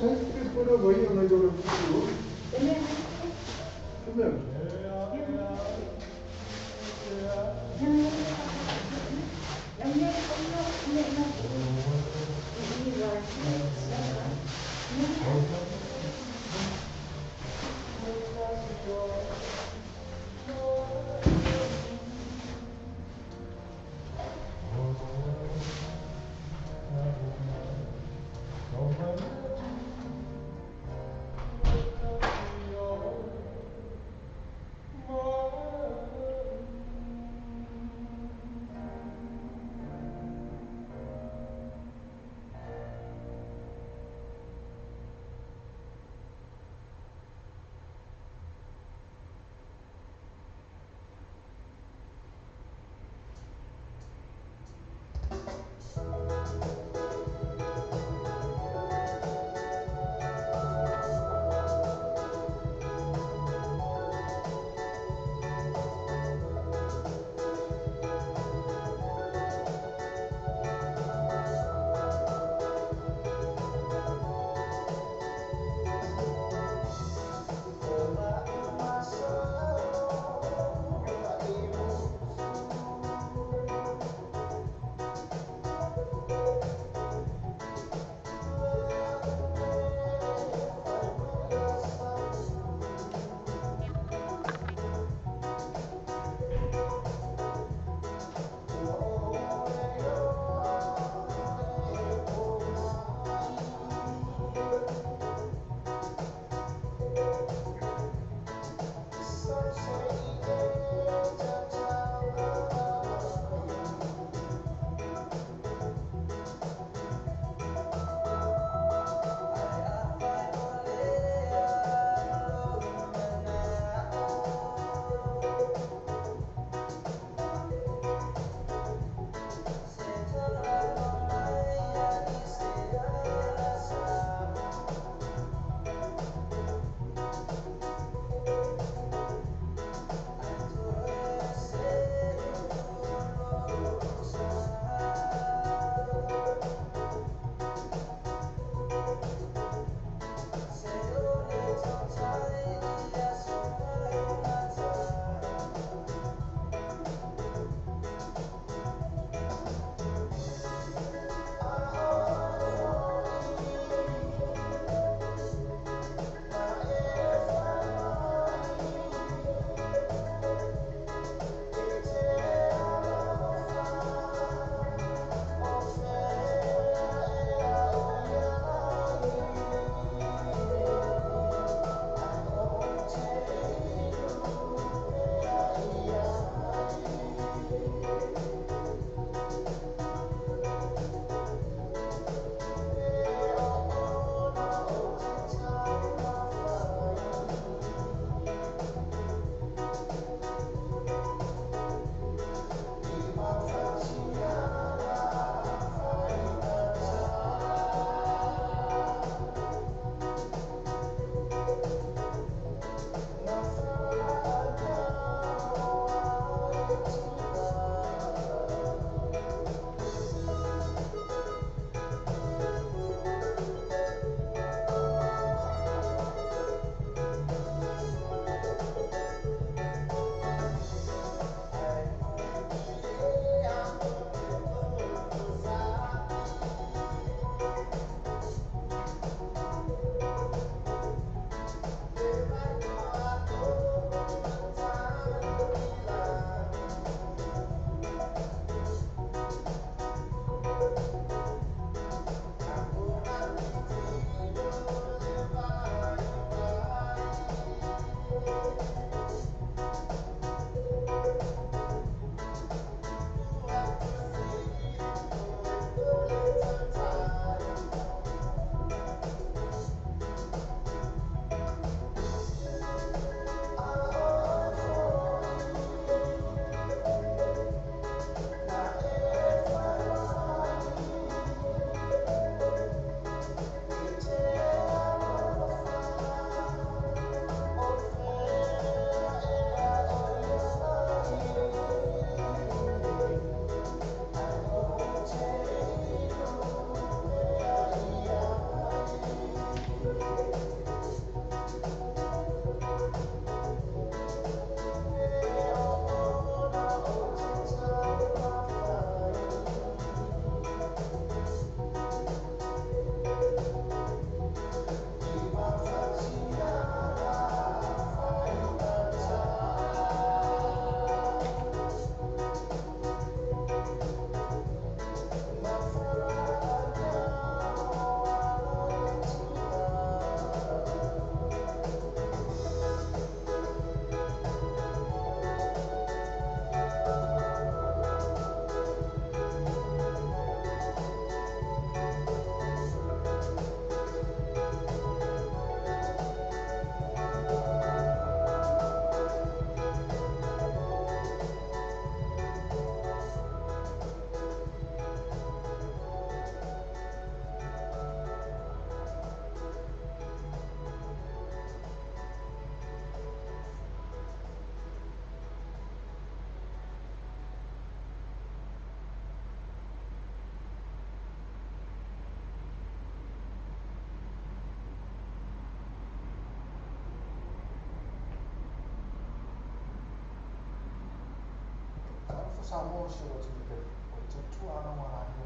sempre por avui, onde eu fui. Também. Samo se očekuje, očekuje na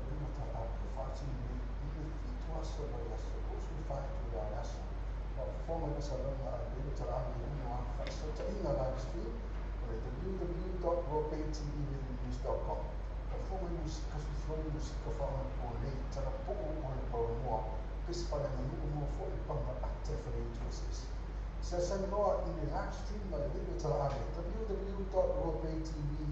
bilo tada facili ili fitwa sono la solution factory la nasa. Ma forma di salona bilo tada ni no fa so ta ina live stream www.ropaytv.com. Ma forma di musica su flori musica fa un po' lei tada poco on po mo pispala ni mo fuori pa active resources. Se sembra in live stream ma bilo tada www.ropaytv.com.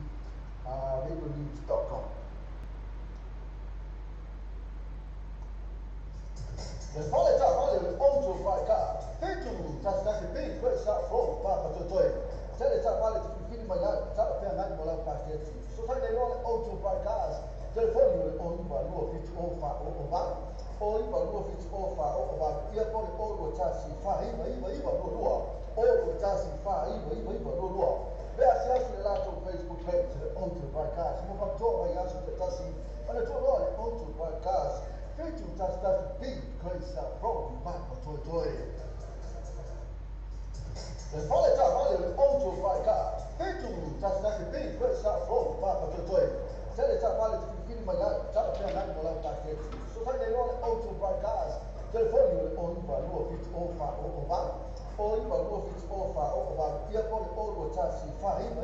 Le folle già vale le onto fai ca. E tu già stai bene questa fuori papa tutoi. Se le già vale di film ma già per andare a parte. So sai le onto fai ca. Telefoni le on va lo fit o fa o va. O va lo fit o fa o va. Io poi o già si fa iva lo. O già si fa iva lo. Beh, se hai lato Facebook page onto fai ca. Siamo fatto vai a aspettare. Ma le tue ore onto fai ca. Feito das big coisa from Marco Toy. Le folle già vale le onto fai ca. Feito das big coisa from Marco Toy. Se le già vale di film ma già per andare a parte. So sai le onto fai ca. Telefoni le on va lo fit o fa o va. O va lo fit o fa o va. Io poi o già si fa iva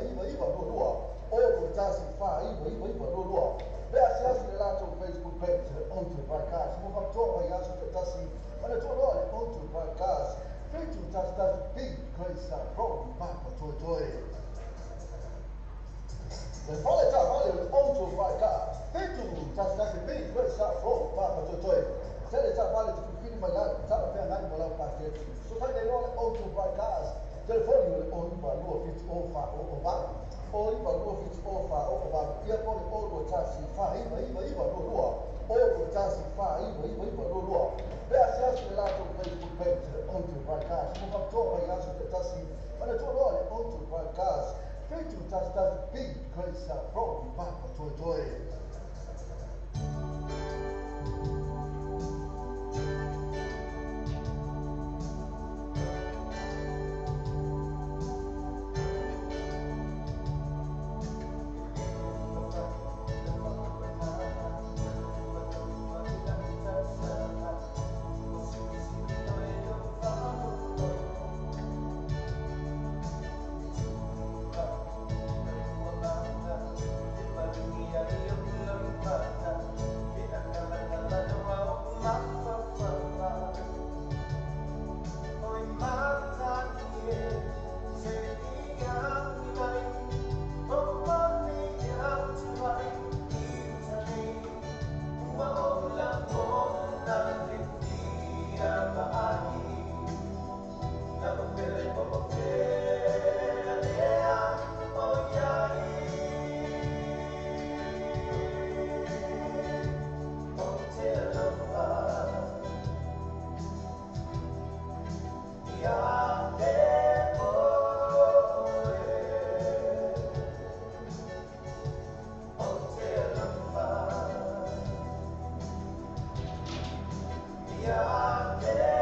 lo. O già si fa iva lo. Beh, se hai lato Facebook page onto fai ca. Siamo fatto vai a aspettare. Ma le tue ore onto fai ca. Feito das big coisa from Marco Toy. Le folle già vale le onto fai ca. Feito das big coisa from Marco Toy. Se le già vale di film ma già per andare a parte. So sai le onto fai ca. Telefoni le on va lo fit o fa o va. O va lo fit o fa o va. Io poi o già si fa iva lo. O già si fa iva lo. Beh, se hai lato Facebook page onto fai ca. Siamo fatto vai a aspettare. Ma le tue ore onto fai ca. Feito das big coisa from Marco Toy. Yeah.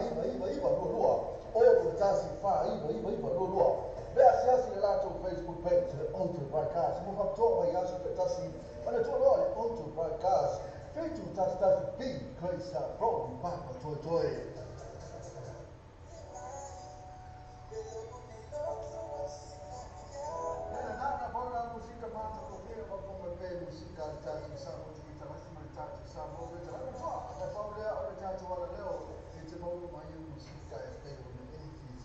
Iba, iba, iba, lua, lua. O, tasi, fa, iba, lua, lua. Gracias y relato Facebook page to the Ultra Broadcast. Move up to my Yasu Tasi. When I told all the Ultra Broadcast. Fetu Tasi B. Grace Pro. Papa Toy. Nana bona música mata porque va como el pelo música tatu sabe que está mais mais tatu sabe o que já só a família o tatu wala leo ite mau mai música é pelo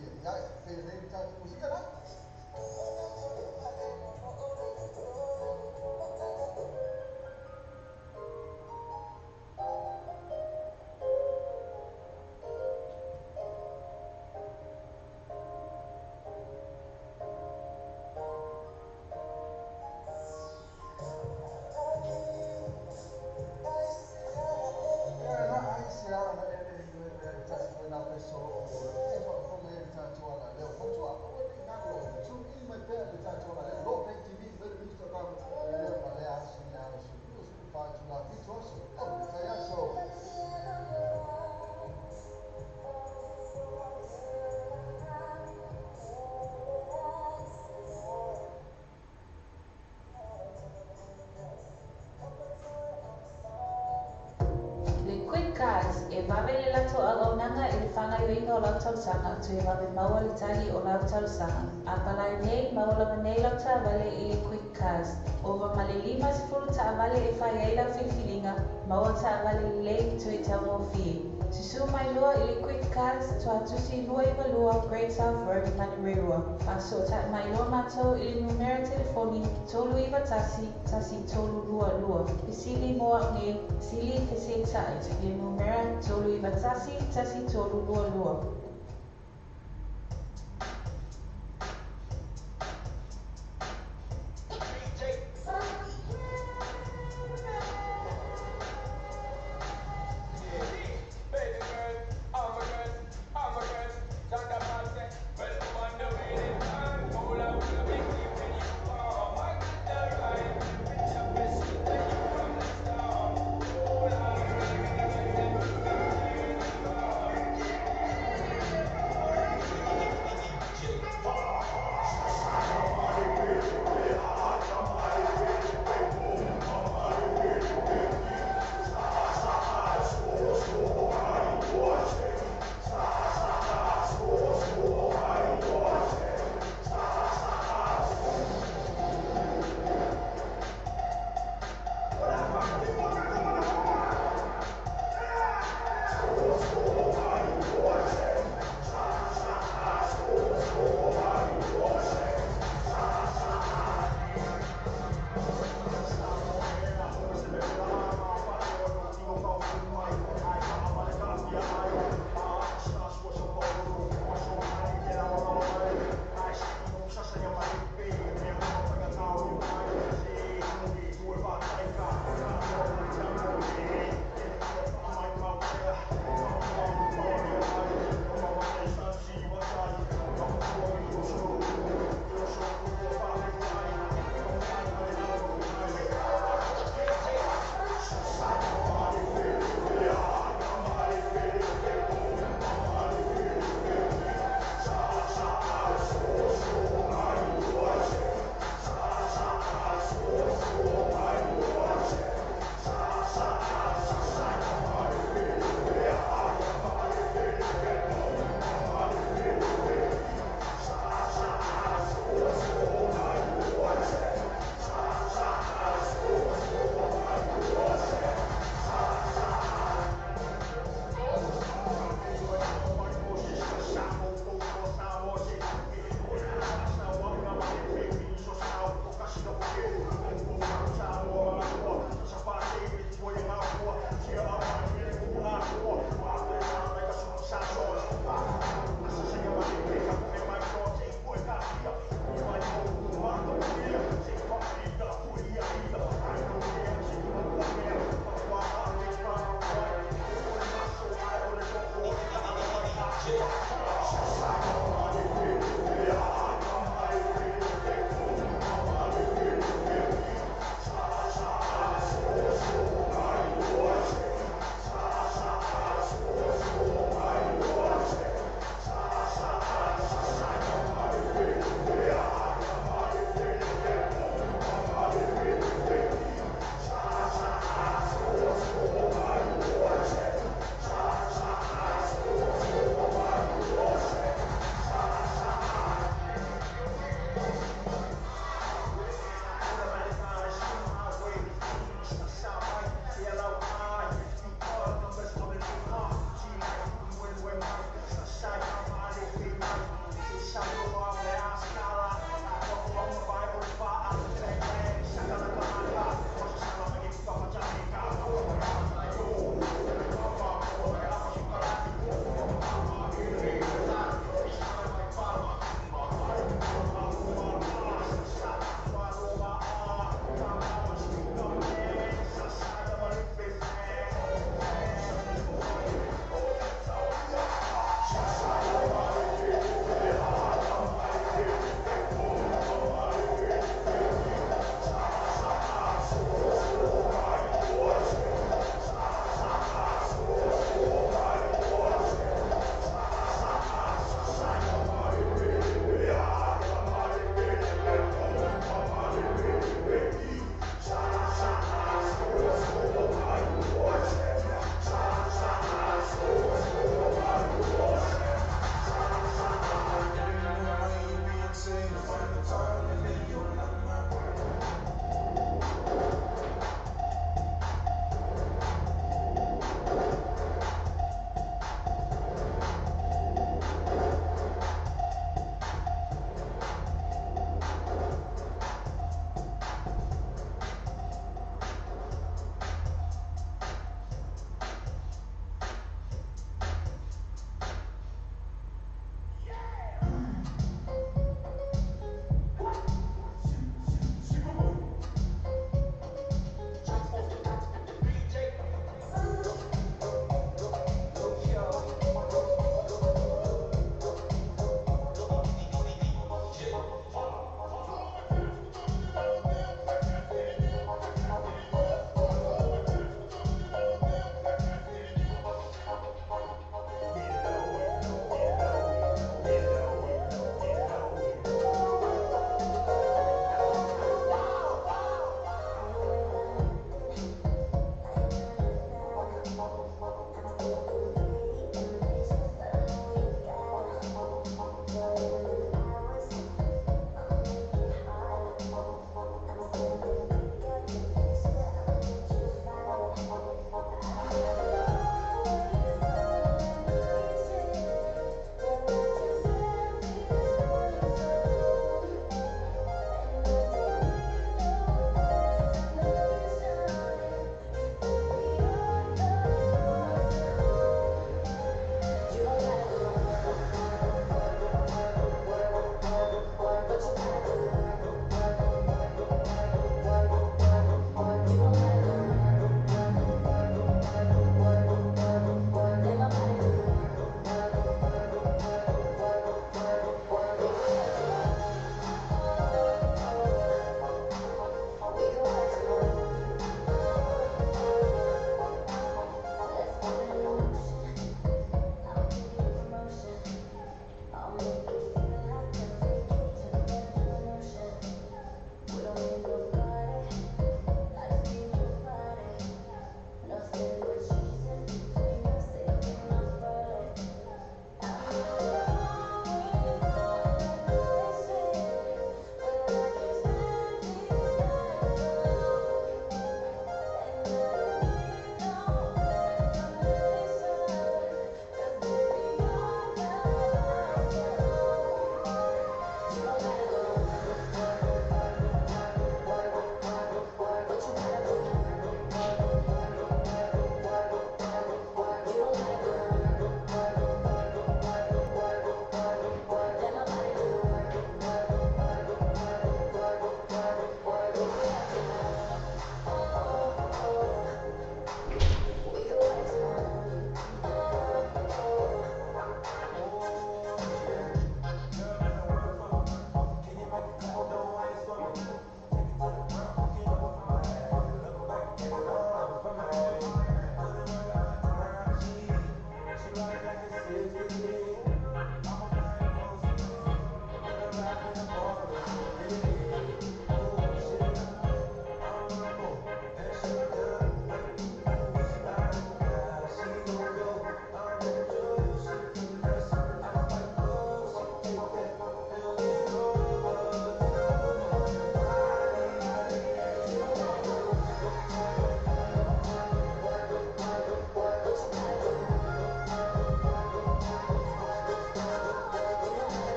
e já fez ele tatu música lá. E mawele lato agaunanga e whangai winga o lau tausanga tu e mawe maua le tali o lau tausanga. A palai nei maula manei lau ta vale i le quick cars. O ma male lima sifuru ta vale e whai ai lau whiwhiringa maua ta vale le tu e tau mo fie. Susu mai lua i le quick cars tu atusi lua i malua Great South Road Manurewa. A so ta mai lua matou i le numera telefoni tolu iwa tasi tolu lua lua. Pisili moa nge sili fese tai le numera tolu iwa tasi tolu lua lua.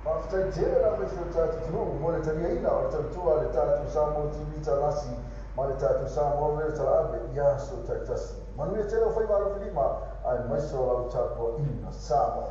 Whawhataitera me whio tātou tunu, mo le tari aina o le tautua le tātou Samoa TV talasi, ma le tātou Samoa vere tala abe, ia so taitasi. Manuia tera o whai waro whilima, ai maiso lau tāpua ina Samoa.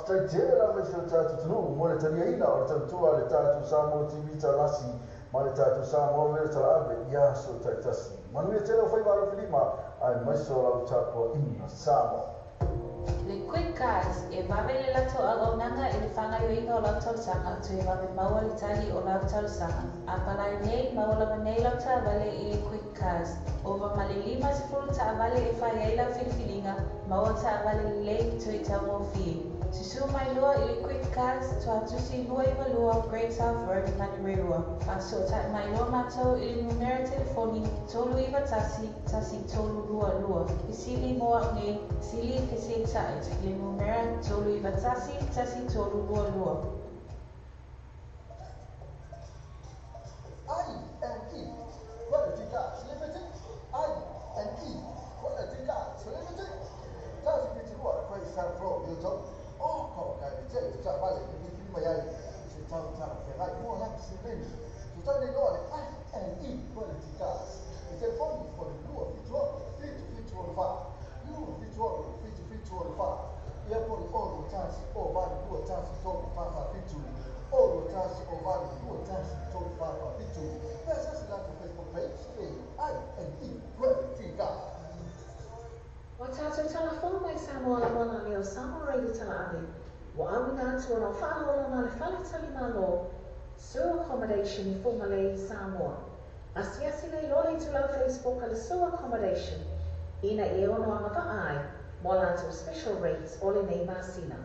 Stai tela mai so tatu tunu mo le tania ina o tatu le tatu Samoa TV talasi ma le tatu Samoa le talabe ia so tasi manu e tela fai varo filima ai mai so la tatu ina Samoa Le quick guys e vavele lato agonanga e whangaioinga o lato sanga tu e vave maua li tali o lato sanga. A palai nei maula manei lauta vale i quick guys. Ova malilima si furu ta vale e whai eila filifilinga maua ta vale lei tu i tau mo fi. Susu mai lua i le quick guys tu atusi lua i malua Great South Road Manireua. Paso ta mai lua matou i le numero telefoni tolu iwa tasi tolu lua lua. Isili moa nge sili kese tai le numero tolu iwa tasi tolu lua lua. I&E Quality Gas Limited. I&E Quality Gas Limited. Tasi piti lua Great South Road Yoto. Oh, kau kai je tak balik di sini mai. Si tahu tak ferai mo nak sini. Kita ni lor I&E Quality Gas. Telefon for lua fitu fa. Lua fitu fa. Ia pun oro tasi o vale lua tasi tolu fa fitu. Oro tasi o vale lua tasi tolu fa fitu. Pesa sila tu Facebook page I&E Quality Gas. Wa tātou tala whonu mai Samoa la mona leo Samoa Radio tala ane. Wa awina atu ana whahola na le whale tali malo. Sewer accommodation I Whongalei Samoa. Asiasi nei lole tu lau Facebook ale sewer accommodation. Ina e ono anga va ai. Mo lato special rates ole nei masina.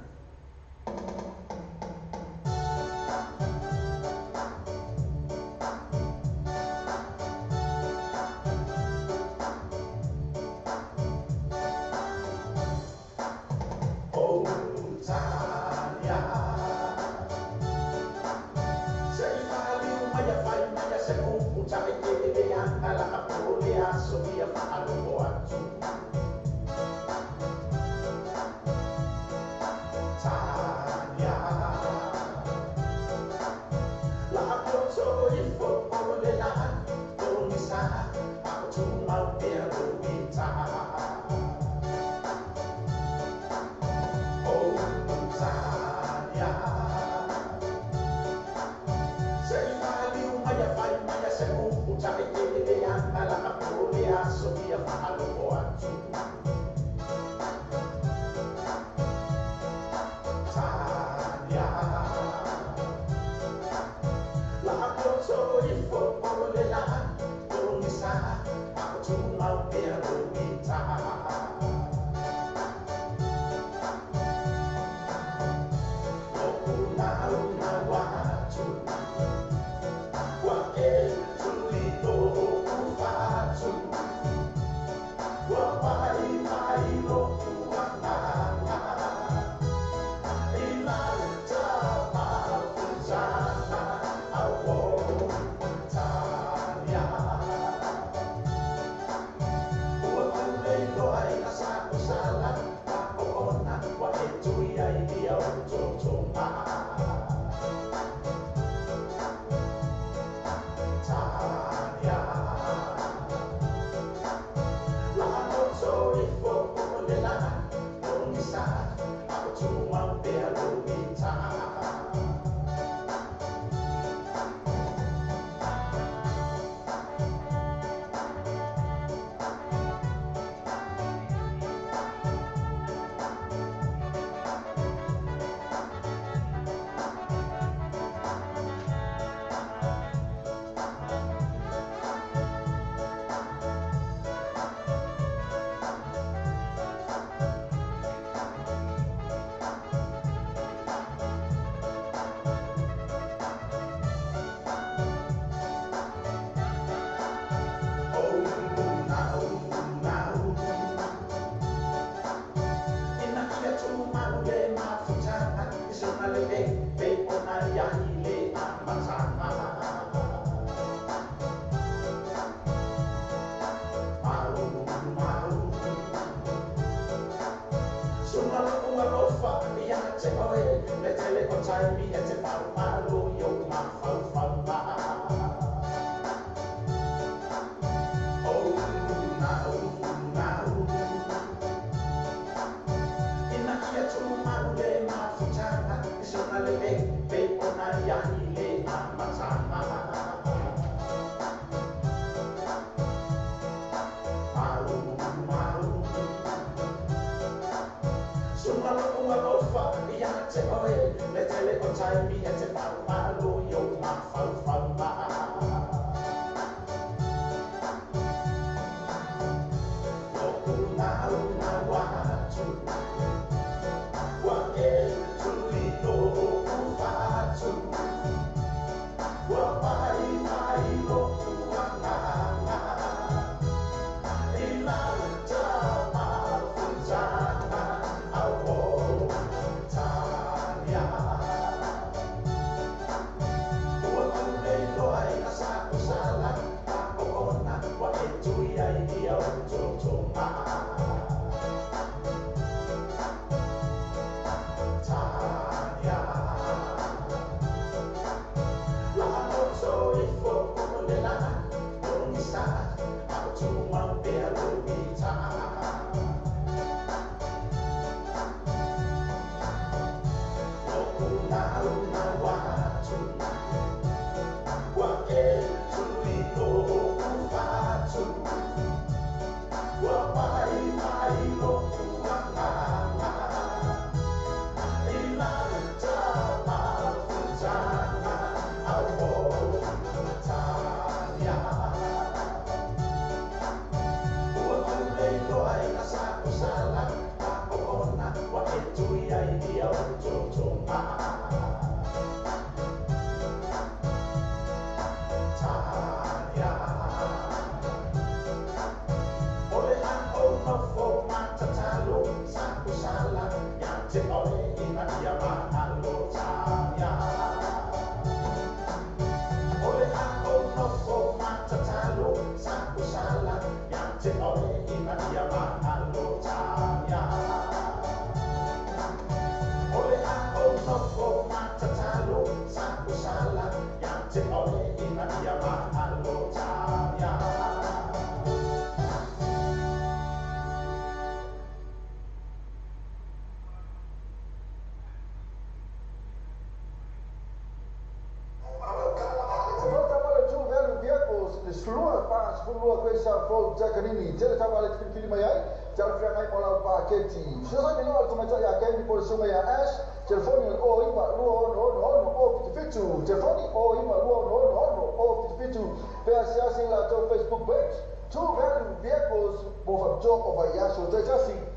Facebook page. Two value vehicles, both a job of a yaso. Just see.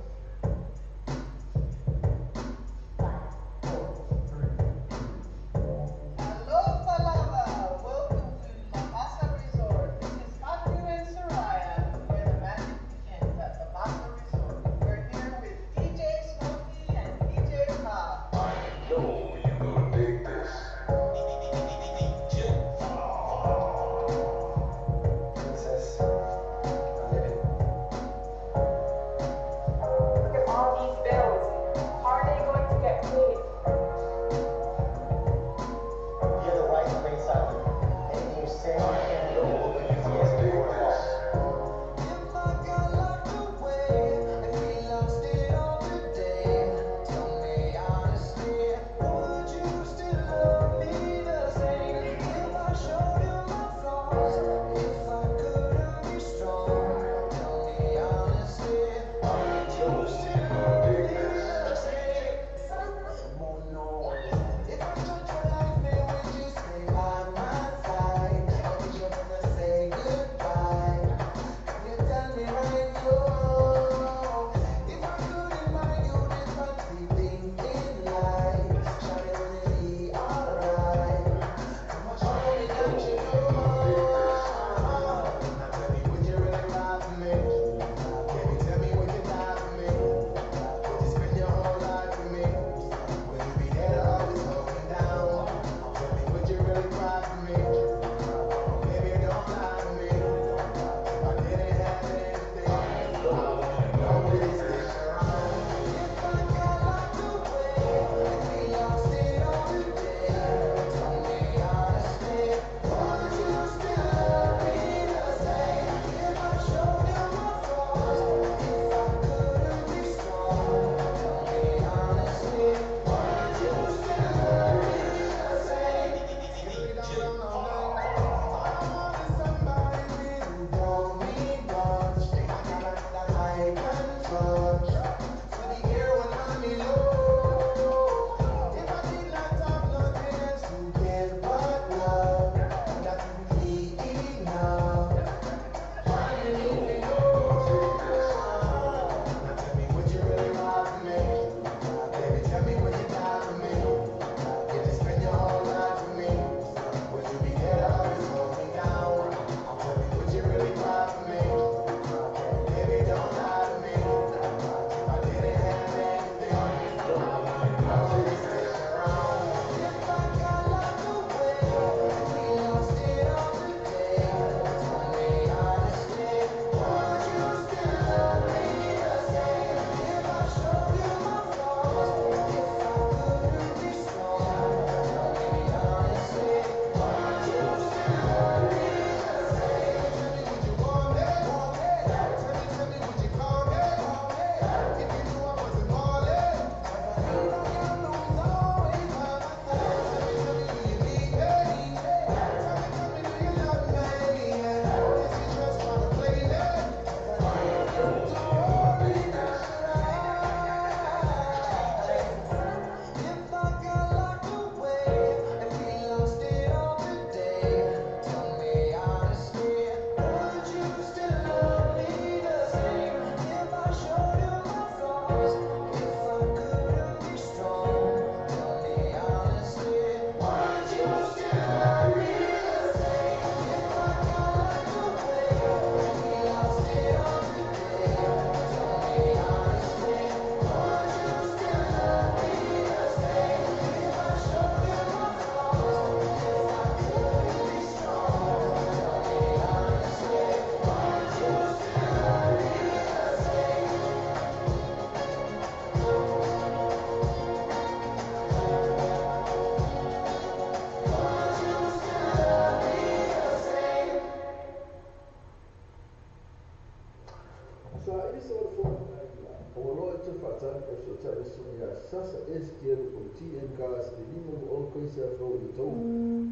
Sasa STL o TN gas e lima o coisa fro i tau.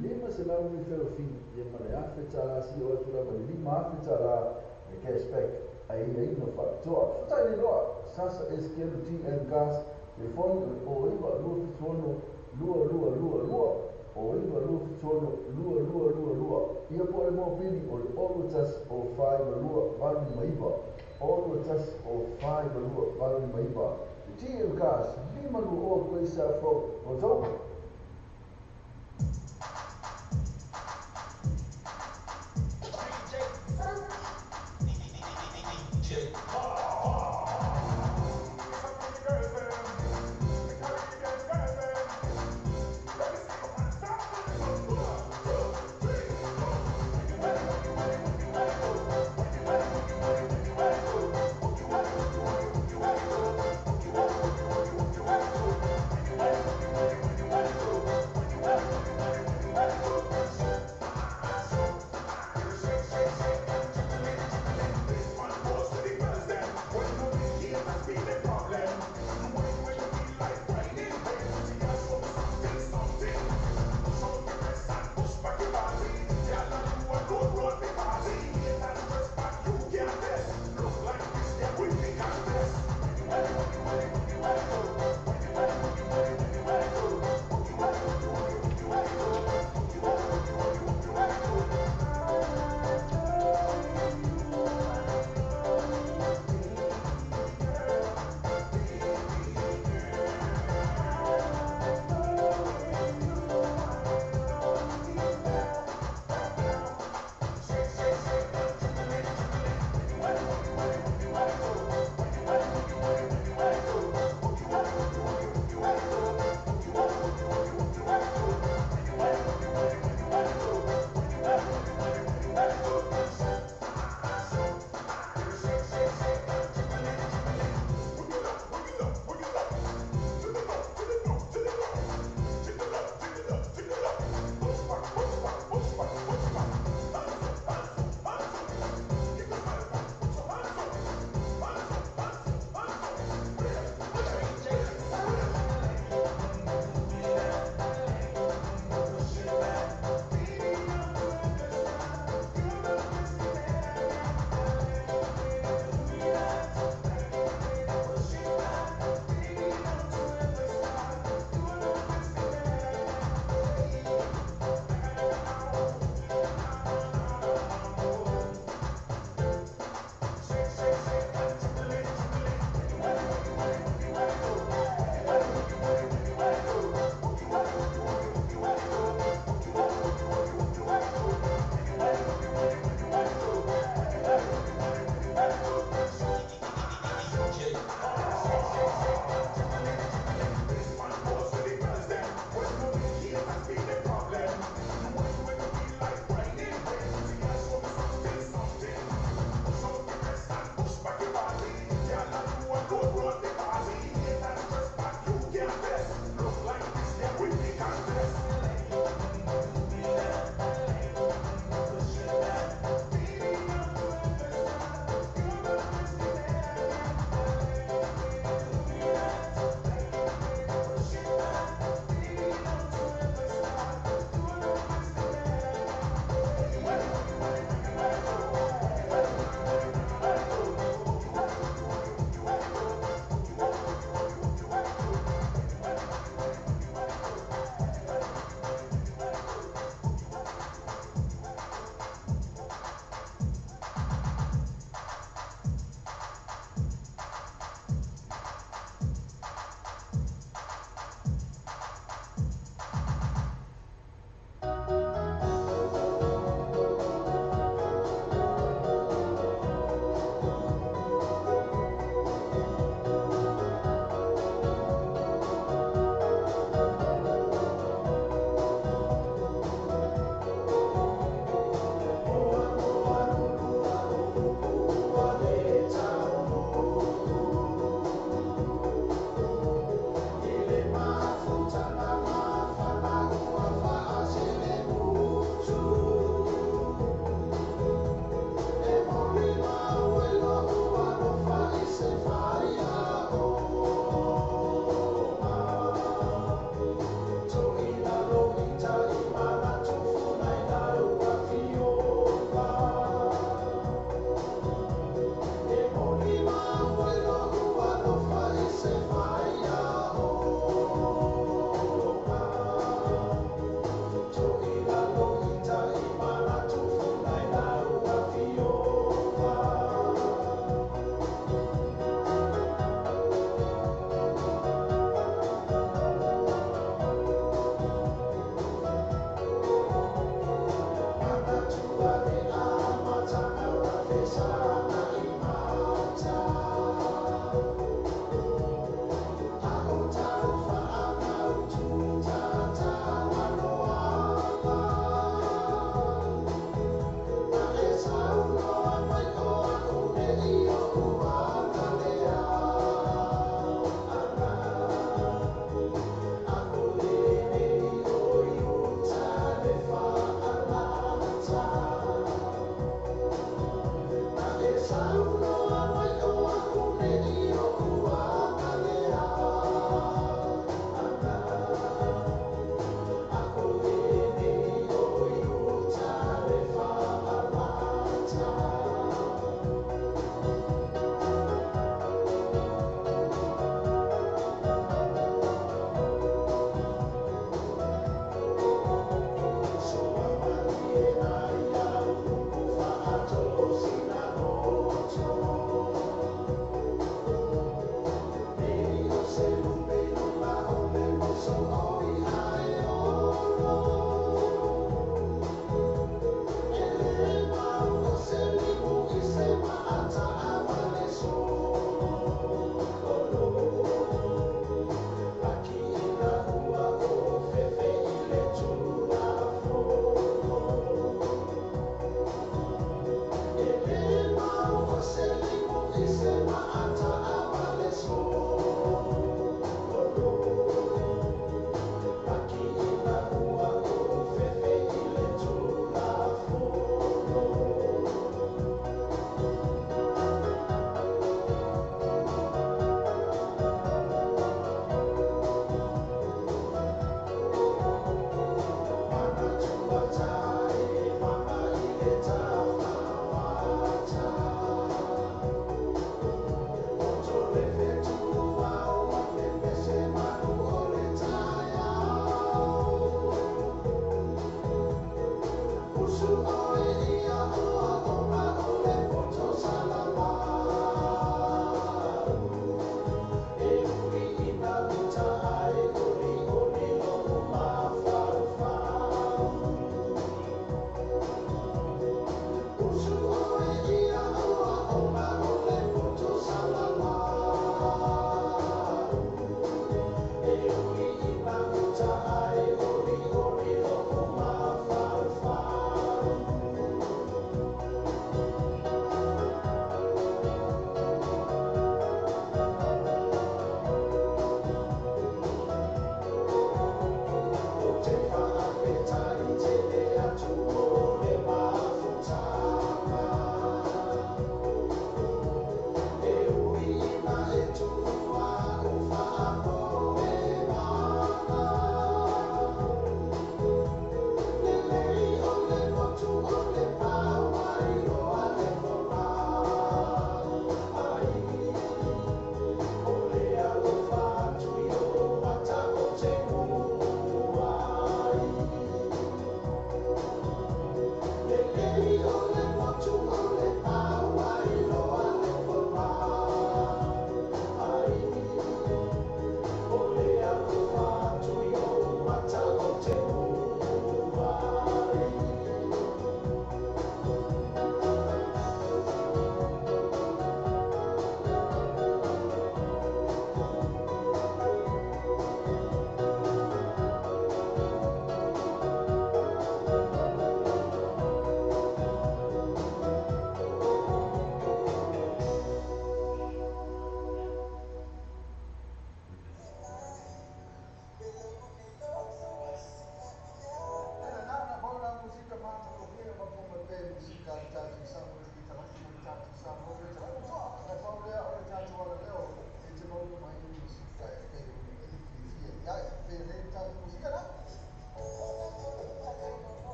Lima se lau mi fero fin e mane afe tala si o atura mane lima afe tala e ke spek a i no fa toa. Futai ni loa Sasa STL o TN gas e fon o iwa lua fitono lua o iwa lua fitono lua ia po e mo pili o le olu tas o fai lua vanu maiba olu tas o fai lua vanu maiba TN gas lima lu o coisa fro o tau.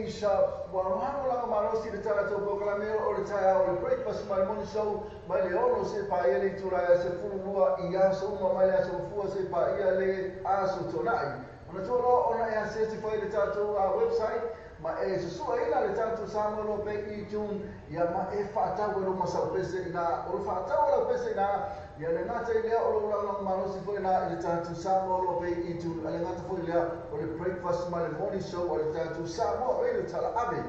Isa wahano la marosi de tala to proclamero o le taia o le breakfast my morning show mai le ono se pa ia le tura se fulu lua I aso uma mai le aso fua se pa ia le aso tonai Ona tōro ona e asesi whai le tātou website, ma e susua ina le tātou Samoa pe I tūn, ia ma e whaatau e roma sau pese ina, o le whaatau ala pese ina, ia le ngata I lea o lo lang marosi whai na I le tātou Samoa pe I tūn, ale ngata whai lea o le breakfast ma le morning show o le tātou Samoa Radio Tala Ave.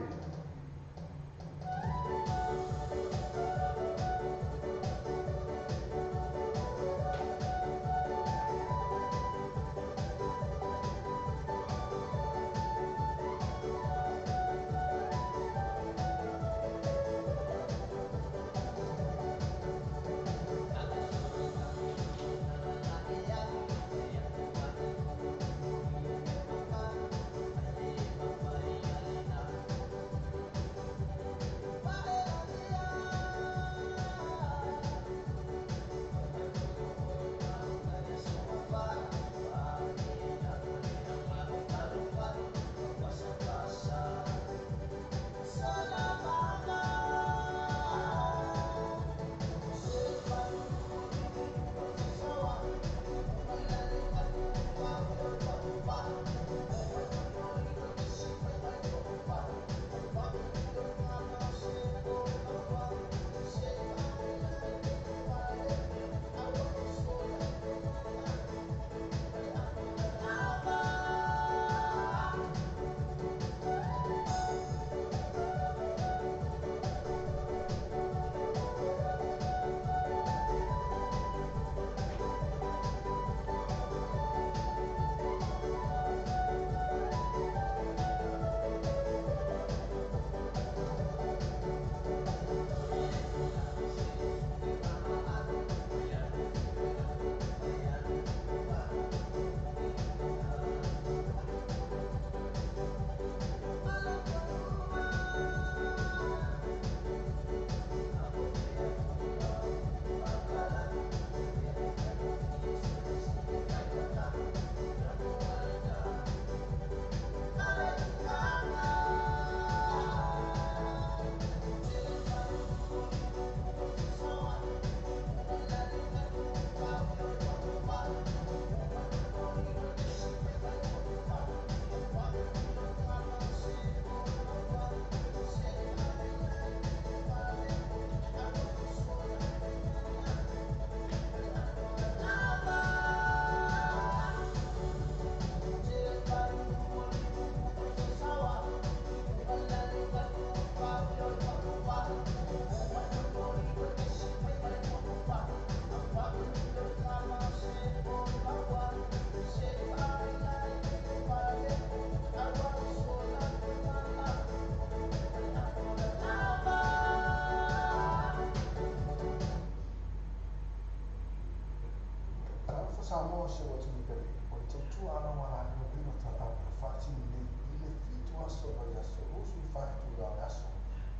Samoa se o tini pere, o te tu ana wana ni o vino tata ka whaati ni I le fitu aso o yaso, usu I whaetu la yaso.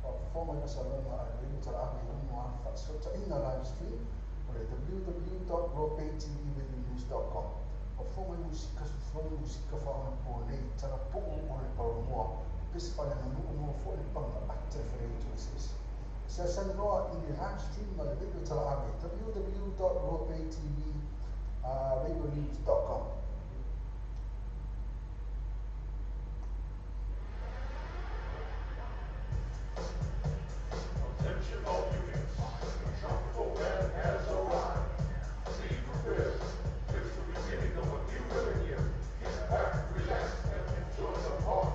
O performa ina sa longa a vino tala api umu a whaasota ina live stream, o le www.ropaytv.news.com. O performa musika sufroni musika whaona po nei, tala po o le paromoa, pesi pale na nuku mua fo le panga ate whareitu esesi. Se sa noa I le live stream ma le vino tala api, www.ropaytv.news.com. Attention all units, the tropical man has arrived. Be prepared. It's the beginning of a new millennium. Get back, relax, and enjoy the heart.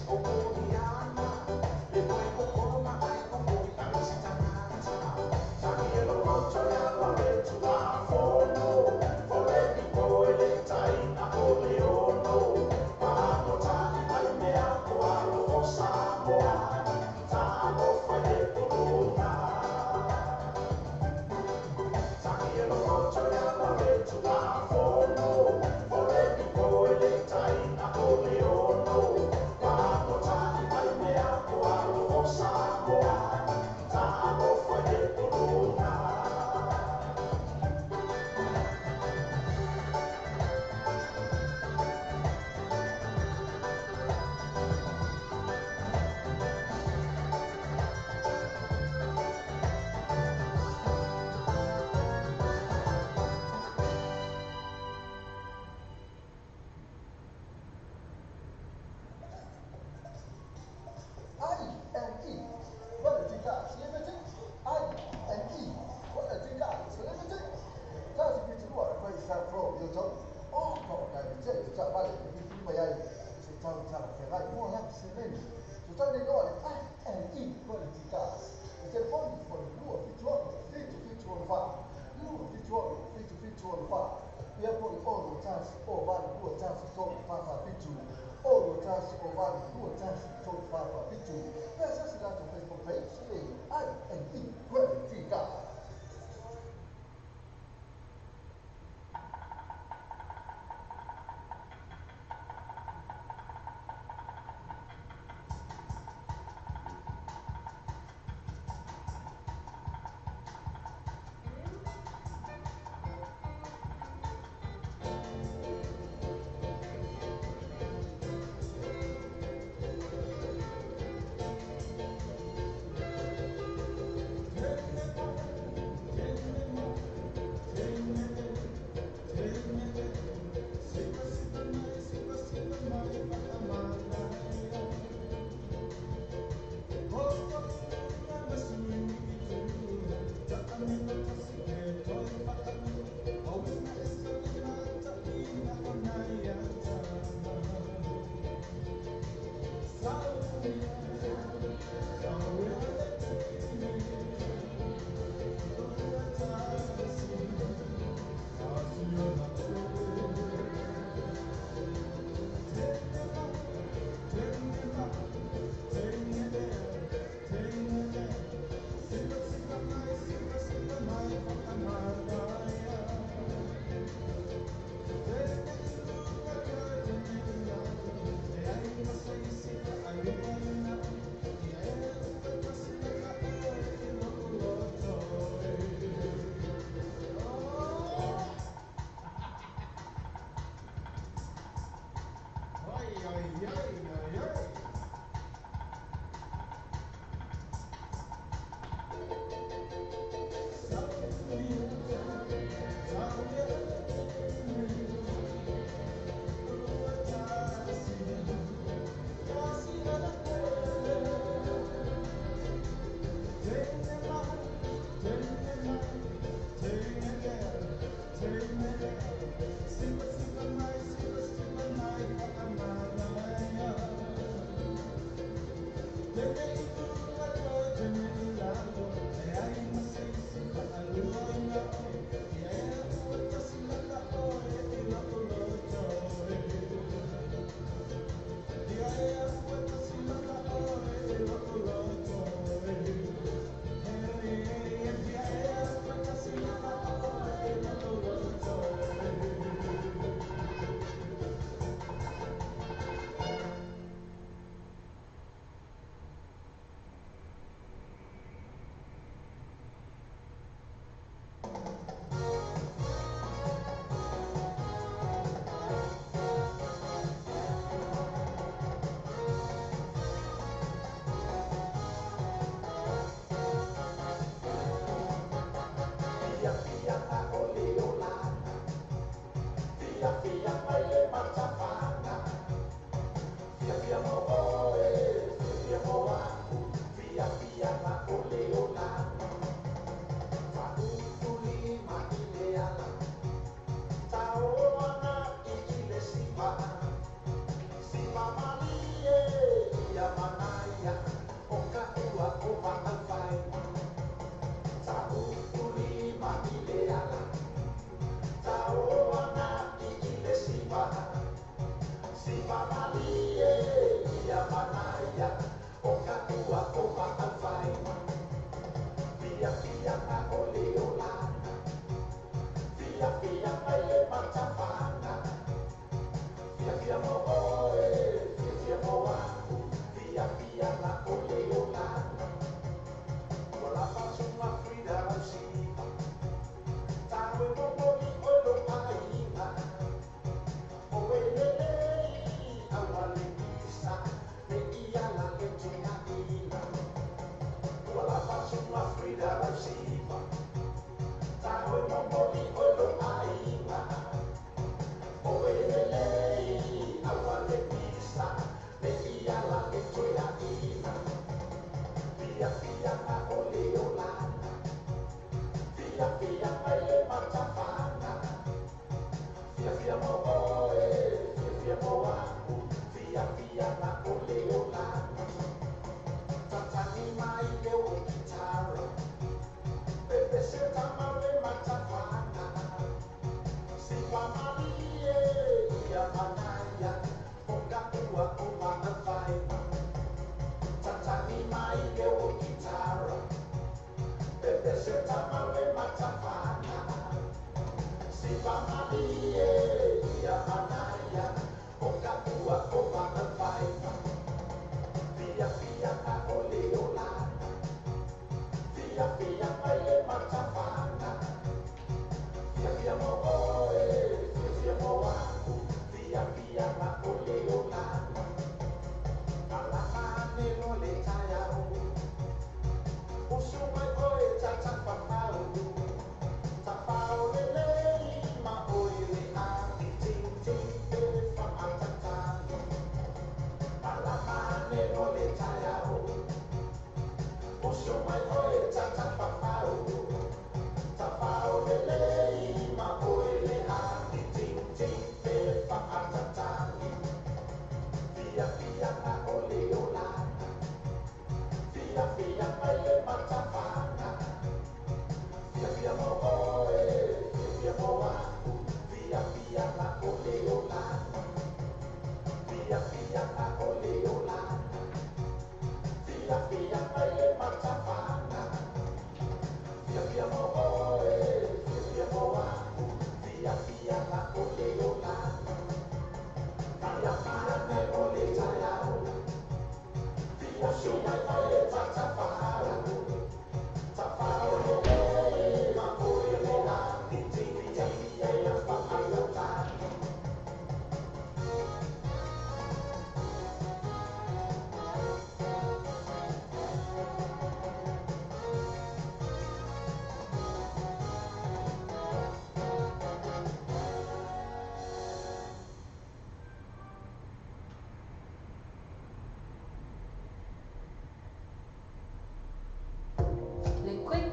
Oh, che vai mua la se meni. So tau nei loa le ai e I ko le tika. E te poni ko le lua fitu o le wha. Lua fitu o le wha. Ia poni oro tasi o vale lua tasi to le wha fitu. Oro tasi o vale lua tasi to le wha fitu. Ia sasi lato Facebook page e ai e I ko le tika.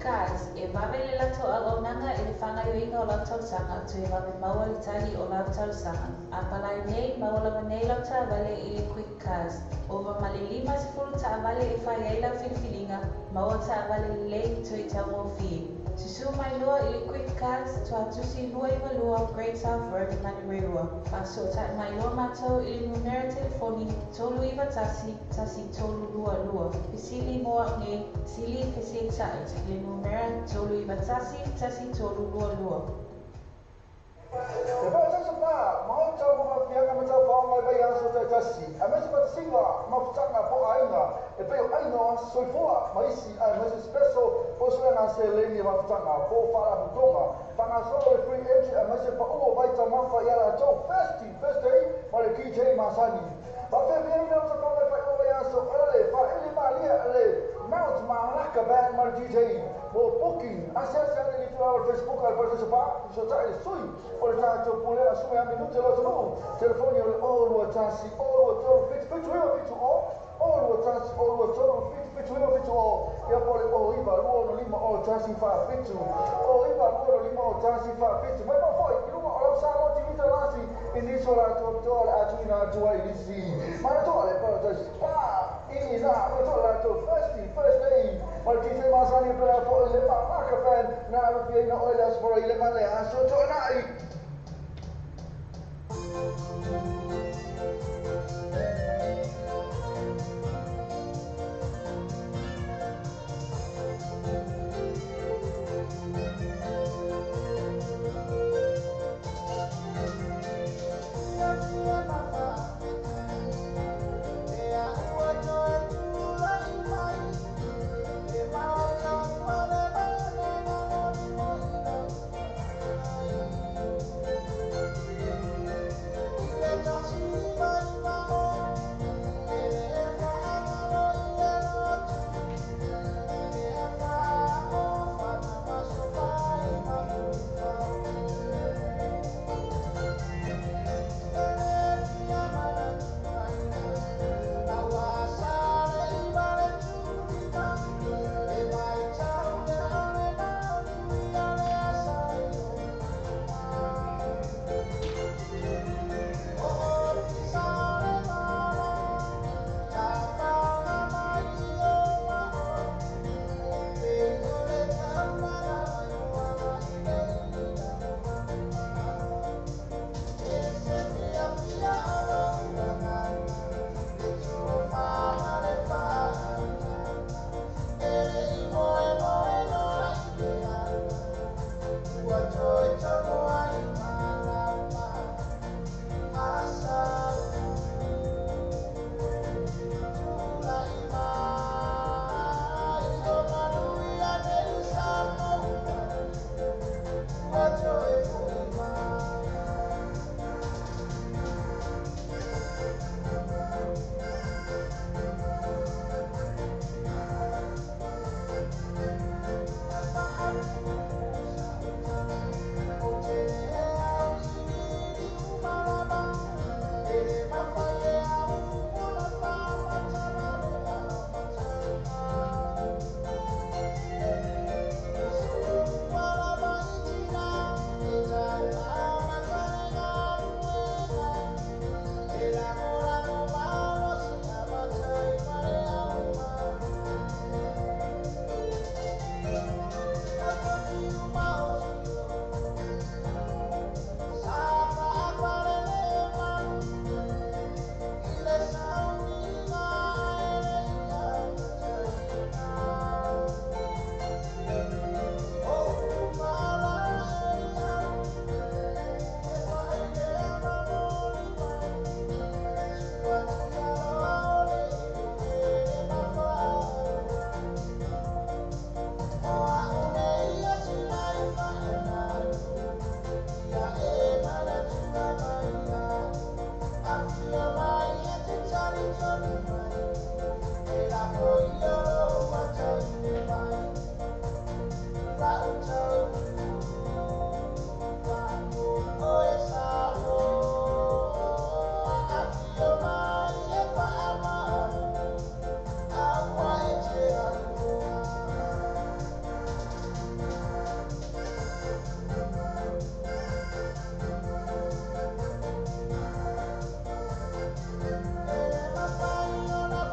Cars, e wawe le lato a onanga e le whangaioinga o lau sanga tu e wawe maua li tali o lau sanga. A palai nei, maua lama nei lau ta wale i le quick cars. Ova mali lima si furu ta wale e whai ei lau whiwhiringa, maua ta wale lei tu i tau mo fi. Susu mai lua i le quick cars, tu atusi lua i walua Great South Road mani reua. Faso ta mai lua matou i le numera telefoni, tolu iwa tasi, tasi tolu lua lua. Pisili moa nge, sili fesi exai, le numera tolu iwa tasi, tasi tolu lua lua. E vai sasa pa, mau tau mo fianga mo tau whaonga i bai aso tai tasi. A mesi pata singa, mafutanga po ainga, e peo ainoa soifua, maisi, a mesi special, po suena se leni mafutanga, po whala butonga. Whanga solo e free entry, a mesi pa uo vai ta mafa yara tau first day, ma le KJ Masani. Pa fe fianga mo tau whaonga i bai ova aso, ele, fa ili malia, ele, Mount Malaka Band ma le DJ. Mo booking, asese ane ni tua o Facebook al parto sepa, so tai sui. O le tato pule a sui a minute lo sono. Telefoni o le olu atasi, olu atoro fitu olu atasi, olu atoro fitu o. Ia pole o iba luo no lima o tasi fa fitu. O iba luo no lima o tasi fa fitu. Mai ma foi, iluma o lau sa mo ti vita lasi. Iniso la to le atuina tua ilisi. Ma le to le parto sepa. Ina, ma to la to first day. Ma ti sei masani per po le marca fan na lo viene o le aspora ile male aso to nai. Ela vai, ela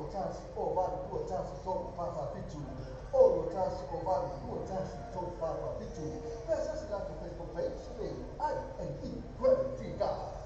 tansi o vale due tansi solo papa più o tansi o vale due tansi solo papa più pensa si lato questo paese ai e in qualifica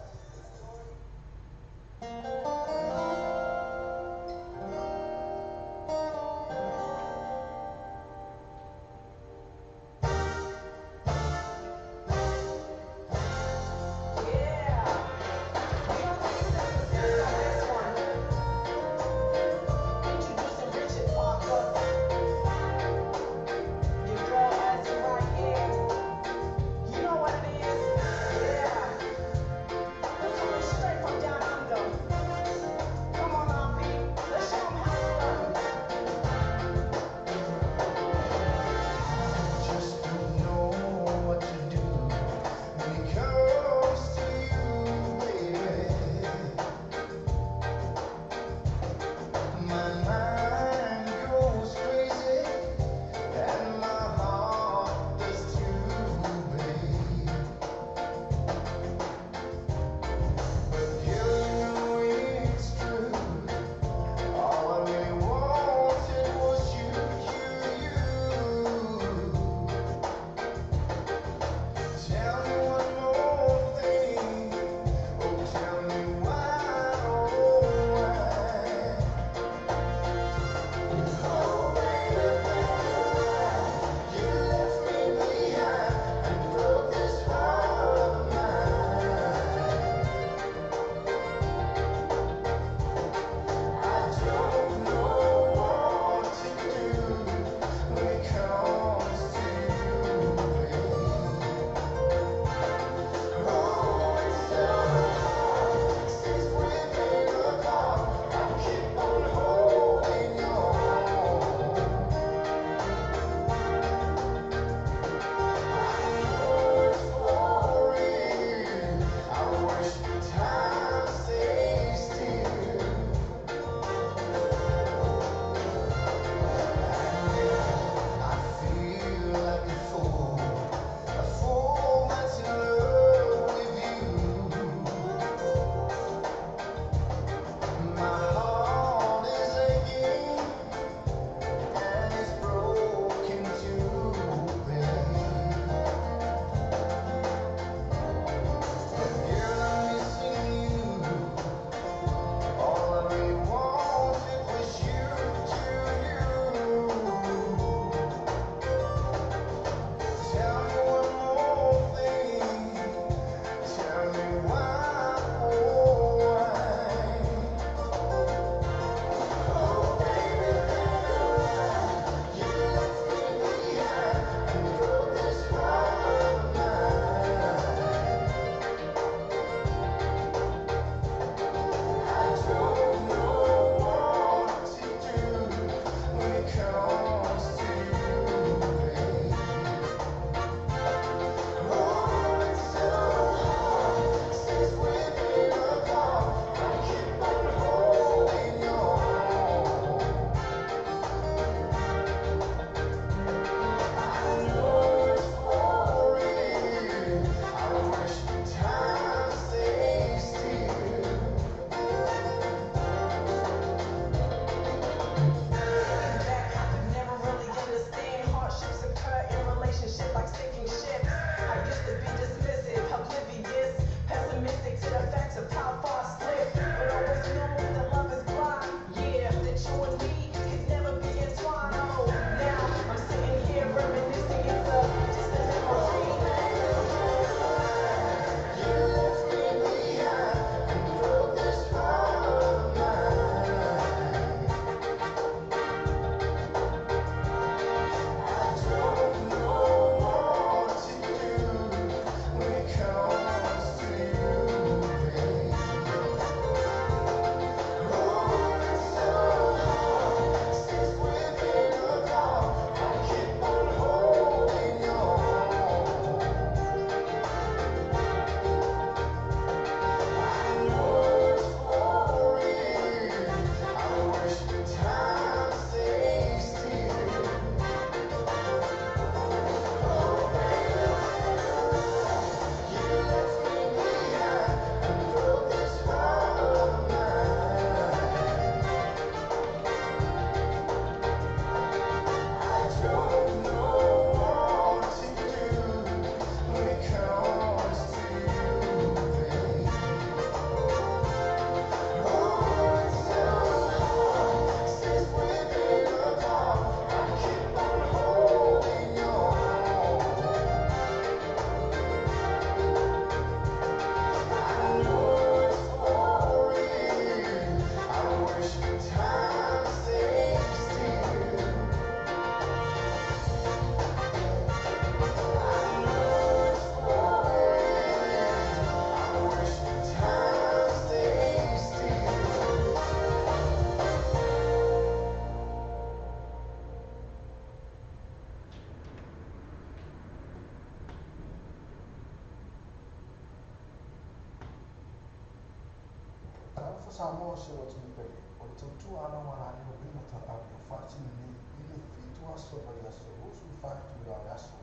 Samoa se o tini pe. O le tautu ana wana ni o bina ta api o whaatini ni ile fitu aso bali aso. Usu i whaitu i ale aso.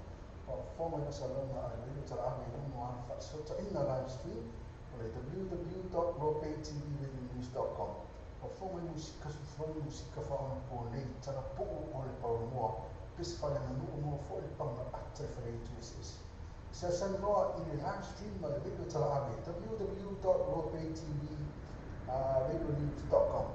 O foma ina salonga a ile ta api i umu ana whaasota ina live stream. O le www.ropaytvnews.com. O foma i musika sufroni musika whaona po nei tana po o le paunua. Pisi whale na nuu mua fo le pauna ata i whale itu isi. Se sanroa i le live stream ma le video tala api www.ropaytv.com.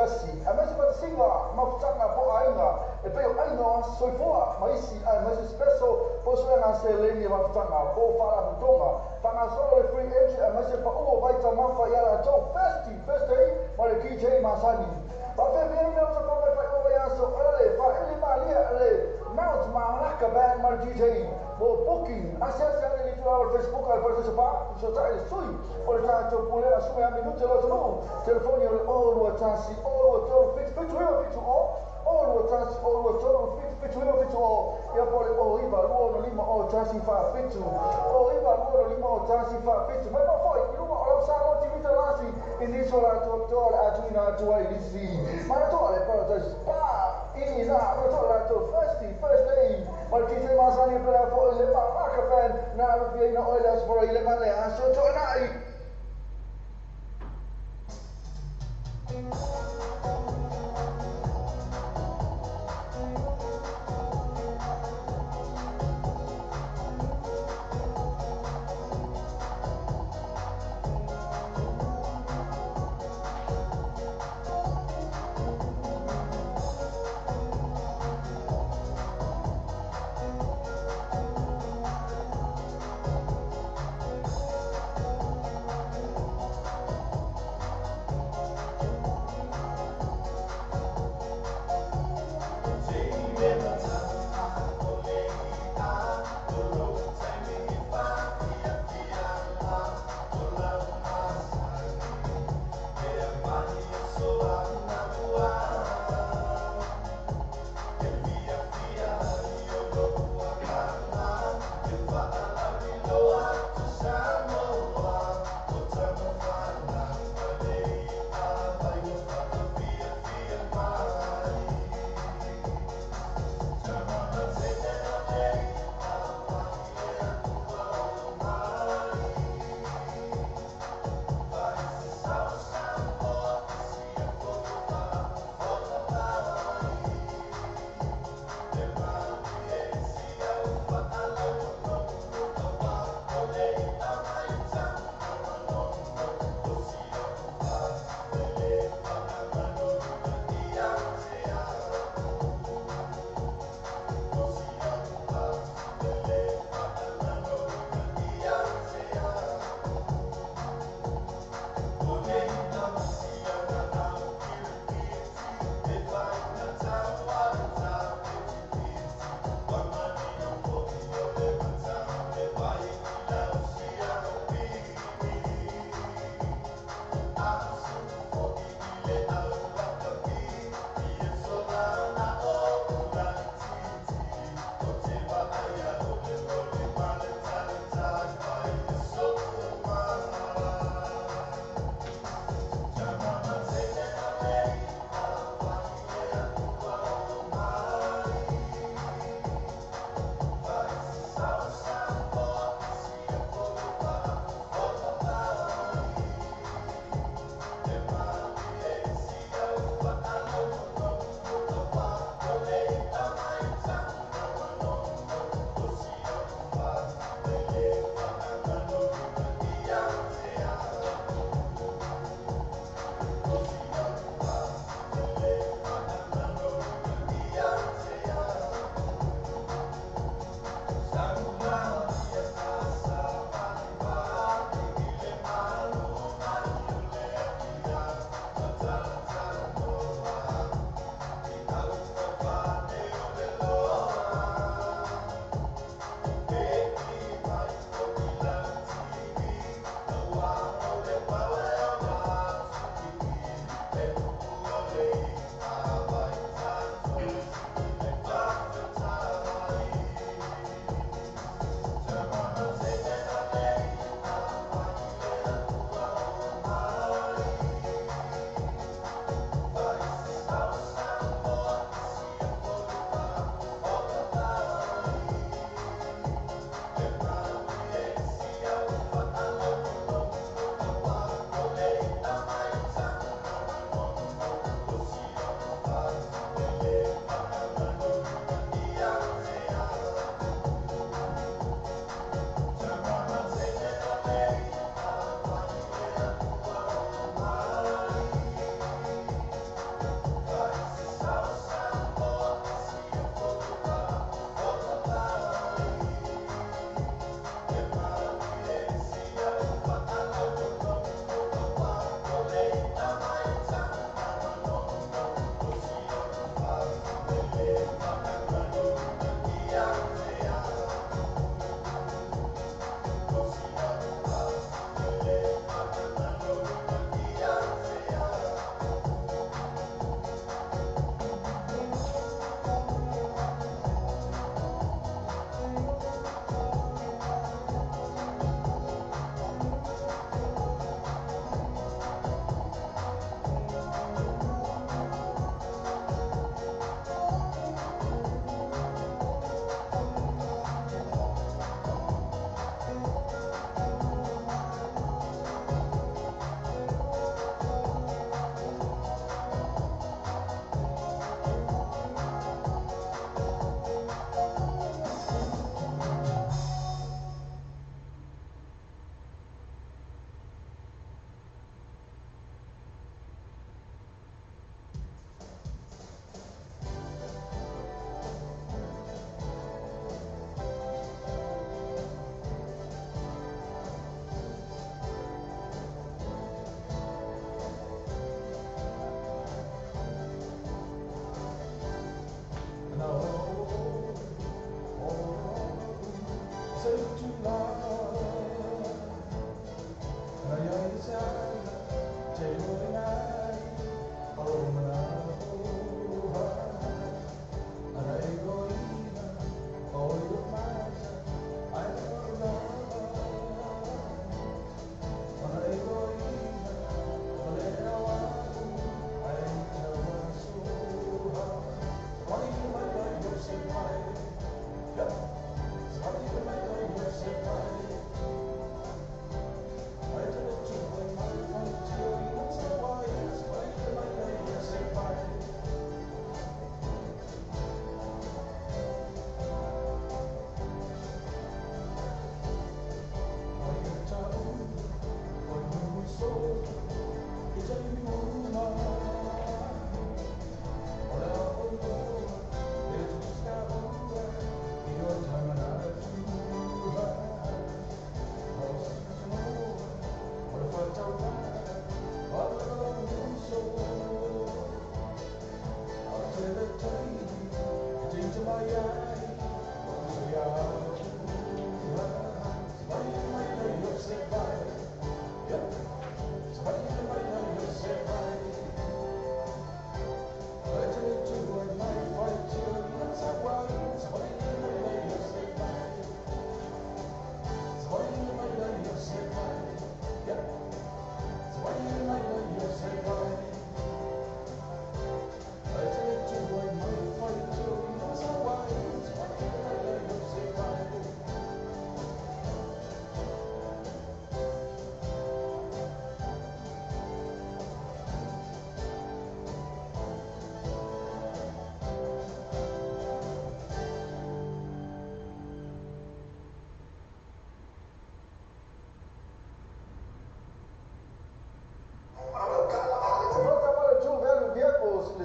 kasi. A mese pa singa mafutanga po ainga. E pe ai no soifua maisi ai mese special po so na se lengi mafutanga po fala mutonga. Fanga solo le free entry a mese pa o vai ta mafa ya la to first day ma le DJ Masani. Ba fe me no so pa fa o ya so ale fa ele malia ale mount ma laka ban ma DJ. Bo booking asese ale li tu Facebook al per so pa so ta il sui. O ta to pule a su ya minuto lo no. Telefoni al all what tasi all what to fix all what tasi all what to fix all ya pole o iba luono lima o tasi fa fitu o iba luono lima o tasi fa fitu ma poi il luono lo sa oggi vita lasi in isola to a tuina to ai lisi ma to le però to spa in na ma to la to first day ma chi sei Masani per le ma fan na viene o le for ile ma le aso to nai.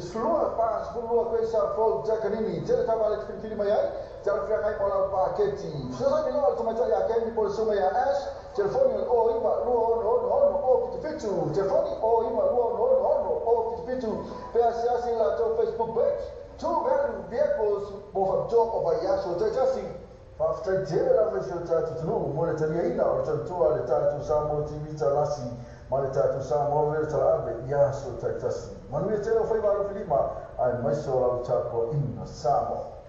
Slua pas pulua ko sa fo jakanini tele tava le fili mai ai tele fia kai pola paketi so sa ni lo toma ya kai ni por suma ya ash telefoni o iba lo no o fitu telefoni o iba lo no o fitu pe asiasi la to Facebook page two value vehicles both of job of ya so just fa straight tele la fesio tatu tunu mo le tani ina o tatu ale tatu sa mo tv talasi ma le tatu sa mo le talabe ya so tatu Manuia tele foi varo filima ai mai so la chapo ina samo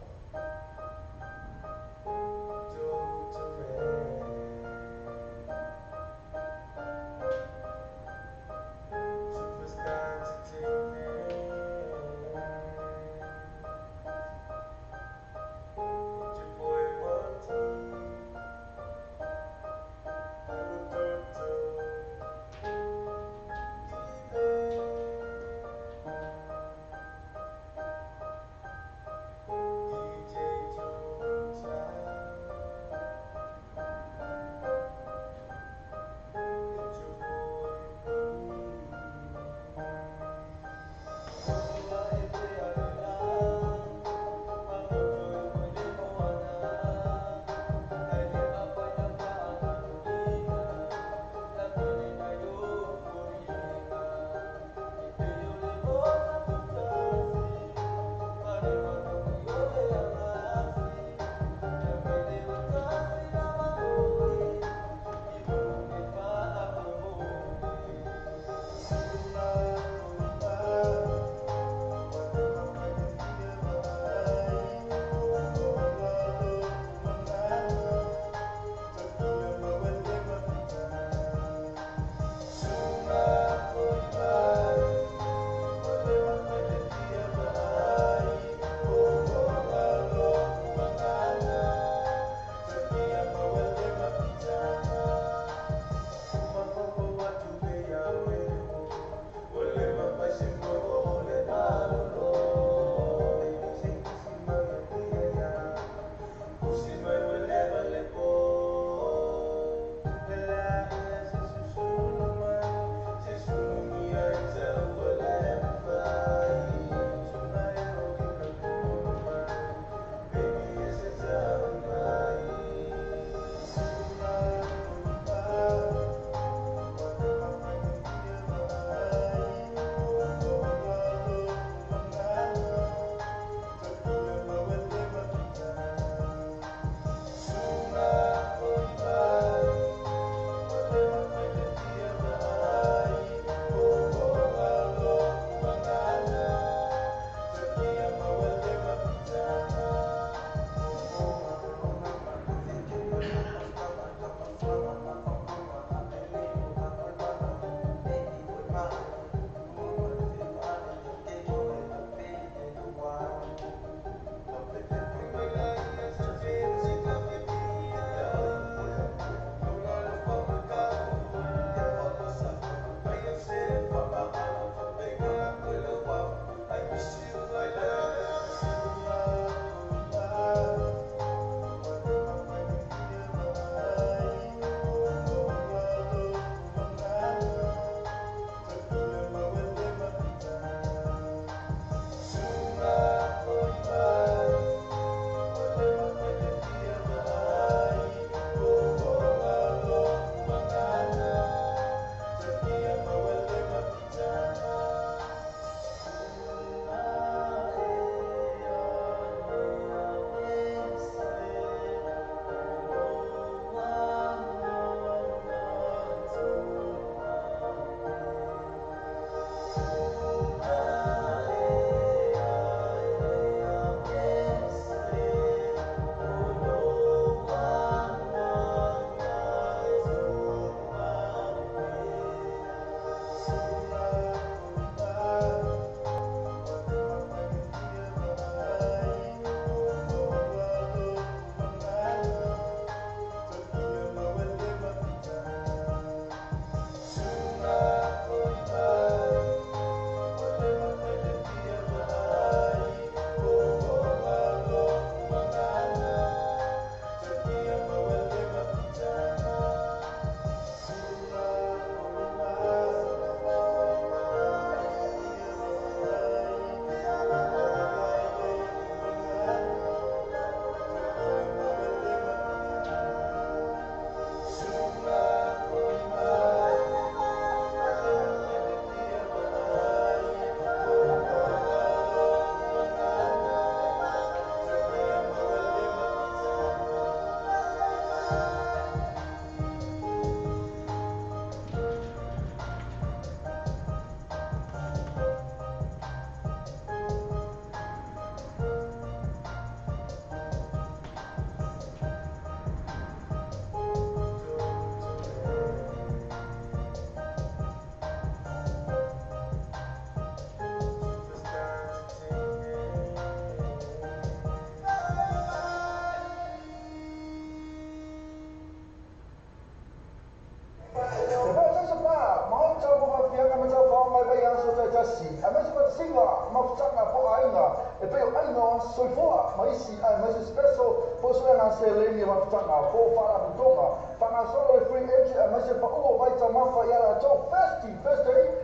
ese espresso, pues suena a ser línea bastante, por para putonga. Para solo el free entry, a meses para uno baita mafa y a la chau festi,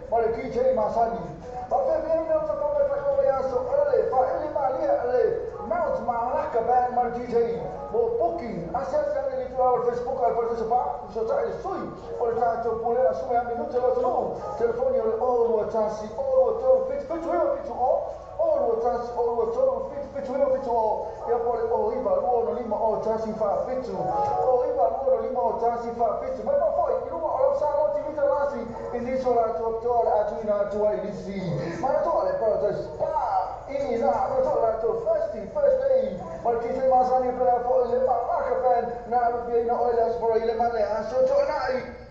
para que DJ Masani. Para ver bien, no se ponga para que vean so, para ele malia, Mount Malacca band, para DJ. Booking, acesso a ele ao Facebook, al participar, so sai sui, portanto, pulera su a minuto lo no. Telefone all what chance, all what fit all what chance, all what fit all. Eu pode o iba luono lima o chance fa fit. O iba luono lima o chance fa fit. Mas não foi, e não o salão de vida lá assim, e isso lá to a tuina to a isi. Mas olha para spa, e na, mas olha to first day. Mas que tem mais ani para for ele marca fan, na bem na olhas por ele mas é so to na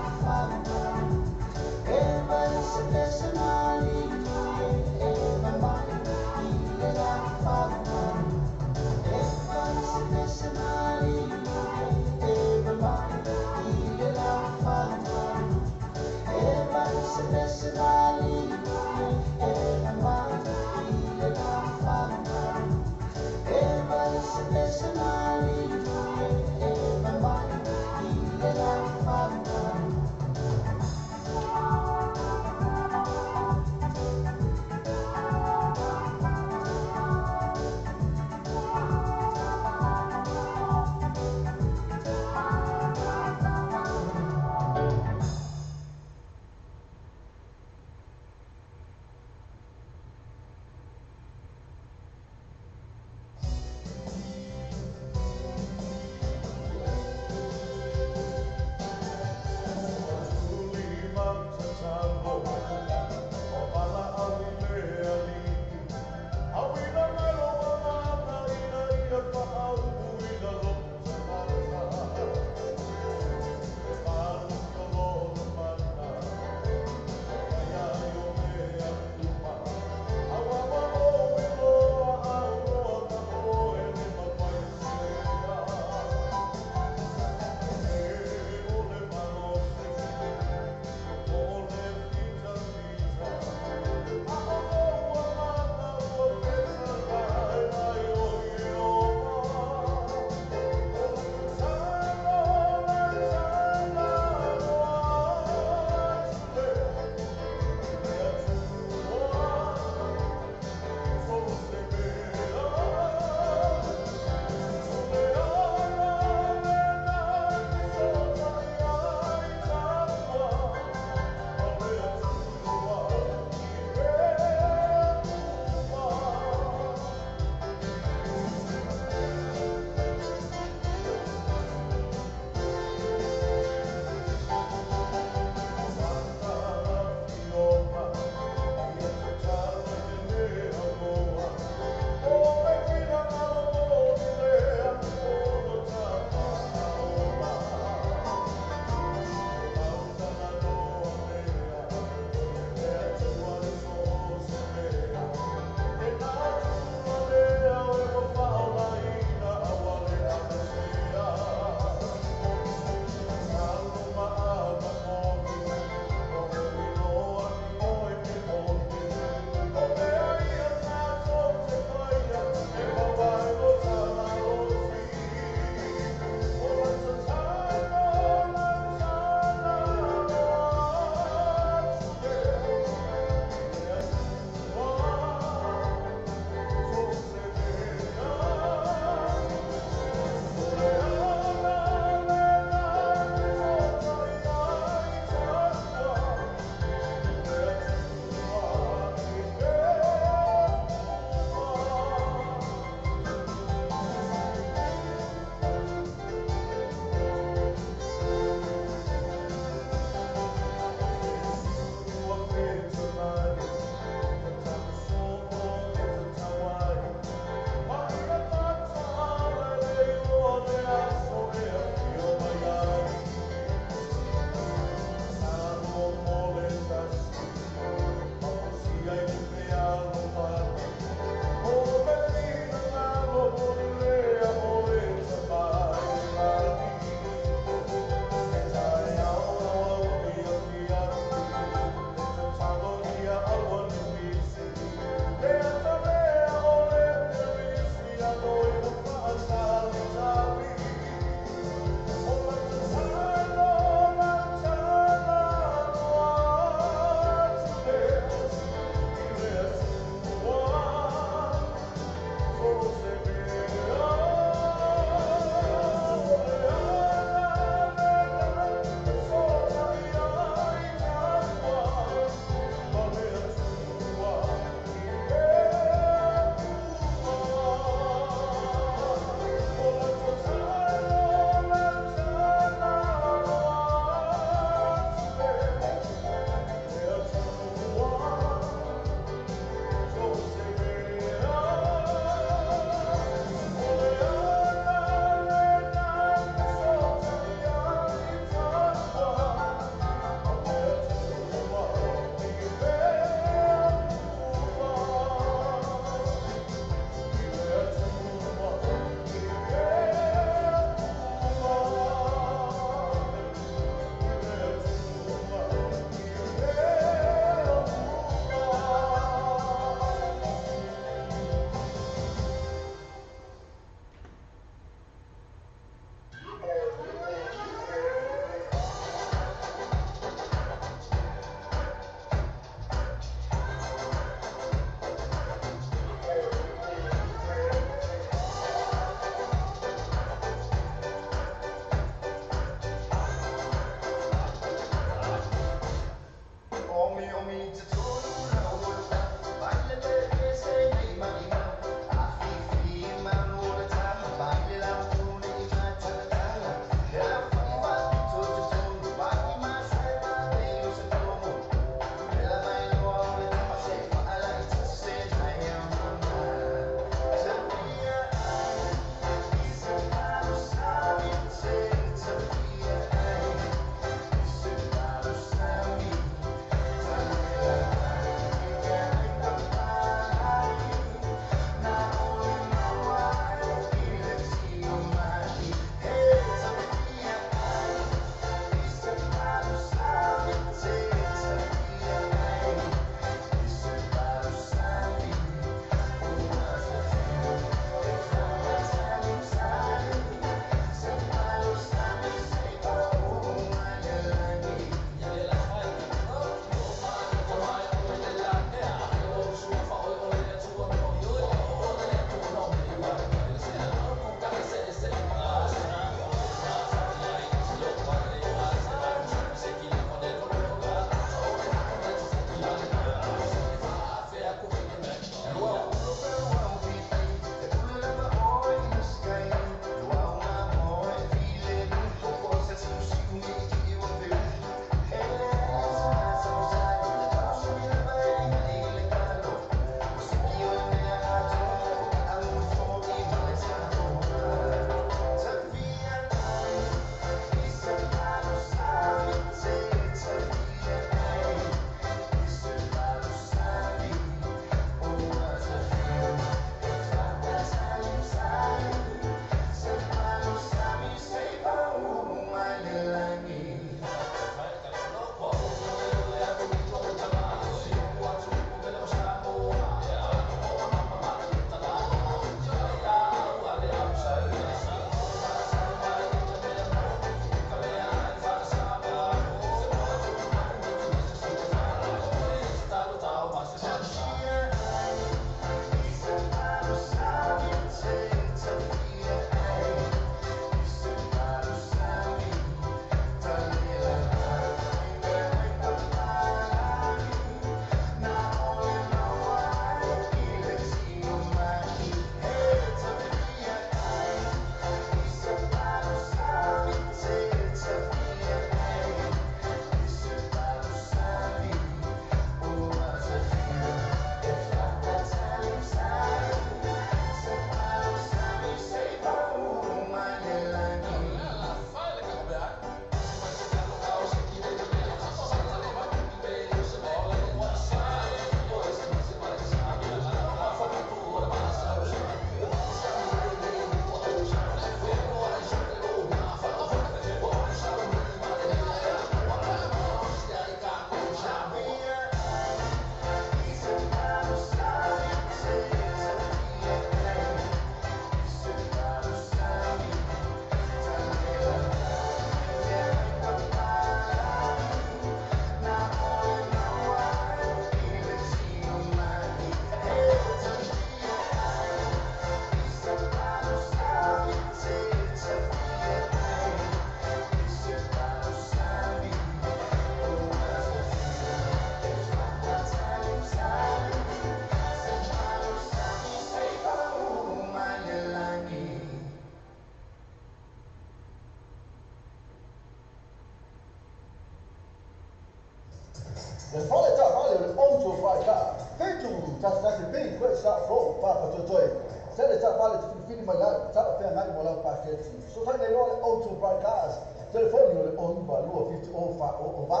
Le fale ta vale le onto vai ka. Fetu ta sta ke pe ko sa fro pa pa to toi. Se le ta vale tu fili mai ta pe ngai mo la pa ke ti. So ta le onto vai ka. Telefonio le on va lo fit o fa o va.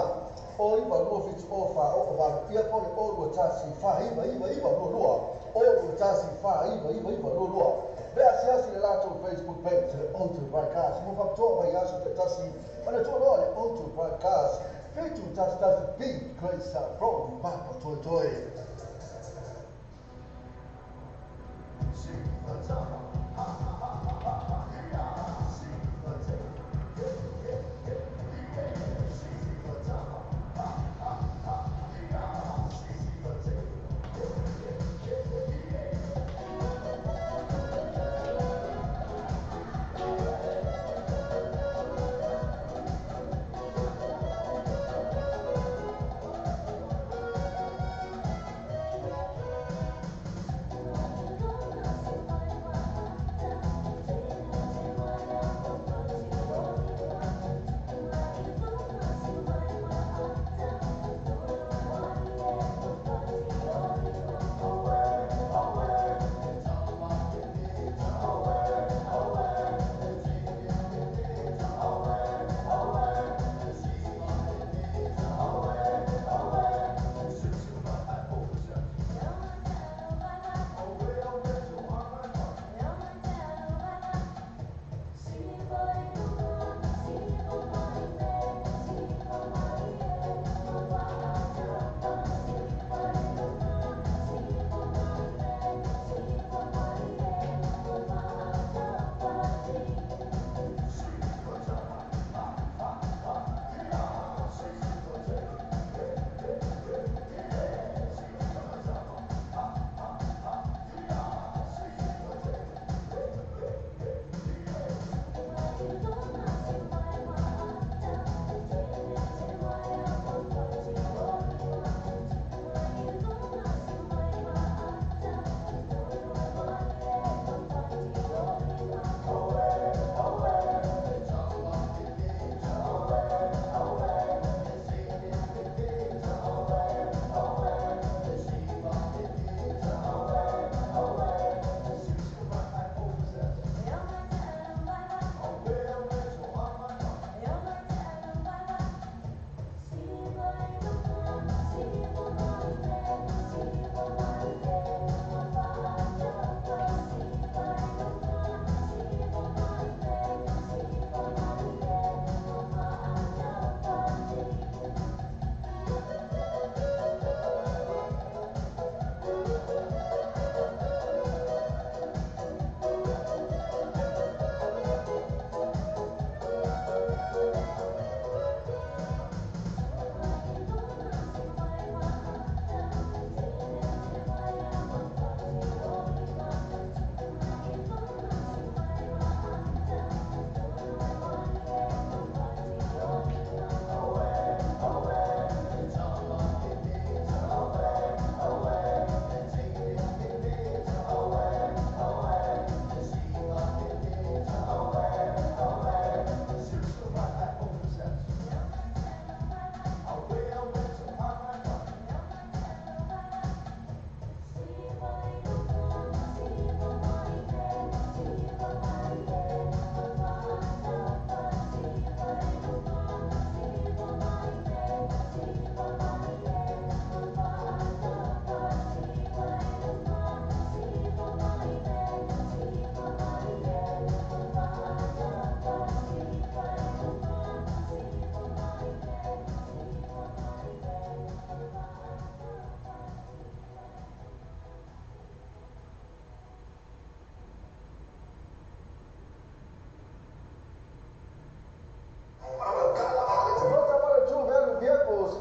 O i va lo fit o fa o va. Ia po le o lo ta si fa i va lo lo. O lo ta si fa i va lo lo. Bea si le lato Facebook page le onto vai ka. Mo fa to vai aso te ta si. Ma le to lo le onto vai ka. Fetu ta sta big great sa pro pa pa toi toi.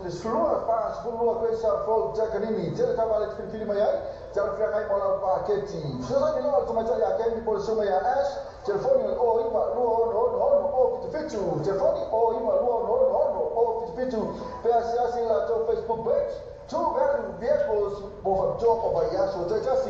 Slua pas pulua questa fo giacanini, te ta vale fili mai ai, te al fiangai mola paketti. Se sai no come già ya che mi pol suma ya ash, telefoni o ima no o fitu, telefoni o ima no o fitu. Per asiasi la to Facebook page, tu veru vehicles bo job of a yaso te just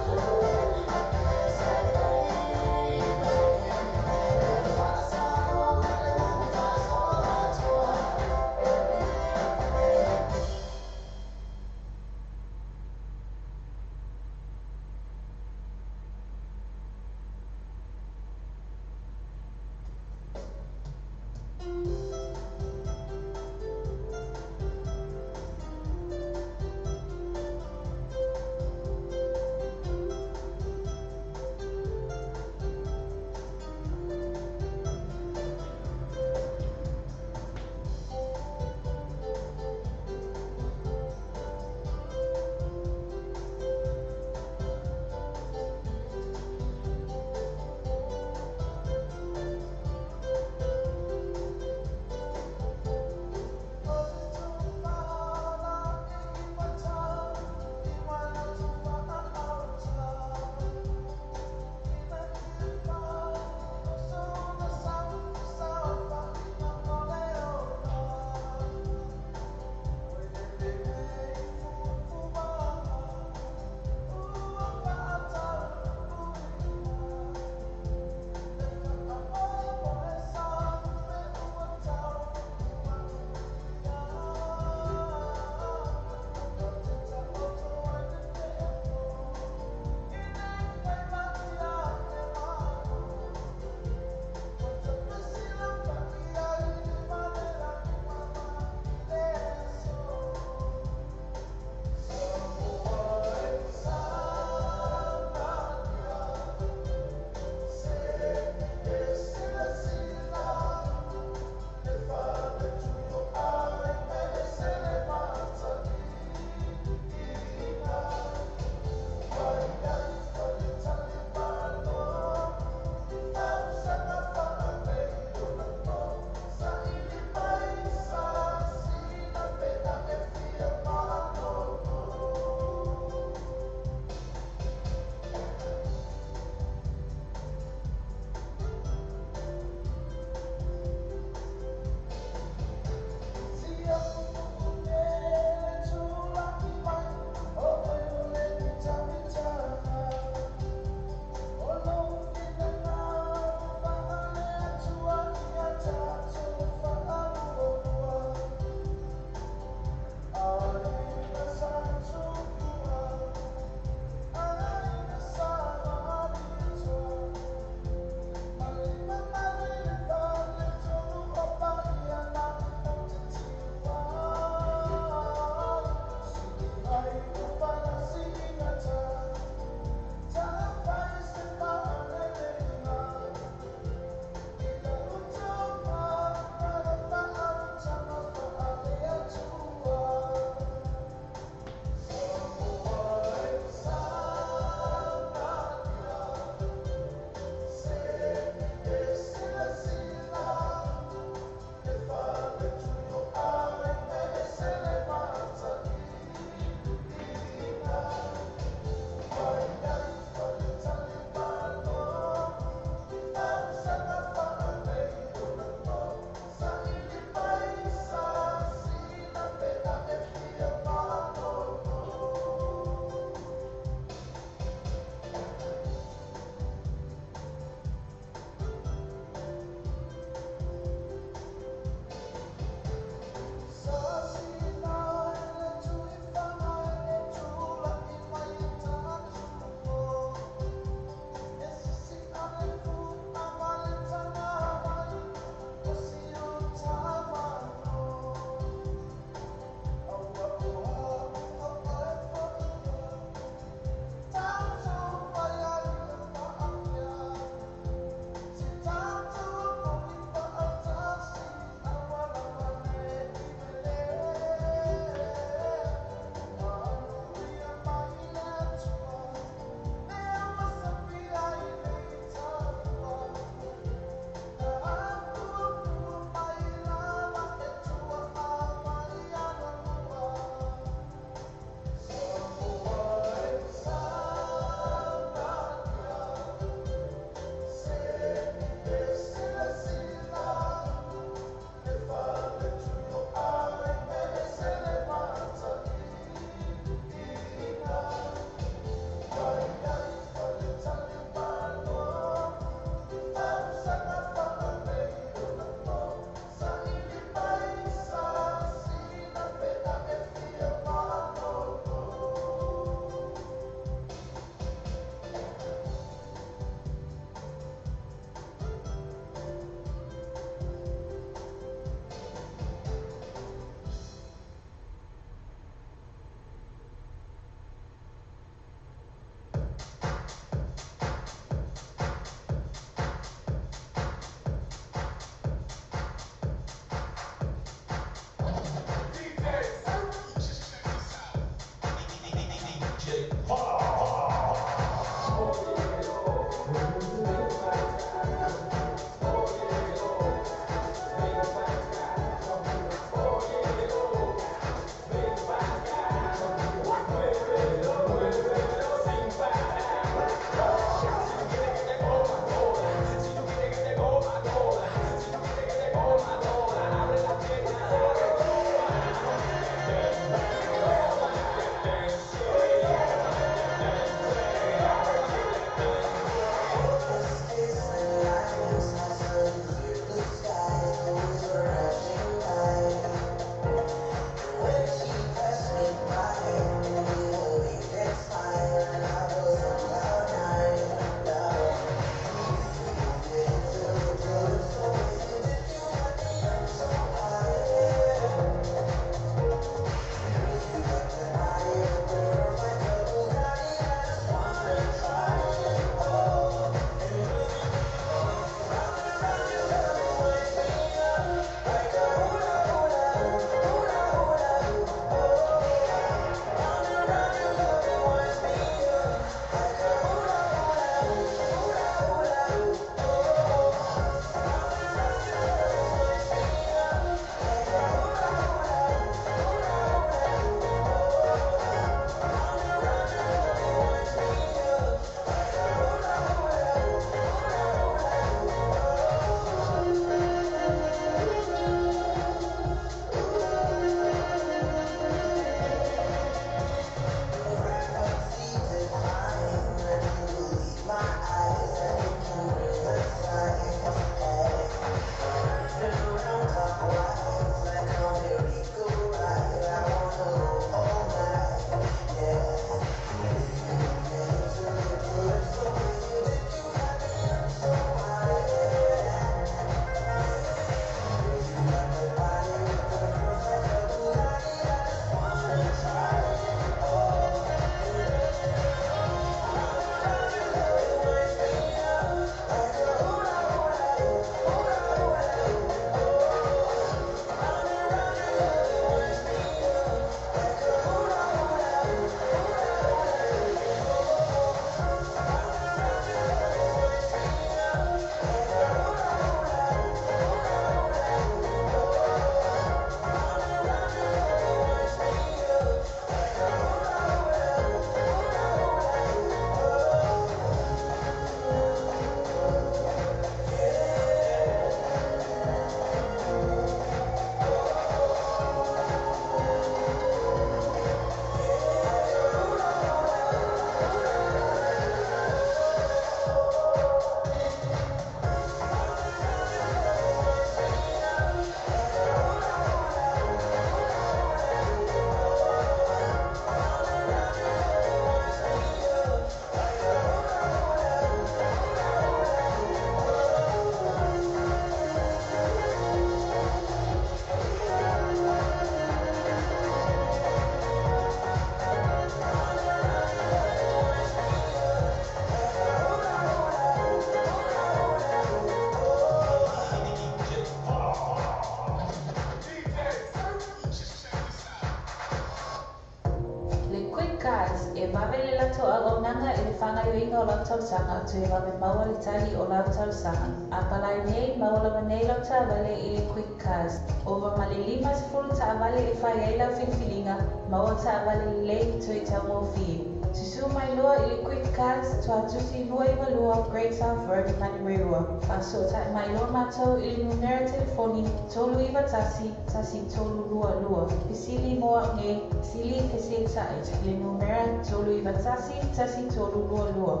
o lau tausanga tu e wawe maua le tali o lau tausanga. A palai nei, maua lama nei lau ta wale i le quick cars. Ova mali 5 ta wale e whai ai lau whiwhiringa, maua ta wale lei tu i tau mōwhi. Susu mai loa i le quick cars, tu atusi lua i walua, Great South Road, Manireua. Paso ta mai loa mātou i le numera telefoni, tolu iwa tasi, tasi tolu lua lua. Pisili moa nge, sili pesi tai, le numera tolu iwa tasi, tasi tolu lua lua.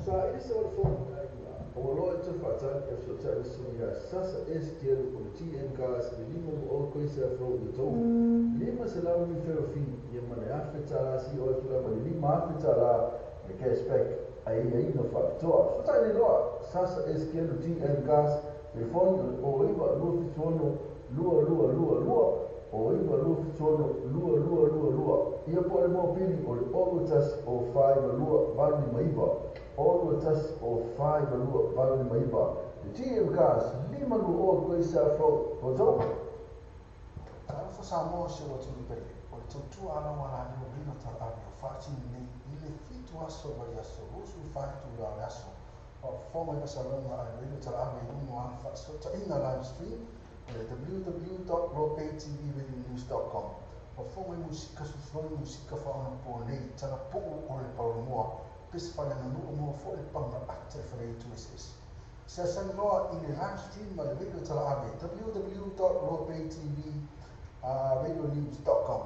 Sa ili se wale fōna kai la, o loa i tu whātani e so tari sini a sasa STL o TN Cars le 5 o koi se afro i tau. 5 se lau mi whero fi, i mane awhi tala si o atu la mani 5 awhi tala e cashback a i no whakatoa. So tari loa, sasa STL o TN Cars le fōni o iwa lua fituono lua lua lua lua o iwa lua fituono lua lua lua lua. Ia po le mō pili o le olu tas o whai ma lua vani maiva. Olu tas o whai ma lua vani maiva. Le TN Cars 5 o koi se afro o tau. Alfa Samoa se o tūpere. o le tautua ala wala ni o lino talavi o whaatini nei i le fitu aso wali aso rusu whaitu la le aso o fonga ina salonga a lino talavi i uno a whaasota ina live stream o le www.lopaytvradionews.com o fonga i musika susoni musika whaona po nei tana puu o le paumoa pesi whale na nuu mo fo le panga ate whare tu eses se sangoa i le live stream ma le lino talavi www.lopaytvradionews.com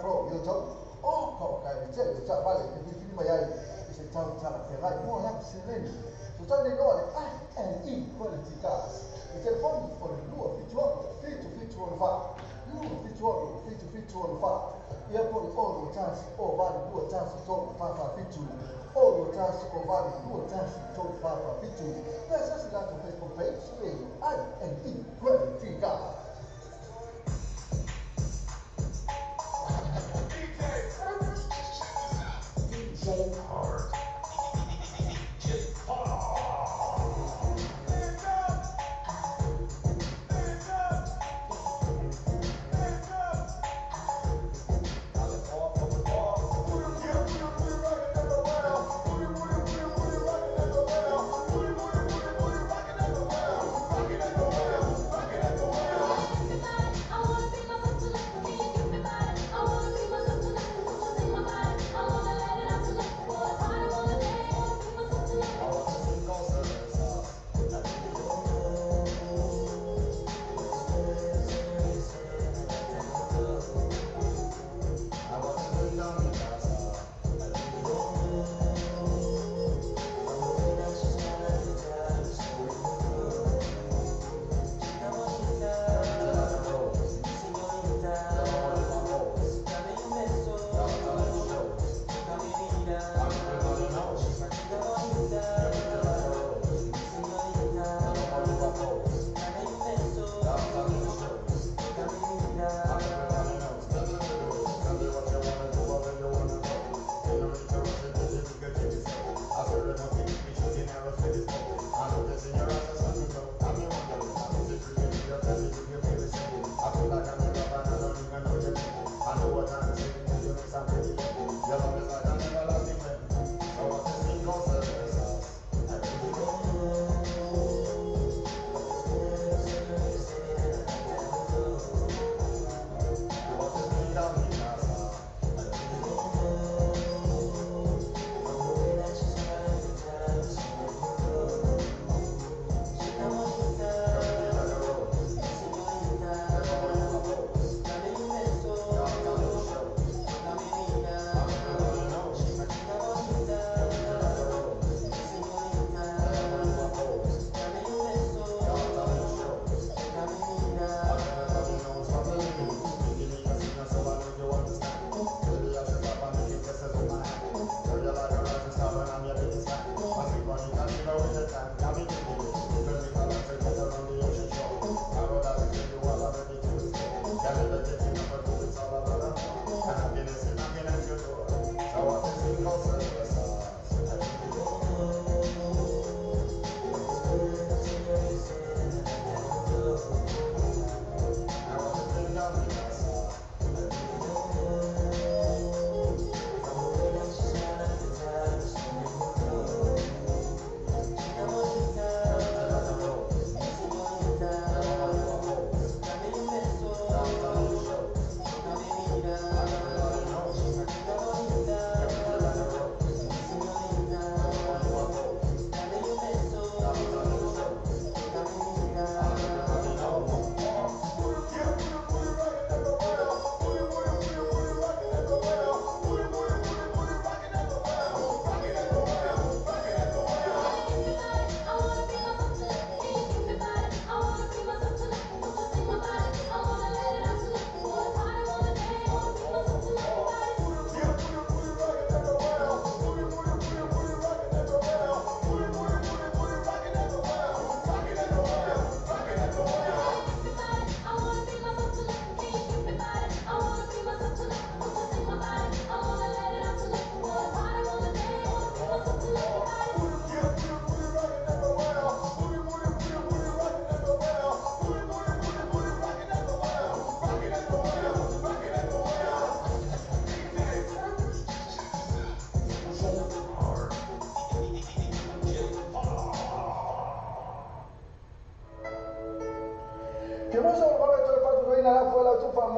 pro yo tau o ko kai ni te cha vale ke fili mai ai se tau cha la ke rai mo la se le so tau nei no and in quality cars e te fondi for il luo fitu on fa luo fitu on fa ia po o lo chance o vale luo chance to fa fitu o lo chance o vale luo chance to fa fitu essa si la to Facebook page e ai and in quality cars DJ Hard.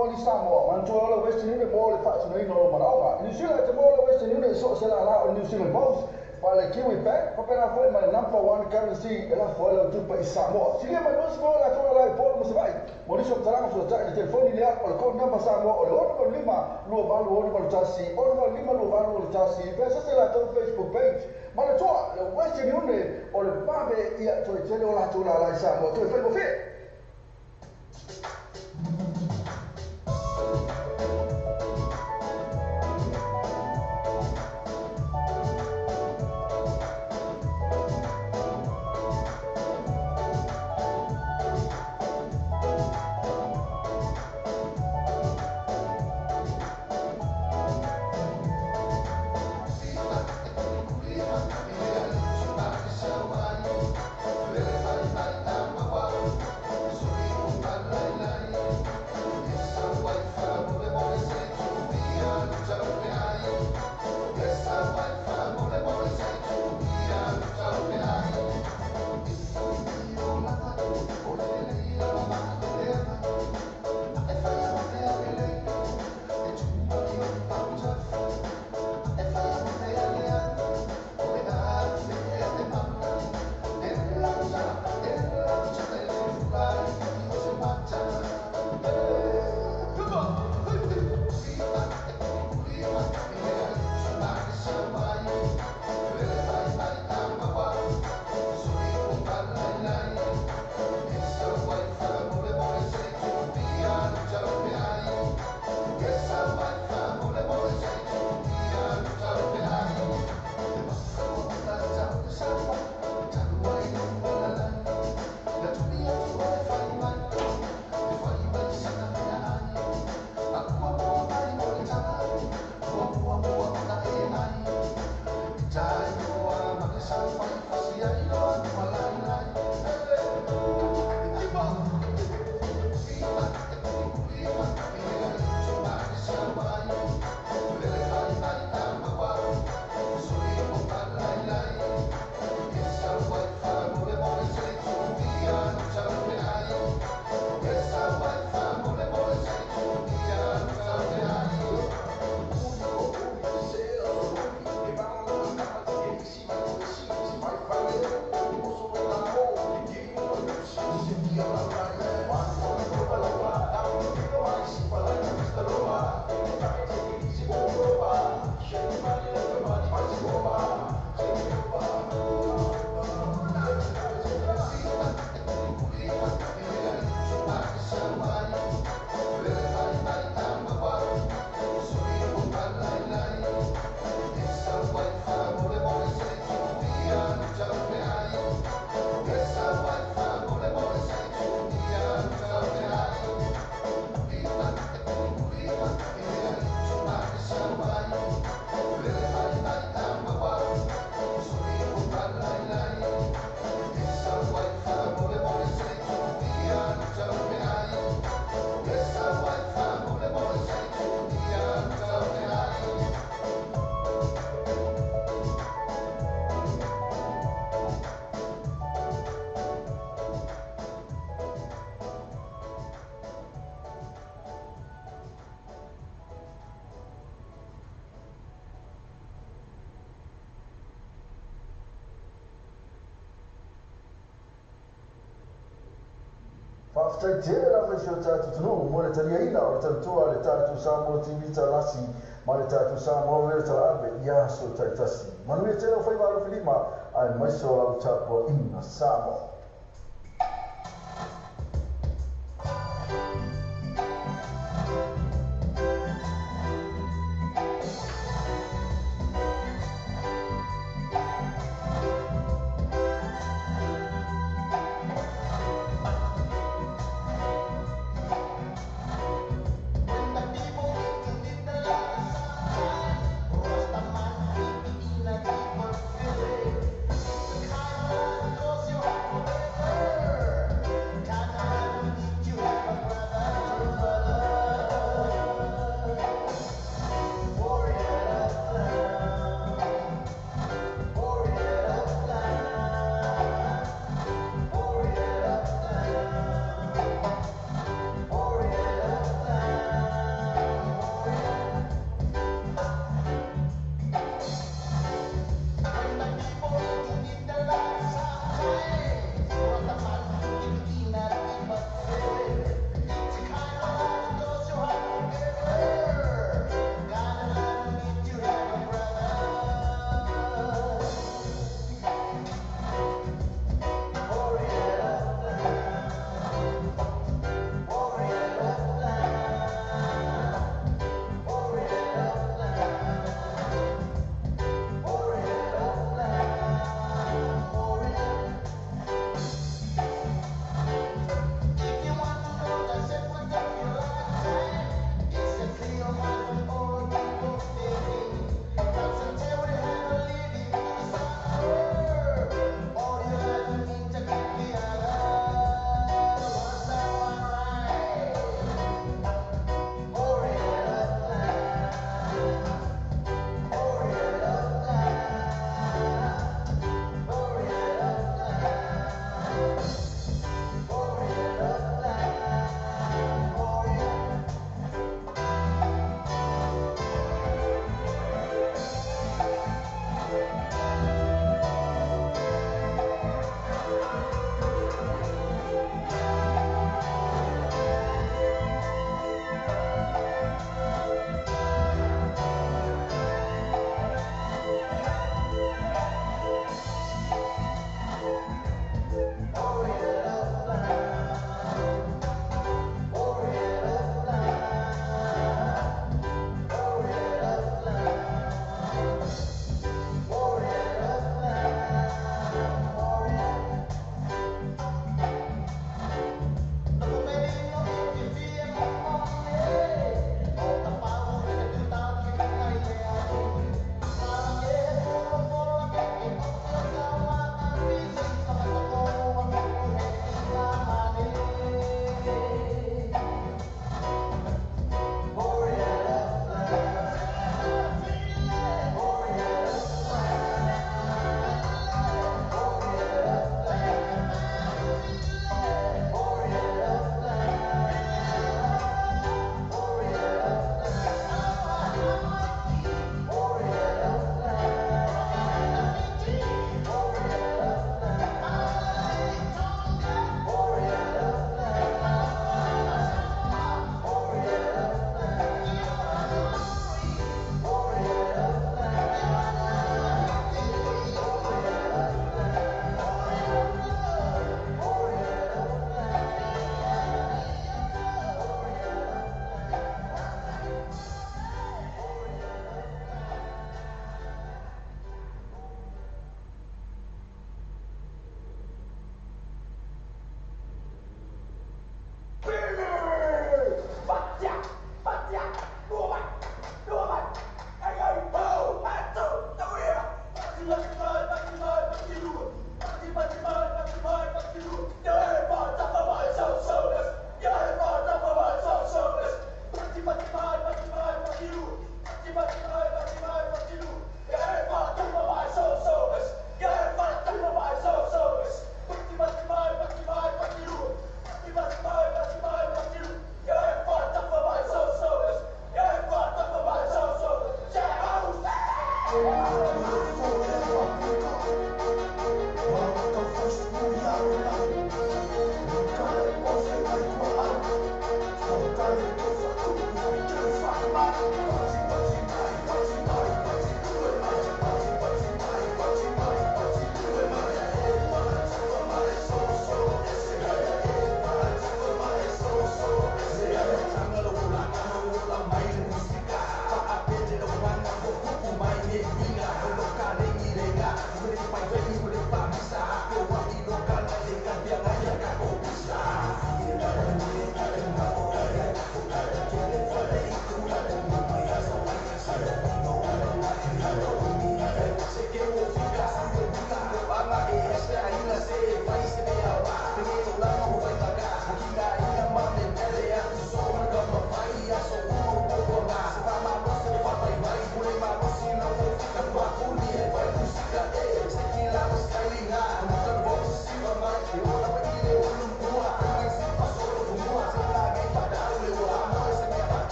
Moli Samoa, Mantua, Western Union, Moli Fats, and Marauga. New Zealand, Mola, Western Union, Social New Zealand Post. Pale Kiwi Bank, papera foi my number one currency, ela foi la tupa i Samoa. Sigue ma nos mo la tola la por mo sai. Morisho taranga so ta de telefoni le apa ko number Samoa o le ono lima lu ba lu ono tasi, ono lima lu ba lu tasi. Pesa se la to Facebook page. Ma le toa le Western Union o le babe ia to tele o la tola la Samoa. To foi mo fe. Whaftai te la whai shio tātu tunu, mo le taria ina o le tautua le tātu Samoa TV talasi, ma le tātu Samoa vere talabe, ia so taitasi. Manuia te la whai waro Filima, ai maiso lau tāpua ina Samoa. Cause you're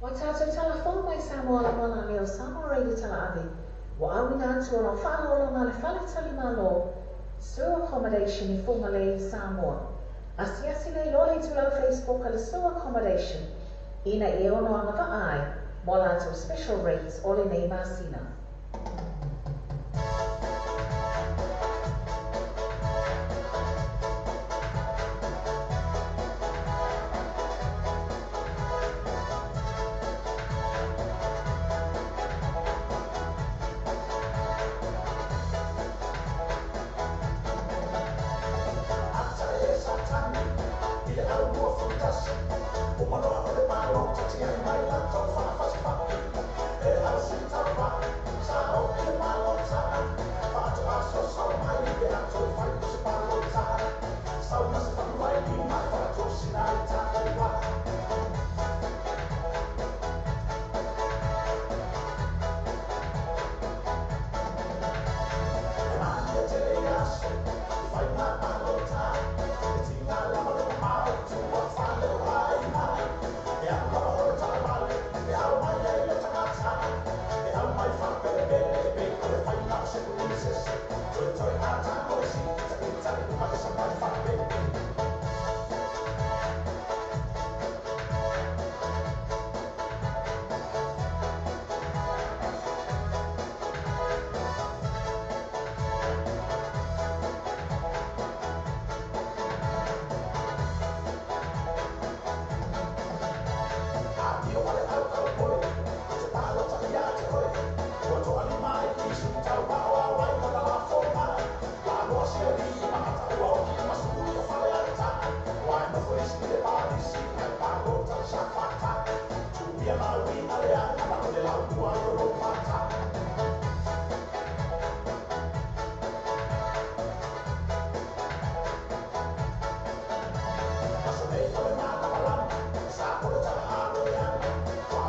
O tātou telefon mai Samoa la mana leo Samoa Radio tala ave. Wa awina atu o whālolo ma le whale tali malo. Sewer accommodation I Whongalei, Samoa. Asiasi nei lole tu lau Facebook a le sewer accommodation. Ina I ono anga va ai. Mo lātou special rates o le nei masina.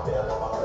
Bella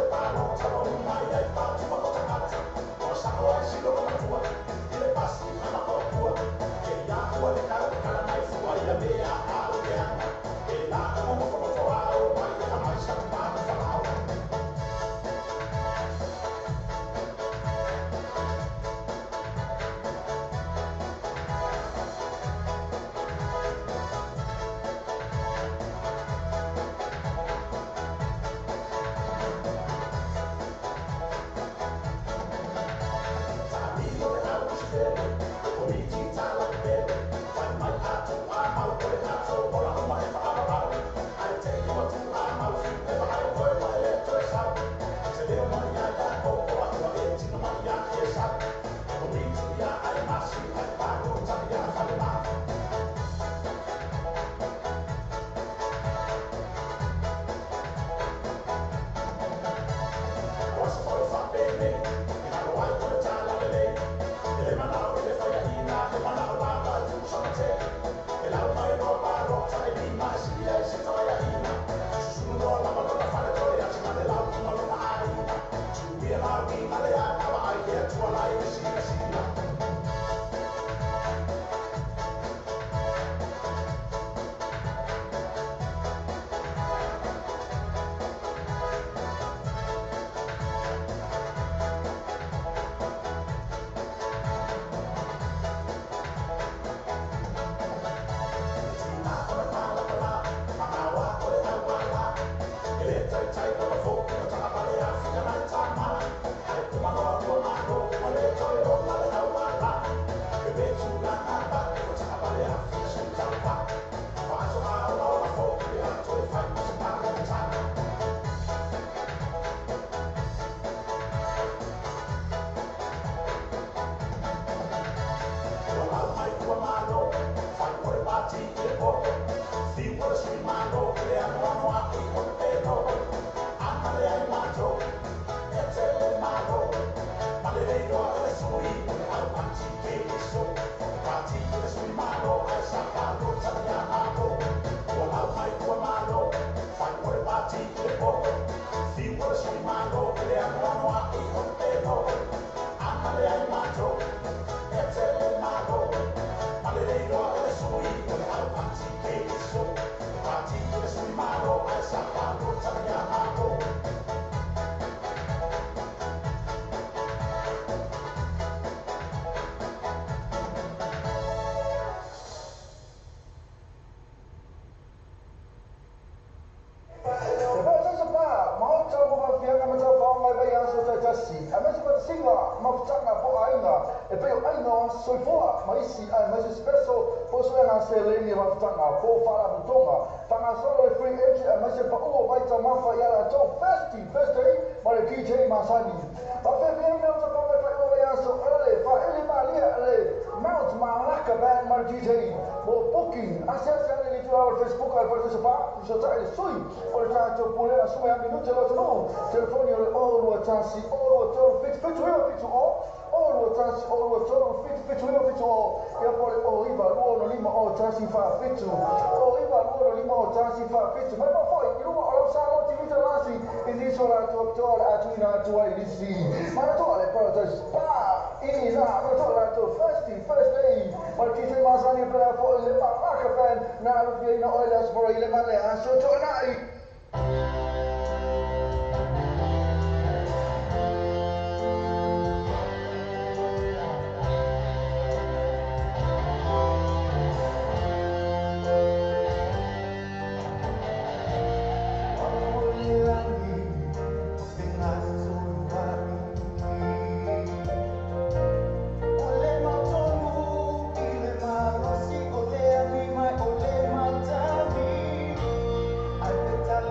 Ole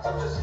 Thank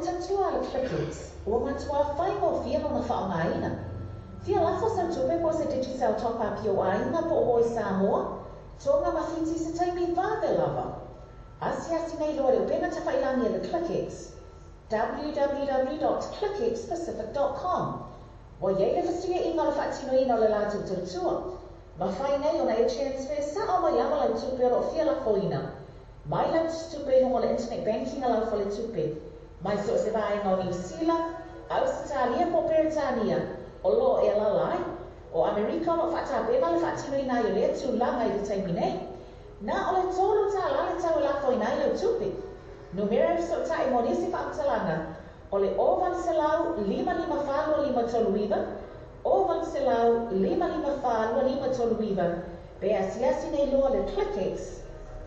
tatua le Clickix, ua matua whai mo fia no na whaongaina. Fia lafo sa tupe po se digital top-up yo aina po o i Samoa, tonga mawhiti se taimi whave lava. Asiasi nei loa reo pena te whailangi le Clickix. www.clickixpacific.com. Wa iei le fastia inga le whaatino ina le lātou turutua. Ma whai nei o na e transfer sa o mai ama lau tupe ro fia lafo ina. Mai lau tupe hongo le internet banking a lau fale tupe. Mai so se vai ngau New Zealand, Australia po Peritania, o lo e lalai, o Amerika o whata bema le whaatino ina i lea tu langa i le taimi nei. Na o le tolu ta la le tau lafo ina i lau tupe. Numero so ta i monisi whaamtalanga, o le ovan se lau 555 toluiva, ovan se lau 555 toluiva, be asiasi nei loa le Clickix,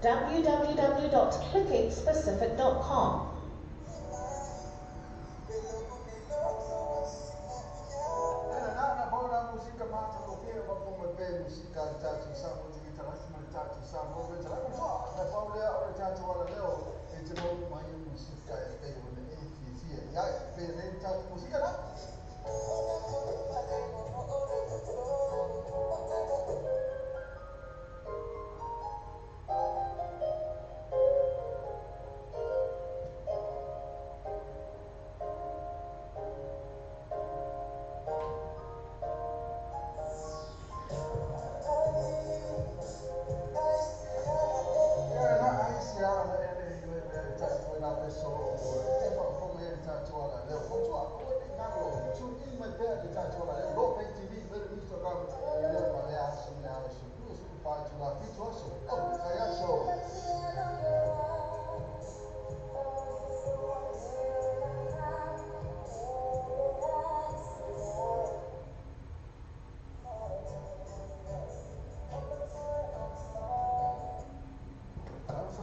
www.clickixpacific.com. Música mata qualquer uma forma de música de tato sambo de international tato sambo de tato só na família o tato wala leo e te mo mai música e pe o ne e fia ya pe ne tato música na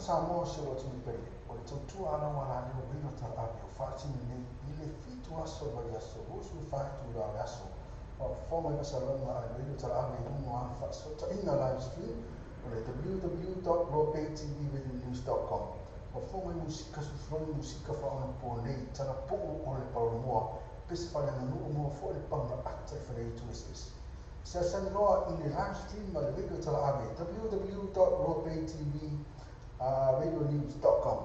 Samoa se o tini pei, o le tautua ana wala leo wino tala ame o whaatini nei I le fitu aso wali aso, usu whaitu la le aso. O whonga i masalonga a wino tala ame I uno ana whaasota ina live stream o le www.ropaytvradionews.com. O whonga I musika sufroni musika whaona po nei tala po o le paulomoa, pese whale nanu o mua fo le panga ate whanei tuestis. Se asani loa I le live stream ma le wino tala ame, www.ropaytvradionews.com.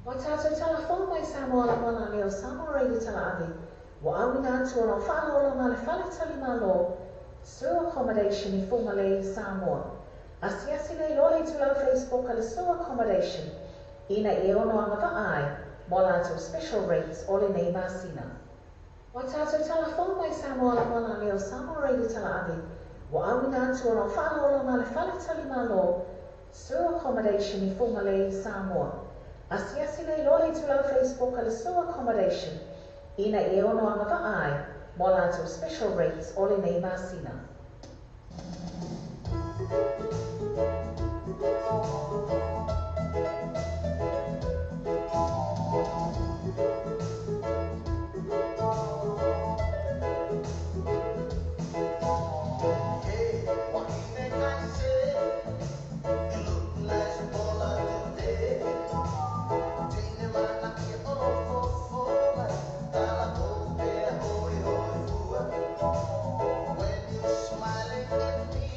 Wa tātou tala whau mai Samoa la mana leo Samoa reidi tala ave. Wa awina atu o na whālola ma le whale tali malo. Sewer accommodation I Whungalei, Samoa. Asiasi nei lole I tulau Facebook a le sewer accommodation. Ina I ono anga wa ai, mo lātou special rates o le nei masina. Wa tātou tala whau mai Samoa la mana leo Samoa reidi tala ave. Wa awina atu o na whālola ma le whale tali malo. Sewer accommodation I Whungalei, Samoa. Asiasi nei lole I tulau Facebook a le sewer accommodation. Ina I ono anga wa ai, mo lātou special rates o le nei masina. When you're smiling at me,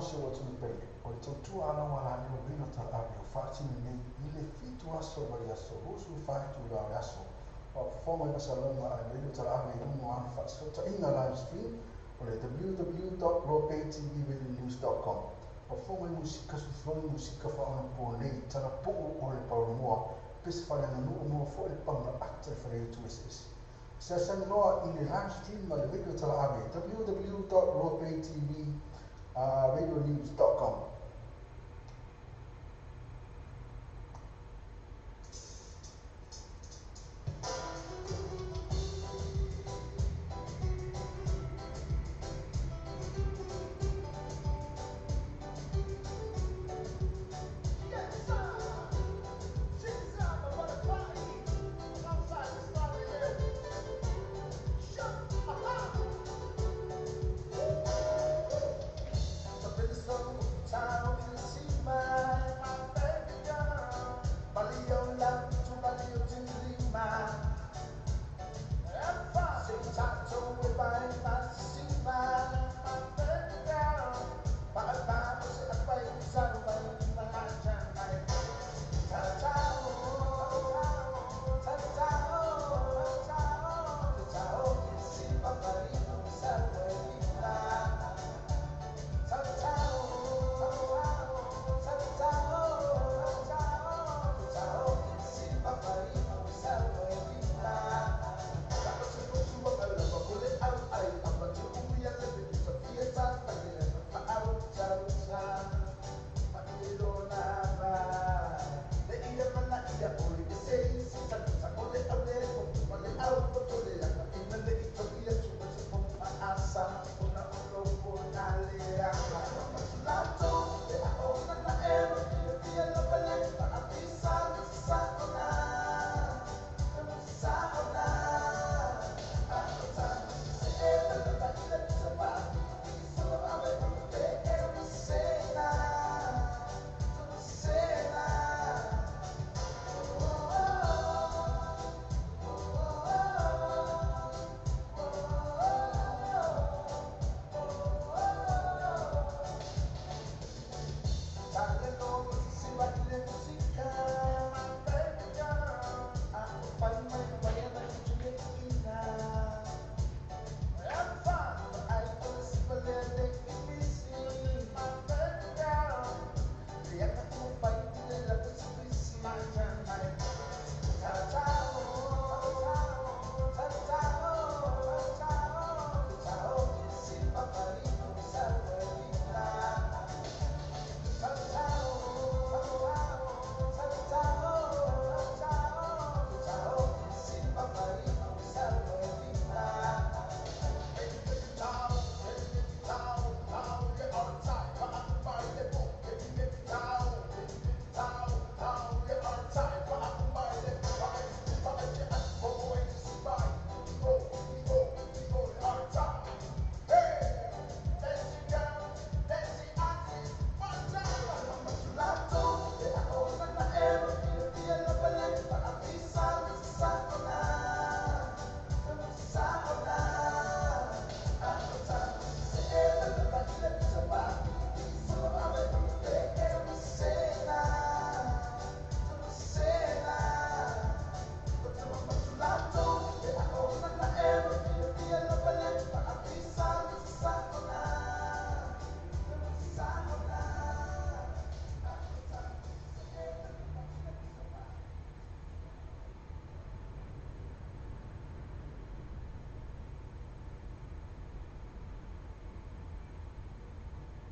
se o tunu pe o to tu ana wala ni o vino ta abi o fati ni ile fitu aso ba ya so o su fatu da aso o fomo na salonga a vino ta abi no an fa so ta ina live stream o le www.ropetvnews.com o fomo musika su fomo musika fa ona po nei tana po o le pa mo pes fa na no mo fo le pa na actor for you to assist Session Noah in the live stream on the video television www.ropetvradionews.com.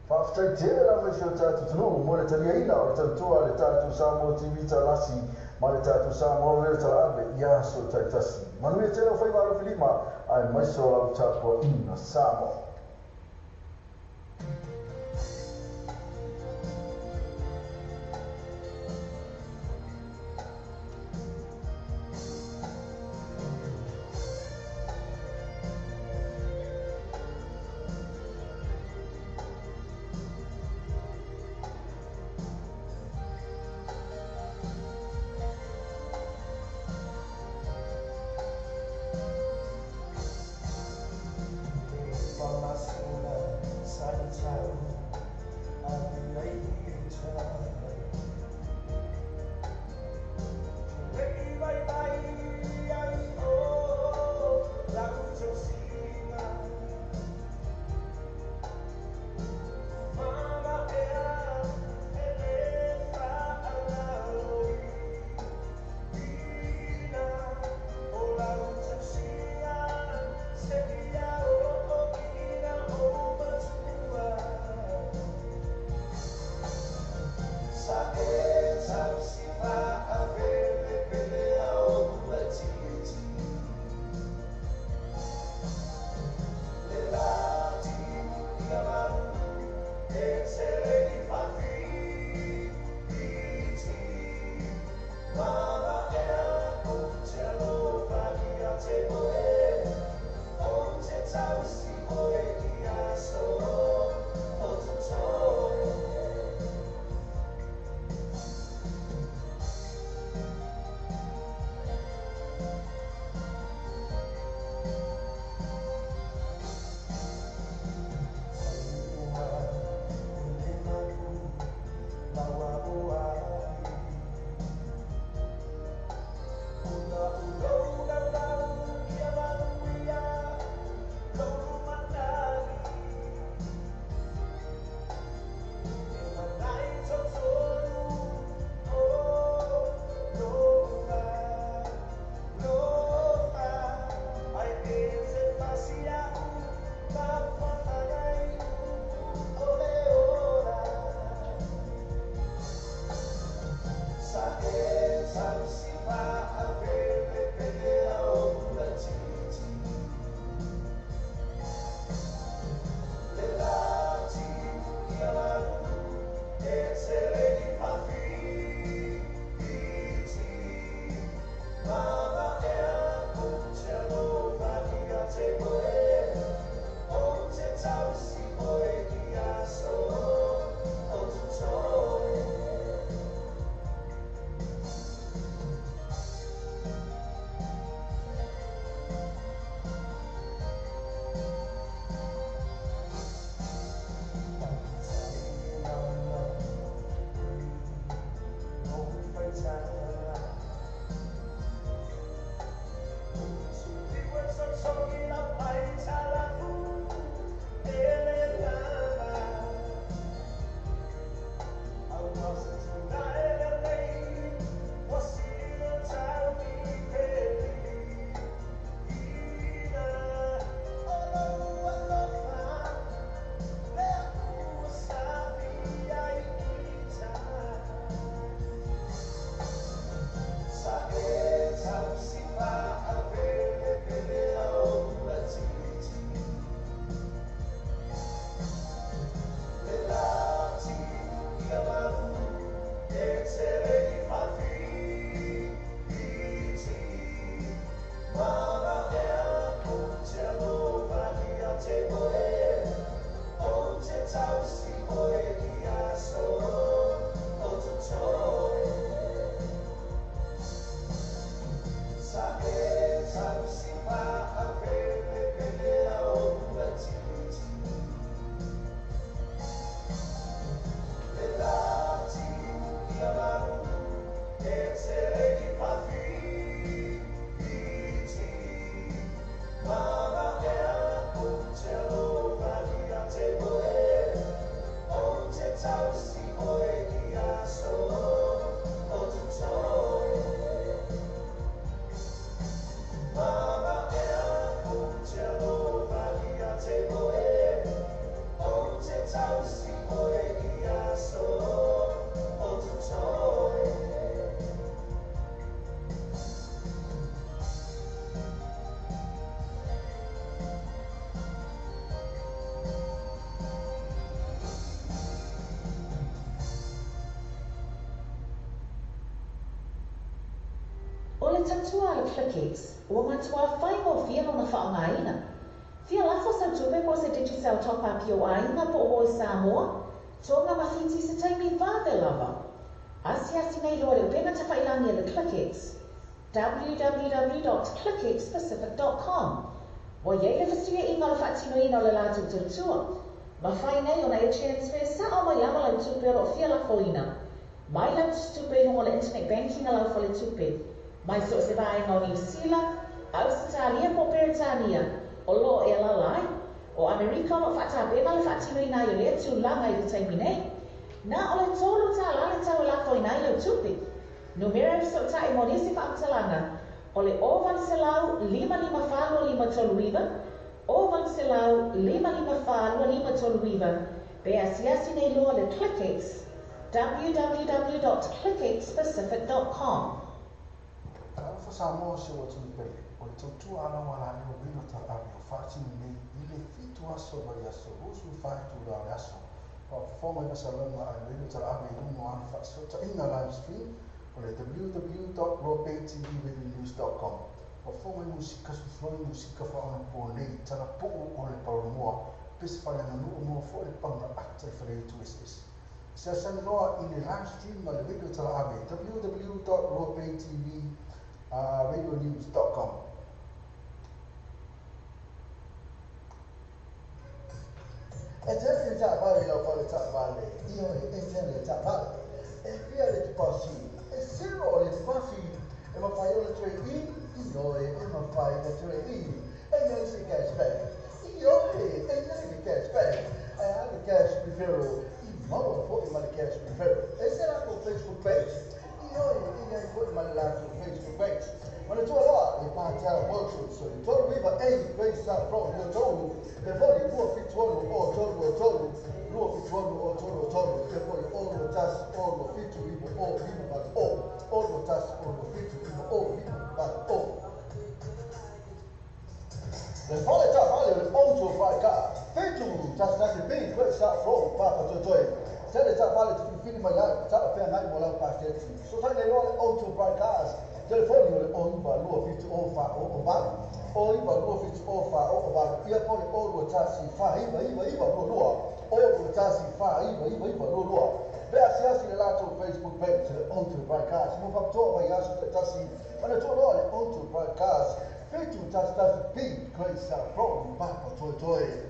Whawhataitera la mai o tātou tunu, mo le tari aina o tautua le tātou Samoa TV talasi, ma le tātou Samoa reo tala ave, ia so taitasi. Manuia tēnā whai waro whilima, ai mai so au tāpua ina Samoa. From le tatua le clickets, o matua whai o fia no na whaongaina. Fia lafo sa tupe ko se digital top up yo aina po o Samoa, tonga mawhiti se taimi whāwe lava. Asi nei loa reo pena te whailangi le clickets. www.clicketspacific.com. Wa ye le fastia inga le whaatino ina le lātou tutua. Ma whai nei o na e transfer sa o mai ama lau tupe ro fia lafo ina. Mai lau tupe hongo le internet banking a lau whale tupe. Mai so se vai no New Zealand, Australia po Britania, o lo e la lai, o Amerika o whata bema le whaatino ina yo le tu langa i le taimi nei. Na o le tolu ta la le tau lafo ina i lau tupe. Numero so ta i monisi whaatalanga, o le ovan se lau 555 toluiva, ovan se lau 555 toluiva, pe asiasi nei loa le clickets, www.clicketspacific.com. Alfa Samoa se o tupe, o le tautua ana wana ni o vino ta avi o whaatini nei i le fitu aso wai aso, usu whaitu la le aso. O forma ina salama a vino ta avi uno ana whaasota ina live stream, o le www.ropetvradio.news.com. O forma i musika sufloi musika whaona po nei, tana po o le paumoa, pese whale na nuu mo fo le panga ata i whale tu SS. Se sani noa i le live stream ma le vino ta avi, www.ropetvradio.news.com. E te ta vale la fare ta vale, io e te le ta vale. E via le passi, e se no le passi, e ma fai le tre io e ma fai le tre e non si cashback. Io e non si cashback. E anche cash prefero, ma poi ma le cash prefero. E se la con Facebook page, io e poi ma la con Facebook page. Ma le tue là, le parti molto, so il tuo riva e questa proprio il tuo, per poi il tuo fittuono o tolo, lo fittuono o tolo, per poi o lo tas o lo fittu rivo o vivo ma o lo tas o lo fittu rivo o vivo ma o. Le qualità vale il auto vai car, fittu tas che ben questa pro papa tutoi. Tele sa vale tu fili mai ai, sa pe ngai mo la pastel. So sai nei role auto broadcast. Telefoni ole on ba lua fitu o fa o ba. O iba lua fitu o fa o ba. Ia pole o lua tasi fa iba lua. O lua tasi fa iba lua. Be asiasi le lato Facebook page auto broadcast. Mo fa to ba yasu tasi. Mana to ole auto broadcast. Fitu tasi big great sa pro ba ko toy.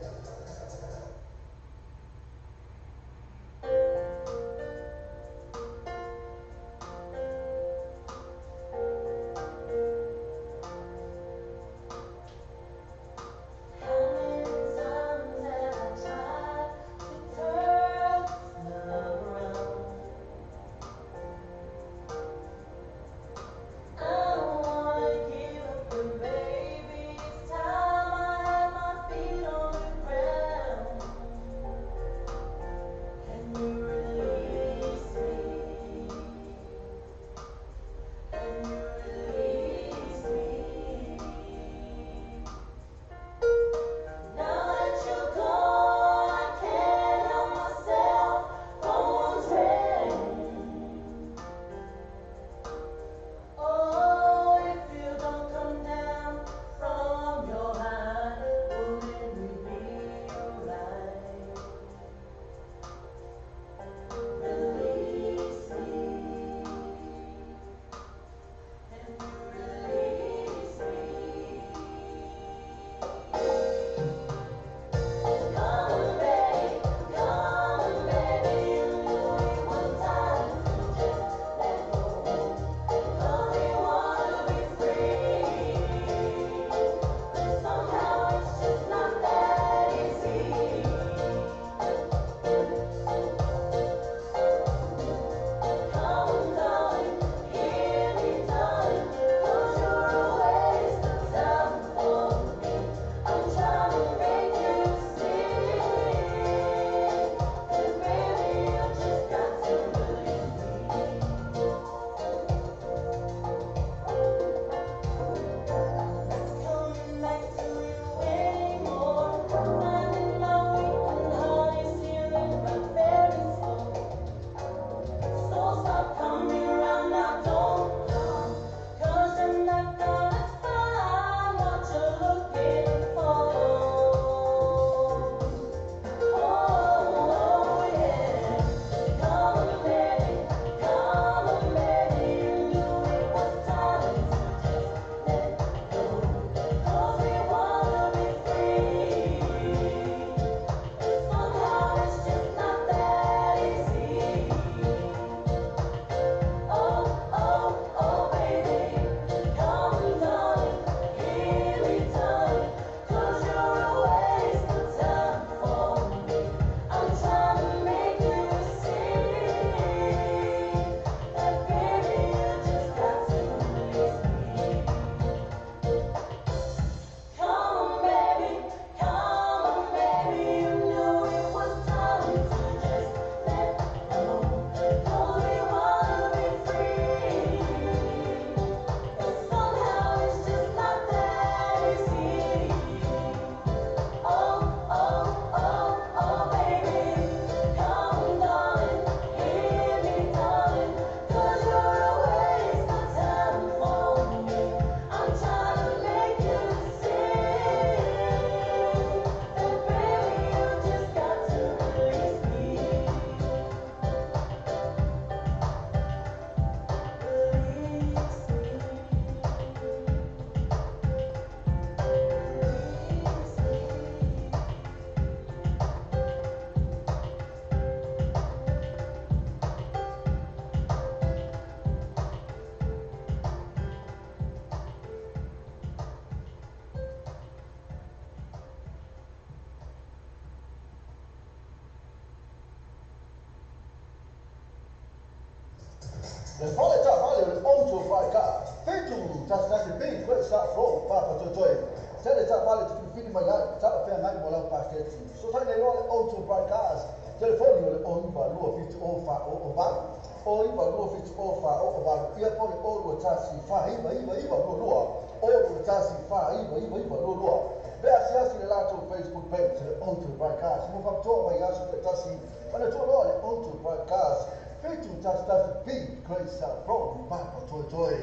Le fale già vale auto broadcast. Fetu tasi big great sa pro ba ko toy. Tele sa vale tu fili mai ai, sa pe ngai mo la pastel. So sai nei role auto broadcast. Telefoni ole on ba lua fitu o fa o ba. O iba lua fitu o fa o ba. Ia pole o lua tasi fa iba lua. O lua tasi fa iba lua. Beasiasi le lato Facebook page onto broadcast. Mo fa to vai aso te tasi. Ma to lo onto broadcast. Fetu tas big great stuff from Papa Toy.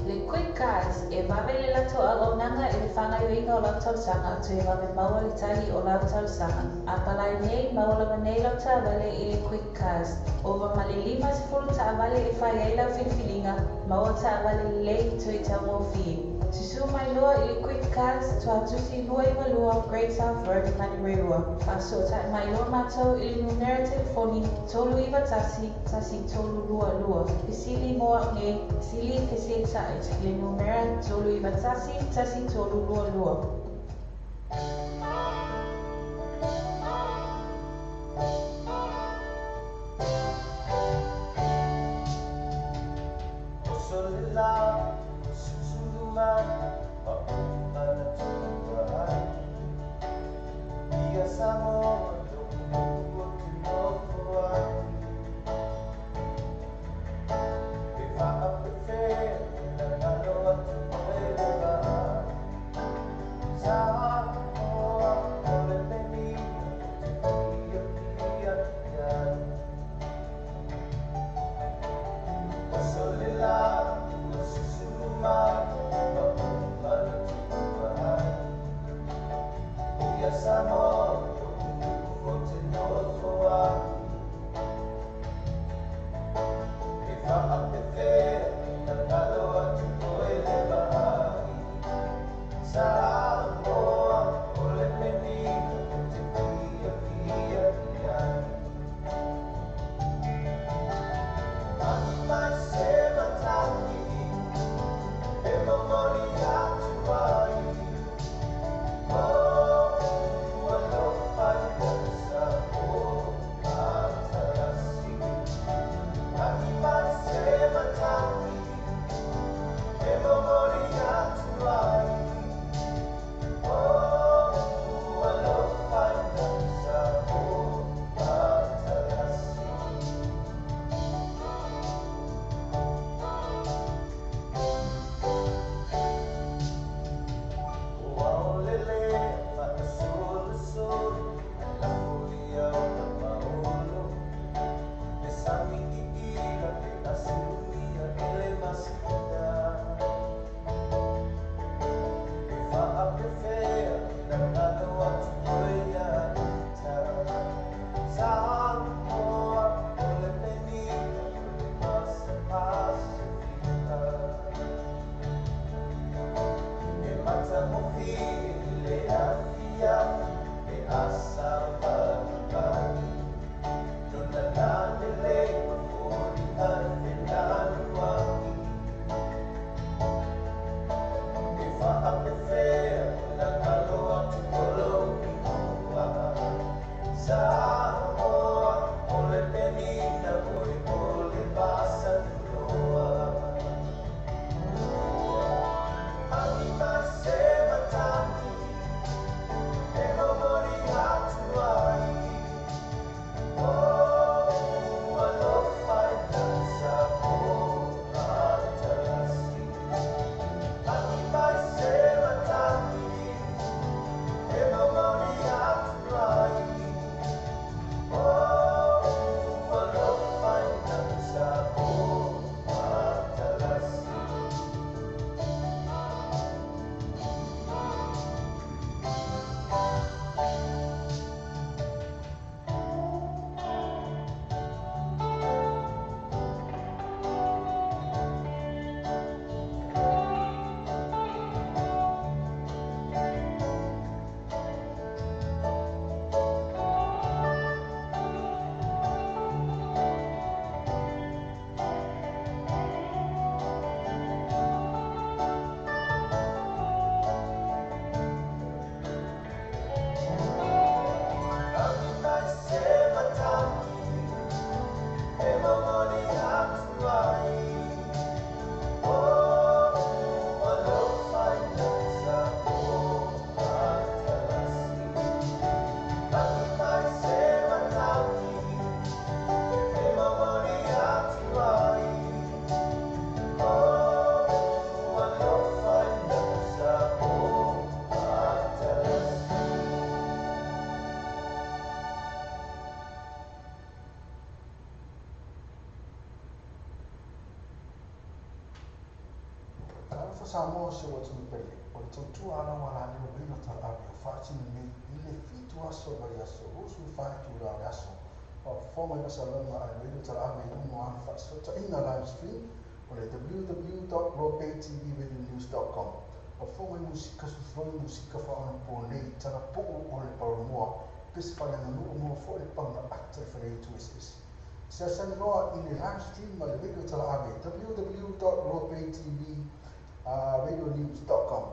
Le quick cars e vavele lato agonanga e le whangaioinga o lau tausanga atu e wawe maua le tahi o lau tausanga. A palai nei maua manei lau ta vale i le quick cars. Ova male lima se fulu ta vale e whai ai lau whiwhilinga maua ta vale lei tu i tau mo fi. Susu mai loa i le quick cars tu atusi lua i malua Great South Road mani reua. Paso ta mai loa mātou i le numera telefoni tolu iwa tasi tolu lua lua. Pisili moa nge sili kese tai le numera tolu iwa tasi tolu lua lua. Samoa se wa tunu pele. O le tautu ala wala le o wina ta api o whaatini nei i le fitu aso vari aso. Rusu whaetu la le aso. O foma i salama a wina ta api i umo ana whaasota ina live stream o le www.ropetvradionews.com. O foma i musika sufroi musika whaana po nei tana po o le paramoa. Pesi whale na nuu mo fo le panga ata i whale tu esi. Se sani roa i le live stream ma le wina ta api www.ropetvradionews.com.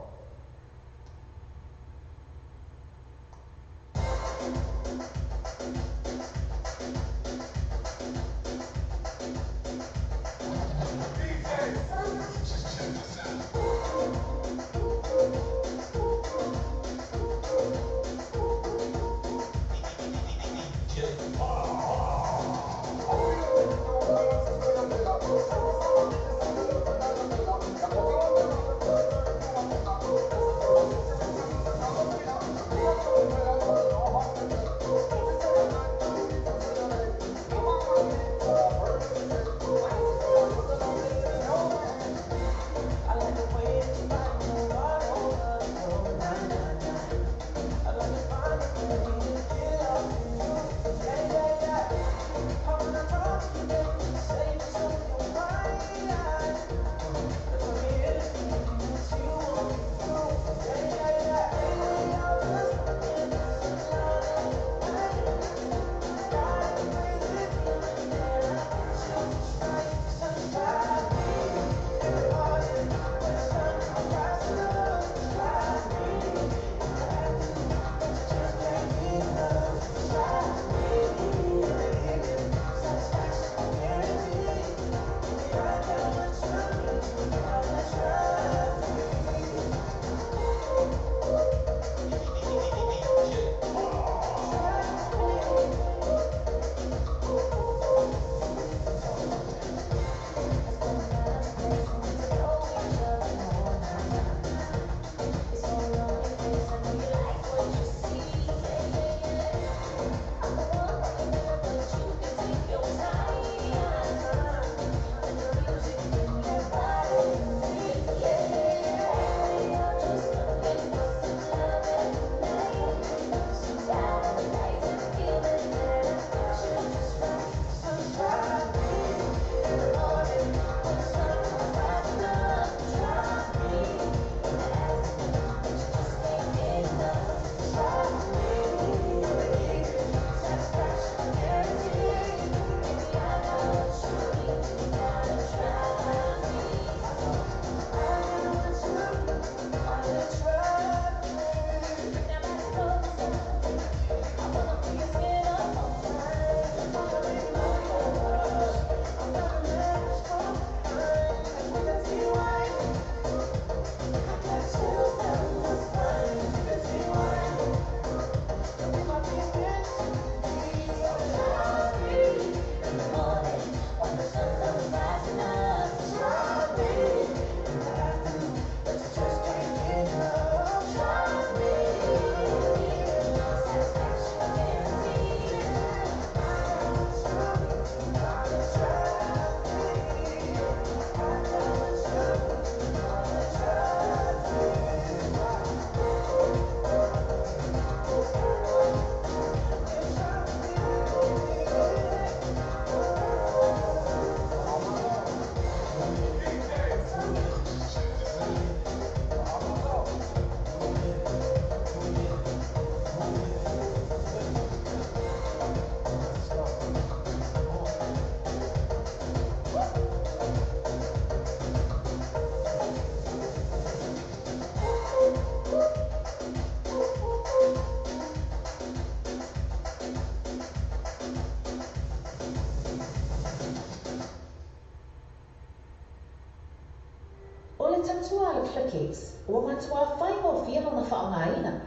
tatua le Clickix, ua matua whai o fia lona whaongaina.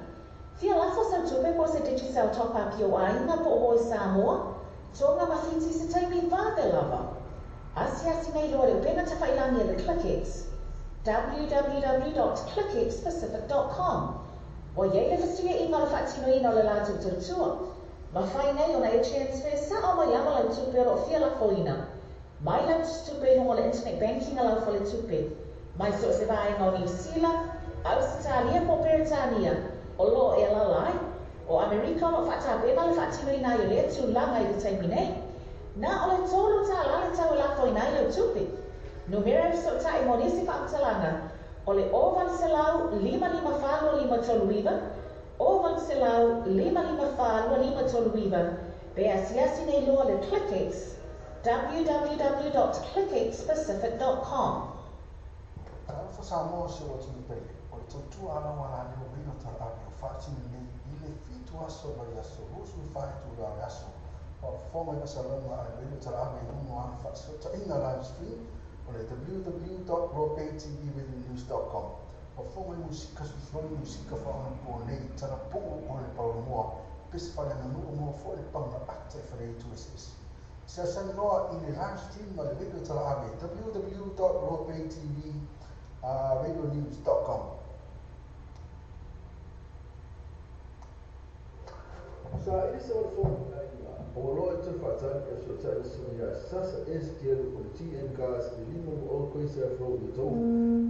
Fia lafo sa tupe po se digital top-up o aina po o hoi Samoa, tonga mawhiti se taimi whāde lava. Asi nei loa leo pena te whailangi le Clickix. www.clickixpacific.com. O iei le fastia I ngala whaatino ina o le lātou turutua. Ma whai nei o na e transfer sa o mai ama lau tupe o fia lafo ina. Mai lau tupe hongo le internet banking a lau fo le tupe. Mai so se vai ngau New Zealand, Australia po Peritania, o lo e lalai, o Amerika ma whaata bema le whaatino ina I le tu langa I le taimi nei. Na o le tolu ta lale tau lafo ina I le tupe. Numero so ta I monisi whaatalanga, o le oval se lau 555 toluiva, oval se lau 555 toluiva, be asiasi nei loa le Clickix, www.clickixpacific.com. Alfa Samoa se o tini pele, o le tautua ana wana ni o rino tala ame o whaatini ni I le fitu aso vai aso, rusu whaitu la aso. O fonga I masalama a rino tala ame uno anu whaasota ina live stream, o le www.ropetvradionews.com. O fonga I musika susoni musika whaona po nei tana po o le paula moa, pesi whare nanu o moa fo le paula ate whare tu esis. Se asani noa I le live stream ma le rino tala ame, www.ropetvradionews.com. Sa ese o fo o lo te fatani e so tsa so ya sasa es que o TN gas de limo o coisa fro de to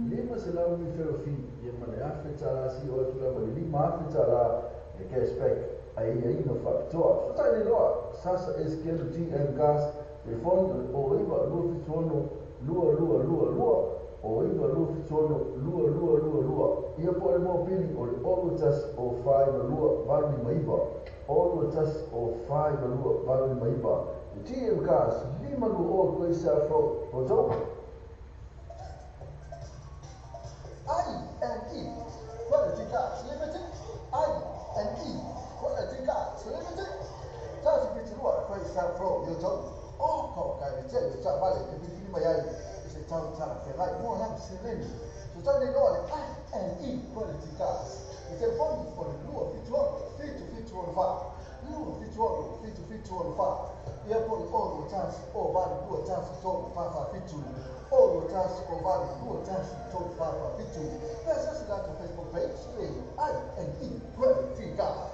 lima se la mi fero fi e mane afeta si o tu la mane lima afeta e che spec ai no factor so ta ni lo sasa es que o TN gas de fondo o iba lo fi sono lua o iba lo fi sono lua ia po le mo pili o le o tas o fai lua vali maiba all the just or 5 lua vale maiba the TM gas lima lua o coisa fro o to I&E Quality Gas Limited I&E Quality Gas Limited Tasi pitilua coisa fro yo to o ko kai te sa vale ke pitini mai ai se tau tala fe lai mo na sileni so tani no I&E Quality Gas It's a phone for the lua fitu on fire. Lua fitu on fire. Ia po o chance o vale lua chance to papa fitu. O chance o vale lua chance to papa fitu. Essa se dá to Facebook page I&E Quality Gas.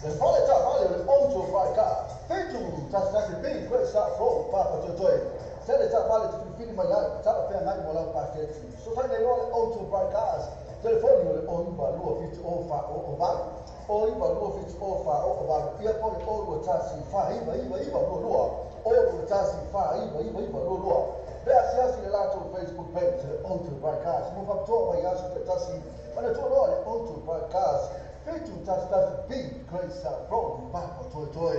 The quality vale the onto fire car. Fitu just like the big coisa fro papa joy. Tele ta vale to fili mai ai. Ta pe ngai mo la paket. So sai le onto fire cars. Telefone o iba lua fitu o fa o vale o iba lua fitu o fa o vale ia po o tasi fa iba lua o tasi fa iba lua be asiasi le lato Facebook page on to broadcast mo fa to vai aso te tasi mana to no on to broadcast fitu tasi big grace from back to toy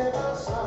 Entonces,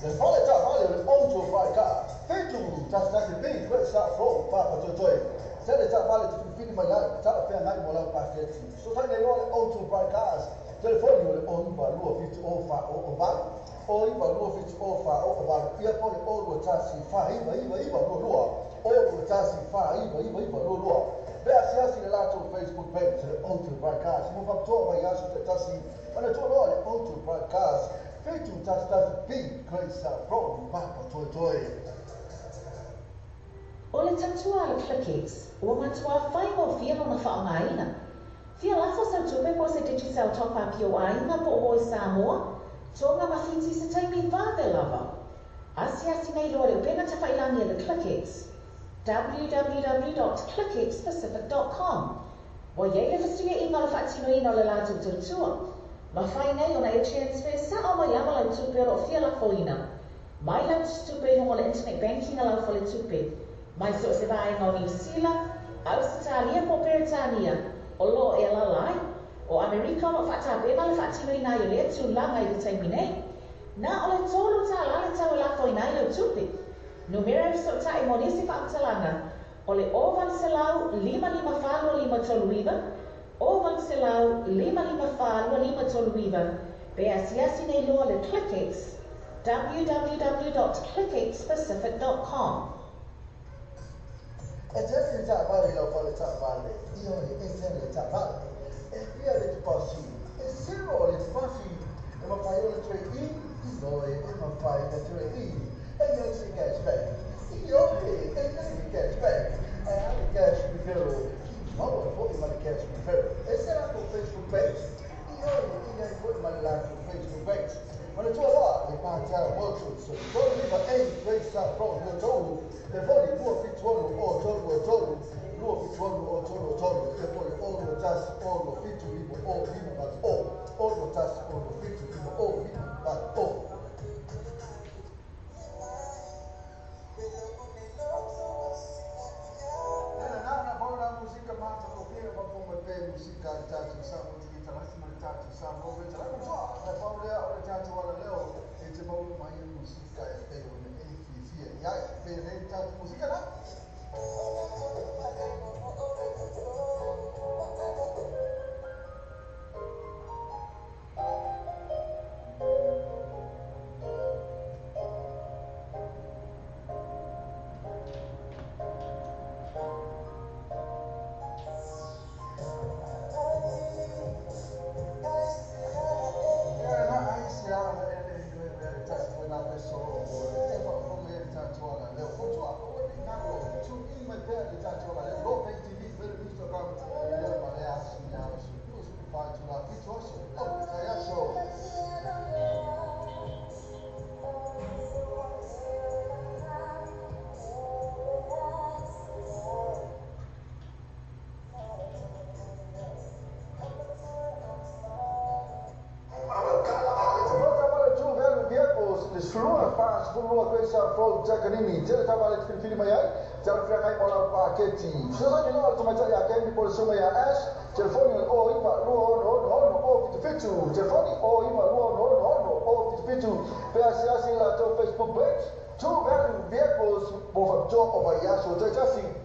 Le fale già male le onto fai ca. Fetu ta sta che ben questa fro papa to joy. Se le già male ti fili magari già per andare mola passetti. So sai le onto fai ca. Telefoni le on va lo fit o fa o va. O i va lo fit o fa o va. Ia poi o lo ta si fa i va lo lo. O lo ta si fa i va lo lo. Beh, se asi lato Facebook page le onto fai ca. Si mo fa to vai asu ta si. Ma le to lo le onto fai ca. Fetu ta sta big grace from papa to joy. O le tatua le clickix, o matua whai mo whialo na whaongaina. Whia lafo sa tupe po se digital top up yo aina po o Samoa, tonga mawhiti se taimi vāde lava. Asi nei loa reo pena te whailangi le clickix. www.clickxpacific.com. Wa yei le fastia i ngala whaatino ina le lātou tutua. Ma whai nei ona e transfer sa o mai ama lau tupe o whia lafo ina. Mai lau tupe hongo le internet banking a lau whale tupe. Mai so se vai ngā New Zealand, Australia po Peritania, o lo e lalai, o Amerika o whata bema le whatino ina i lea tu langa i le taimi nei. Nā o le tolu ta lale tau lafo ina i lau tupe. Numera so ta i monisi whaatalanga, o le oval se lau 555 toluiva, oval se lau 555 toluiva, pe asiasi nei loa le ClickX, www.clickxpacific.com. E sempre già vale la qualità vale, io e sempre già vale. E via le passi, e se vuole passi, e ma fai le 3 in, noi e ma fai le 3 in, e non si cashback. Io e non si cashback. E anche cash mi ferro, ma non poi ma cash mi ferro. E sarà con Facebook page. Io e poi ma la Facebook page. Ma le tue là, le parti a workshop, so don't leave any place up from the total. Le voli due fittuolo o tolo, due fittuolo o tolo, e poi o lo tas o lo fitto vivo o vivo but o lo tas o lo fitto vivo o vivo but o. Nella buona musica mata copiere ma come per musica tanto siamo di massima tanto siamo per la cosa la paura o tanto wala leo e te mau mai musica e te o ne fisia ya per tanto musica na tune in my bed, it's actually like low pay TV, very Instagram, yeah, my ass, yeah, so you should find to that which also. Oh, I also. Flua faz flua questa flow Giacanini, te tava le film mai ai, te la frega ola paketti. Se non è no, come sai che mi porta mai ash, telefoni o ipa no o fitu, telefoni o ipa no o fitu. Per assi la to Facebook page, tu value vehicles for job over here, so just see.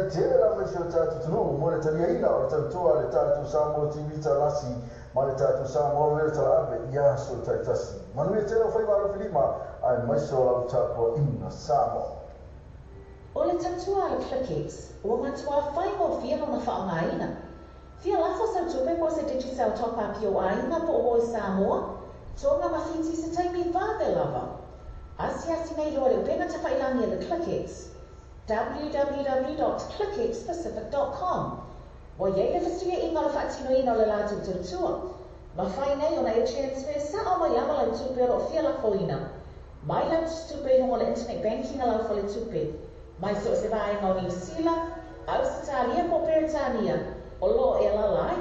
tele la mai se tatu tunu mo le tania ina o tatu toa le tatu Samoa TV talasi ma le tatu Samoa le talabe ia so taitasi manu e tele fai walo filima ai mai so la tapo ina Samoa o le tatua le Clickix ua matua fai mo fia no na whaongaina fia lafo sa tupe po se digital top up yo aina po o Samoa tonga mawhiti se taimi vade lava asi nei loa le upenga te whailangi le Clickix www.clickxpacific.com Wa ye le festiga inga le whaatino ina le lātu turutua. Ma whai nei o na e transfer sa o mai lama lau tupe o fia la foina. Mai lau tupe hongo le internet banking a lau fo le tupe. Mai so se vai ngau New Zealand, Australia po Peritania, o lo e la lai.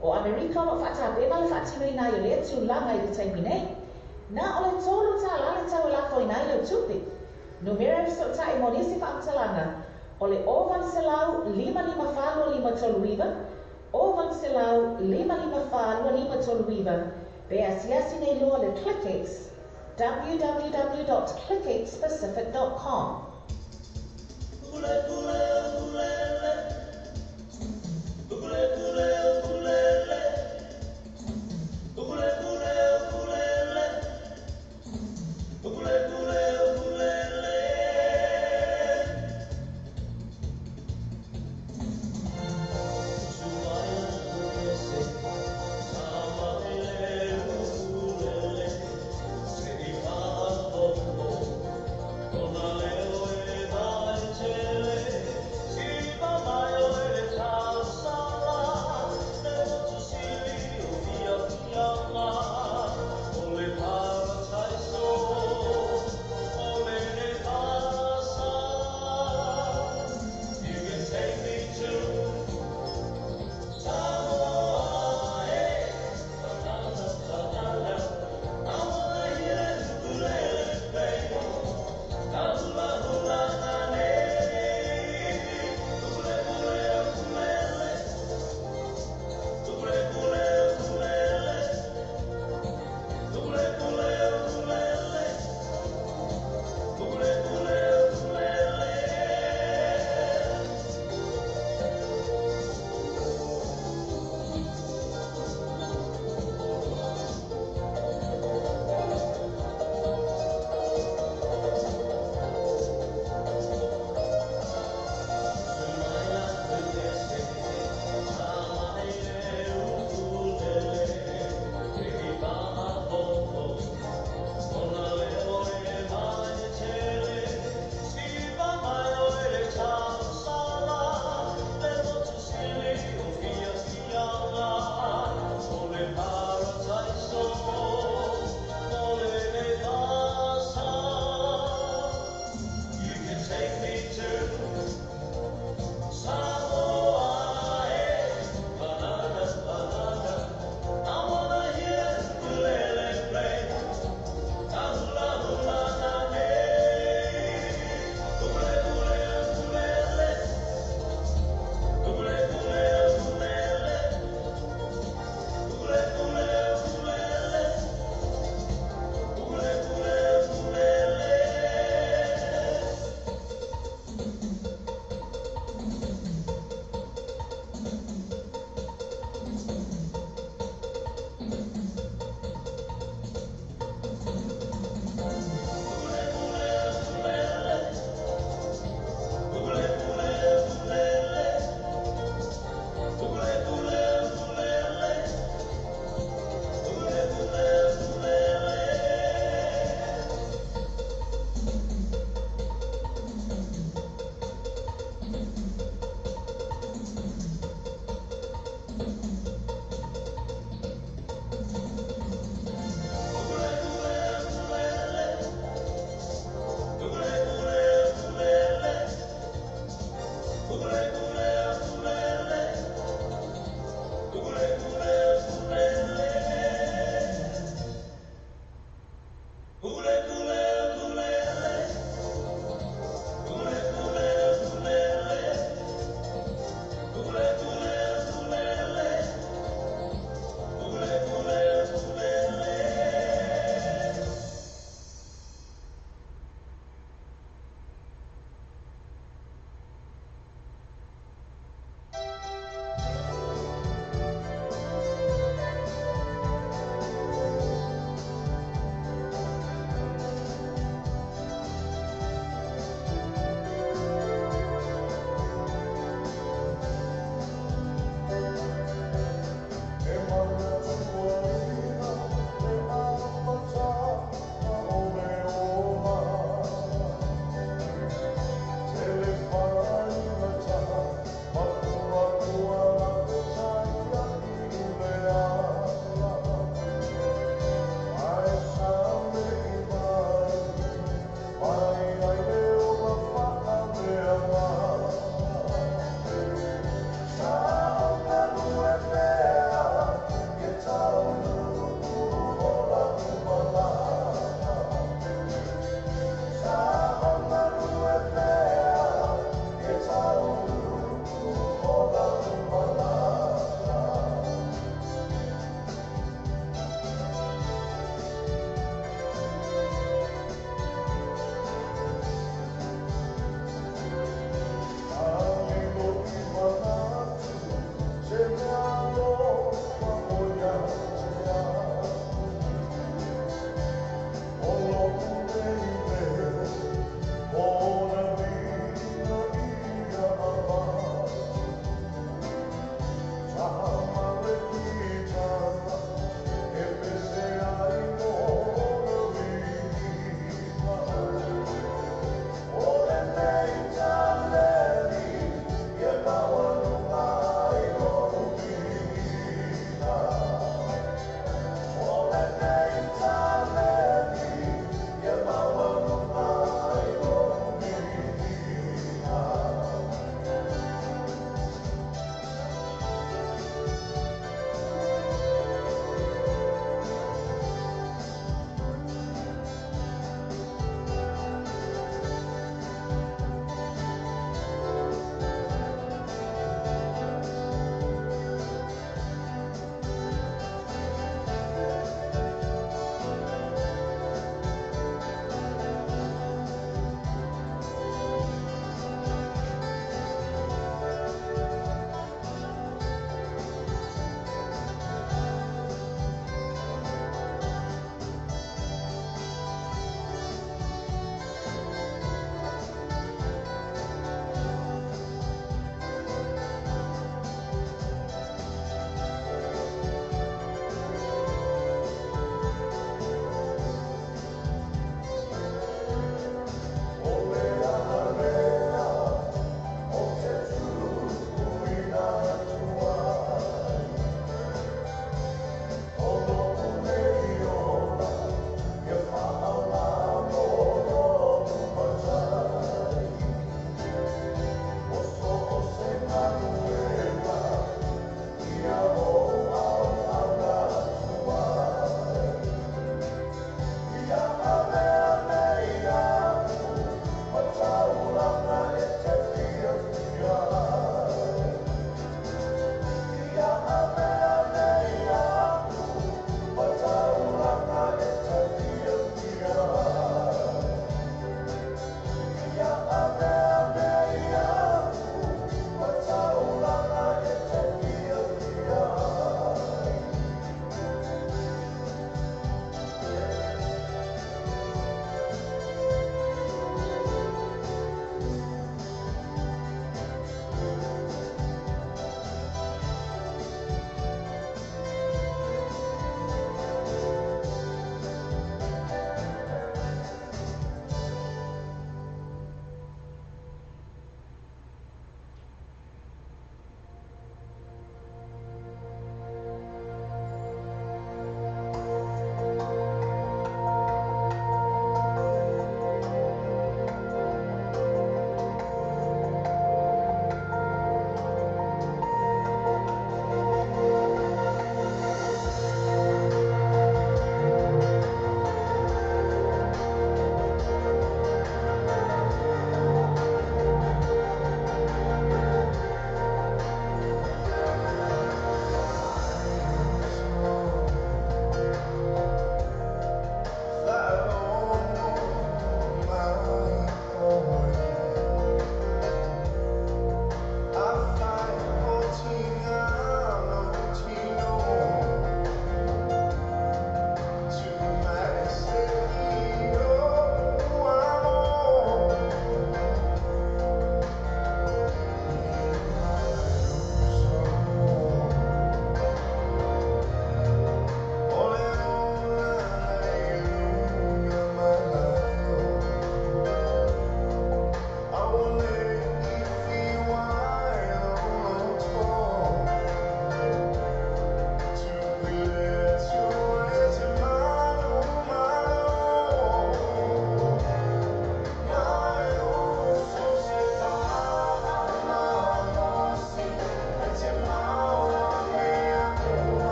O Amerika ma whaata bema le whaatino ina i le tu langa i le taimi nei. Na o le tolu ta la le tau la foina i le tupe. Numero so ta i moni se whaatalanga. O le ovan se lau 555 ovan se lau 555 be asiasi nei loa le Clickix www.clickxpacific.com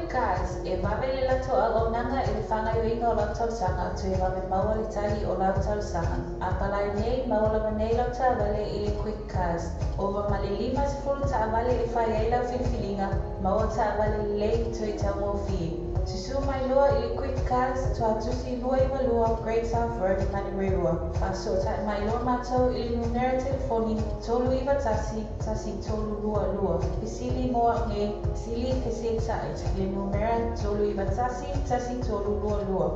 cars, e wawele lato alo nanga i le whangaioinga o lau tausanga tu e wawe maua le tali o lau tausanga. A palai nei, maua nei lau ta wale i le quick cars. Ova male lima se fulu ta wale i whai ai lau whiliwhilinga, maua ta wale lei tu i tau mo fi. Susu mai loa i le quick cars, tu atusi lua i walua, Great South Road, Manireua. Whaso ta mai loa mātou i le numera telefoni, tolu iwa tasi, tasi tolu lua lua. Pisili moa nge, sili kesi exai, le numera tolu iwa tasi, tasi tolu lua lua.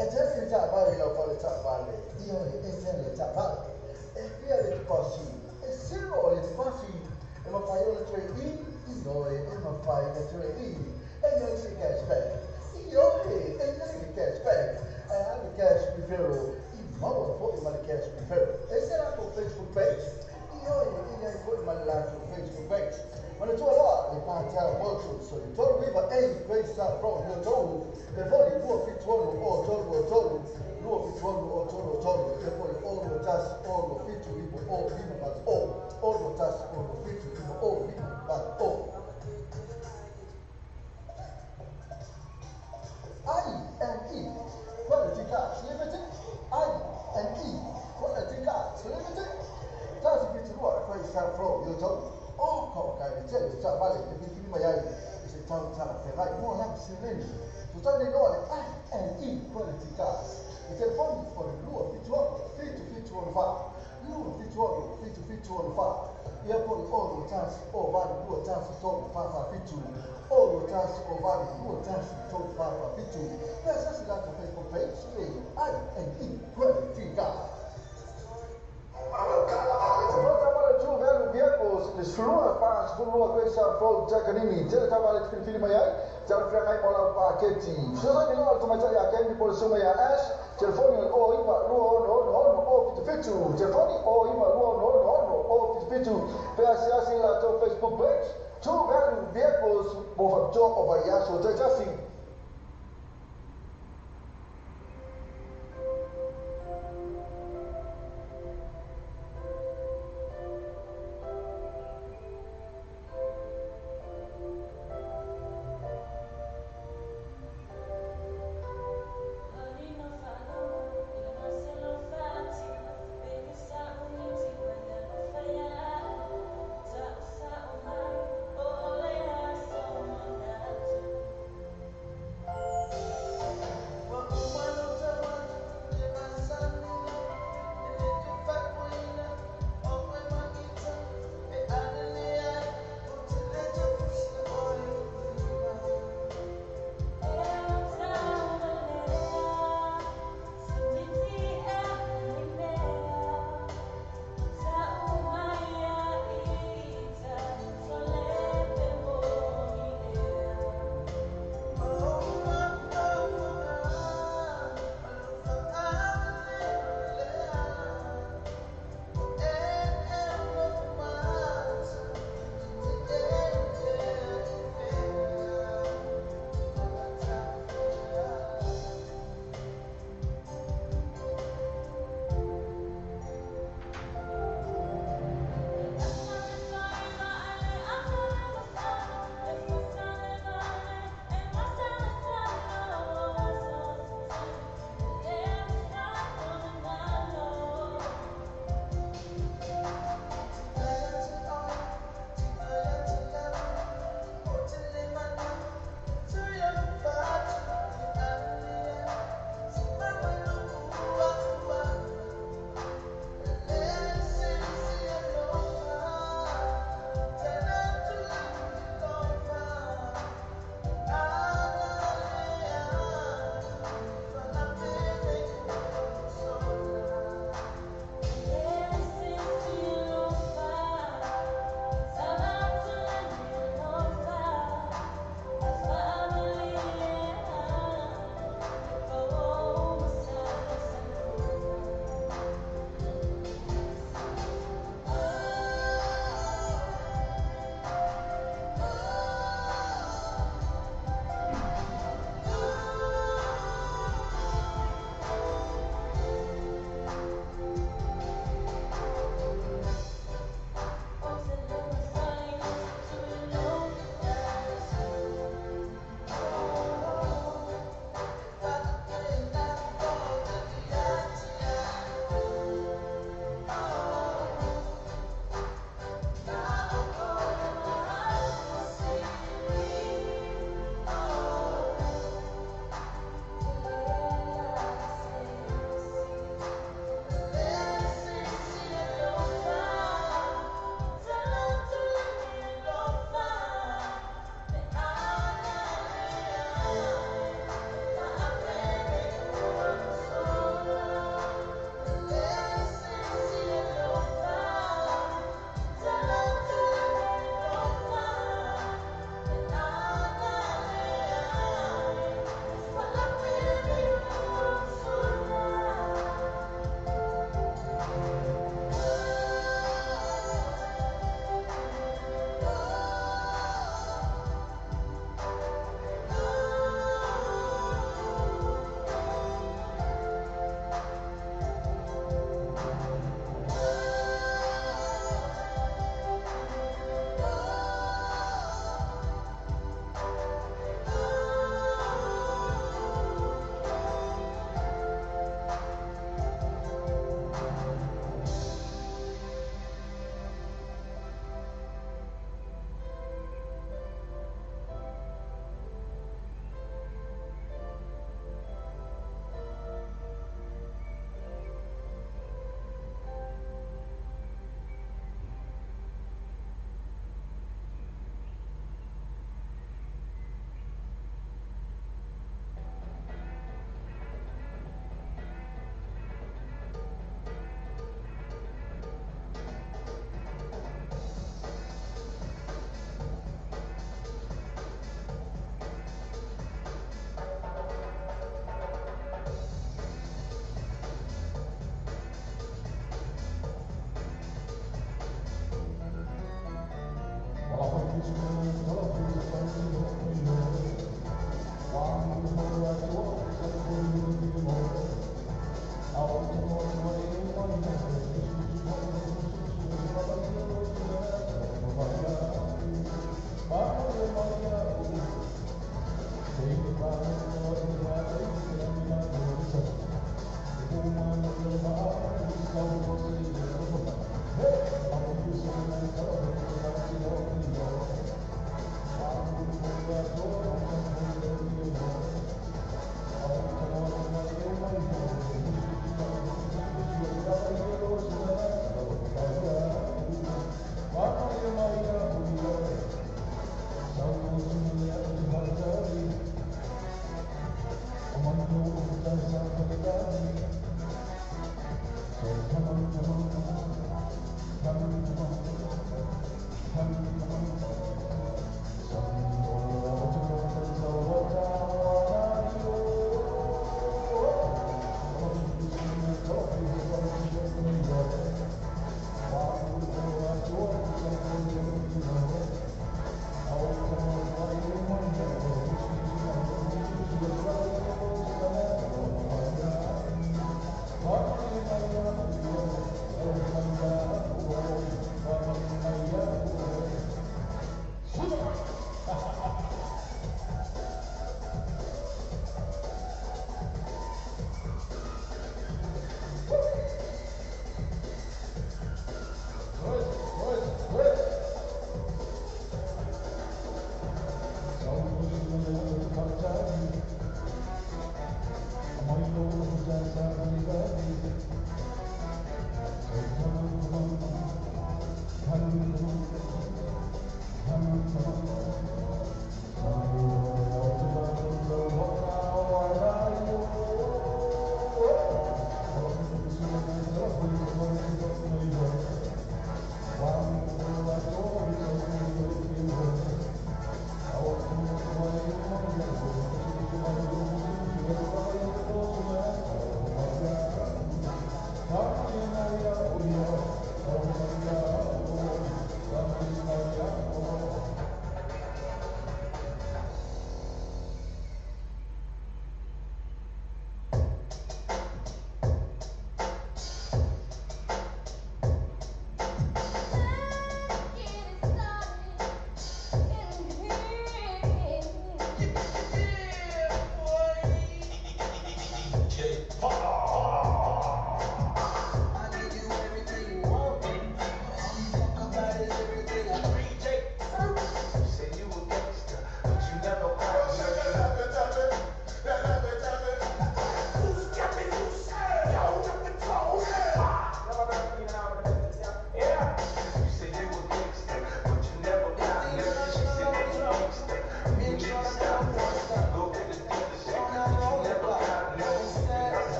Ejele cha vale lo fale cha vale. Io ejele cha vale. E via le passi. E sino le passi. E ma fai le tre io e ma fai le tre e io si cash back. Io e io cash back. E anche cash prefero. Ma poi ma cash prefero. E sarà con Facebook page. Io poi ma la Facebook page. Quando tu allora le parti alla molto so tu arriva e questa proprio tu per voi tuo fittuono o tolo tuo fittuono o tolo per voi o lo tas o lo fittu vivo o vivo ma o lo tas o lo fittu vivo o vivo ma o I quality cars limited I quality cars limited that's a bit of what I start from you told oh kai le tele sa vale ke biti ma yai se tau tala te vai mo la sileni tu tale no le quality cars e te fondi for luo fitu on fa luo fitu on fa ia poi o chance o vale luo chance to fa fitu o chance o vale luo chance to fa fitu essa si dà Facebook page quality cars Sulua pas sulua questa pro Giacanini, te tavale il film mai, già frega mola pacchetti. Sono di loro come già che mi por suma ya ash, telefoni o ima no o fitu, telefoni o ima no o fitu. Per assi la to Facebook page, tu vedo vehicles over job over ya so te just see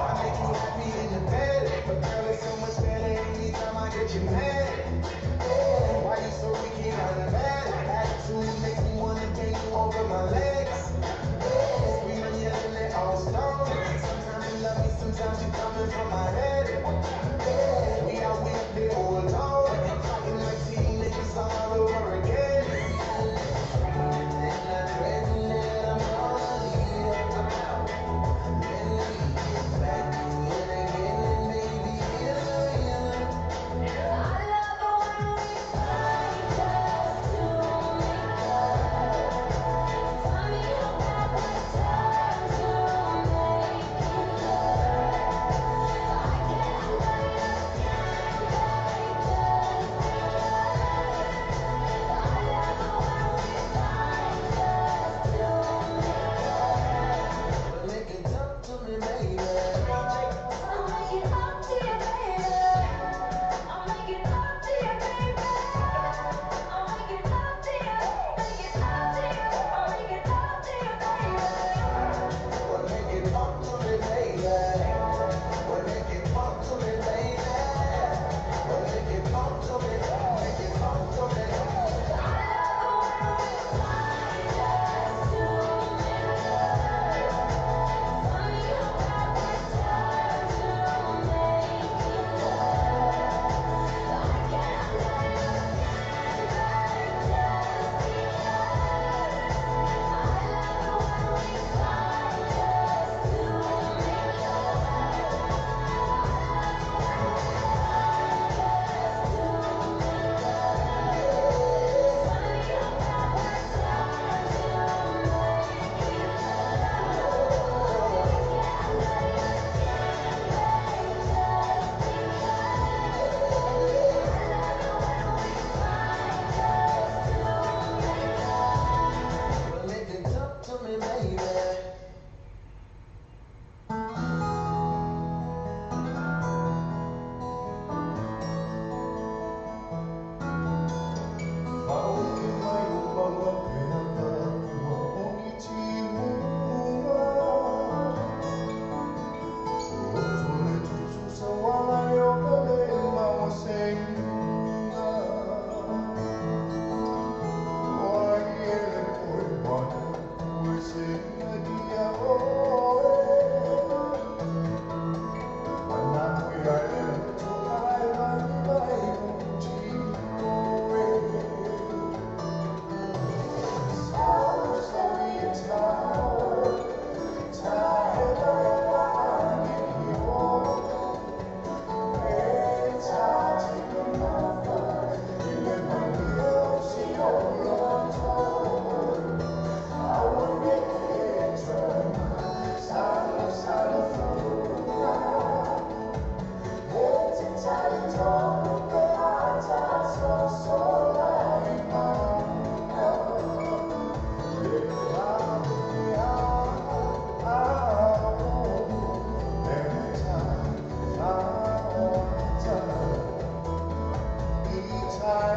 I make you happy in the bed, but girl, it's so much better anytime. Time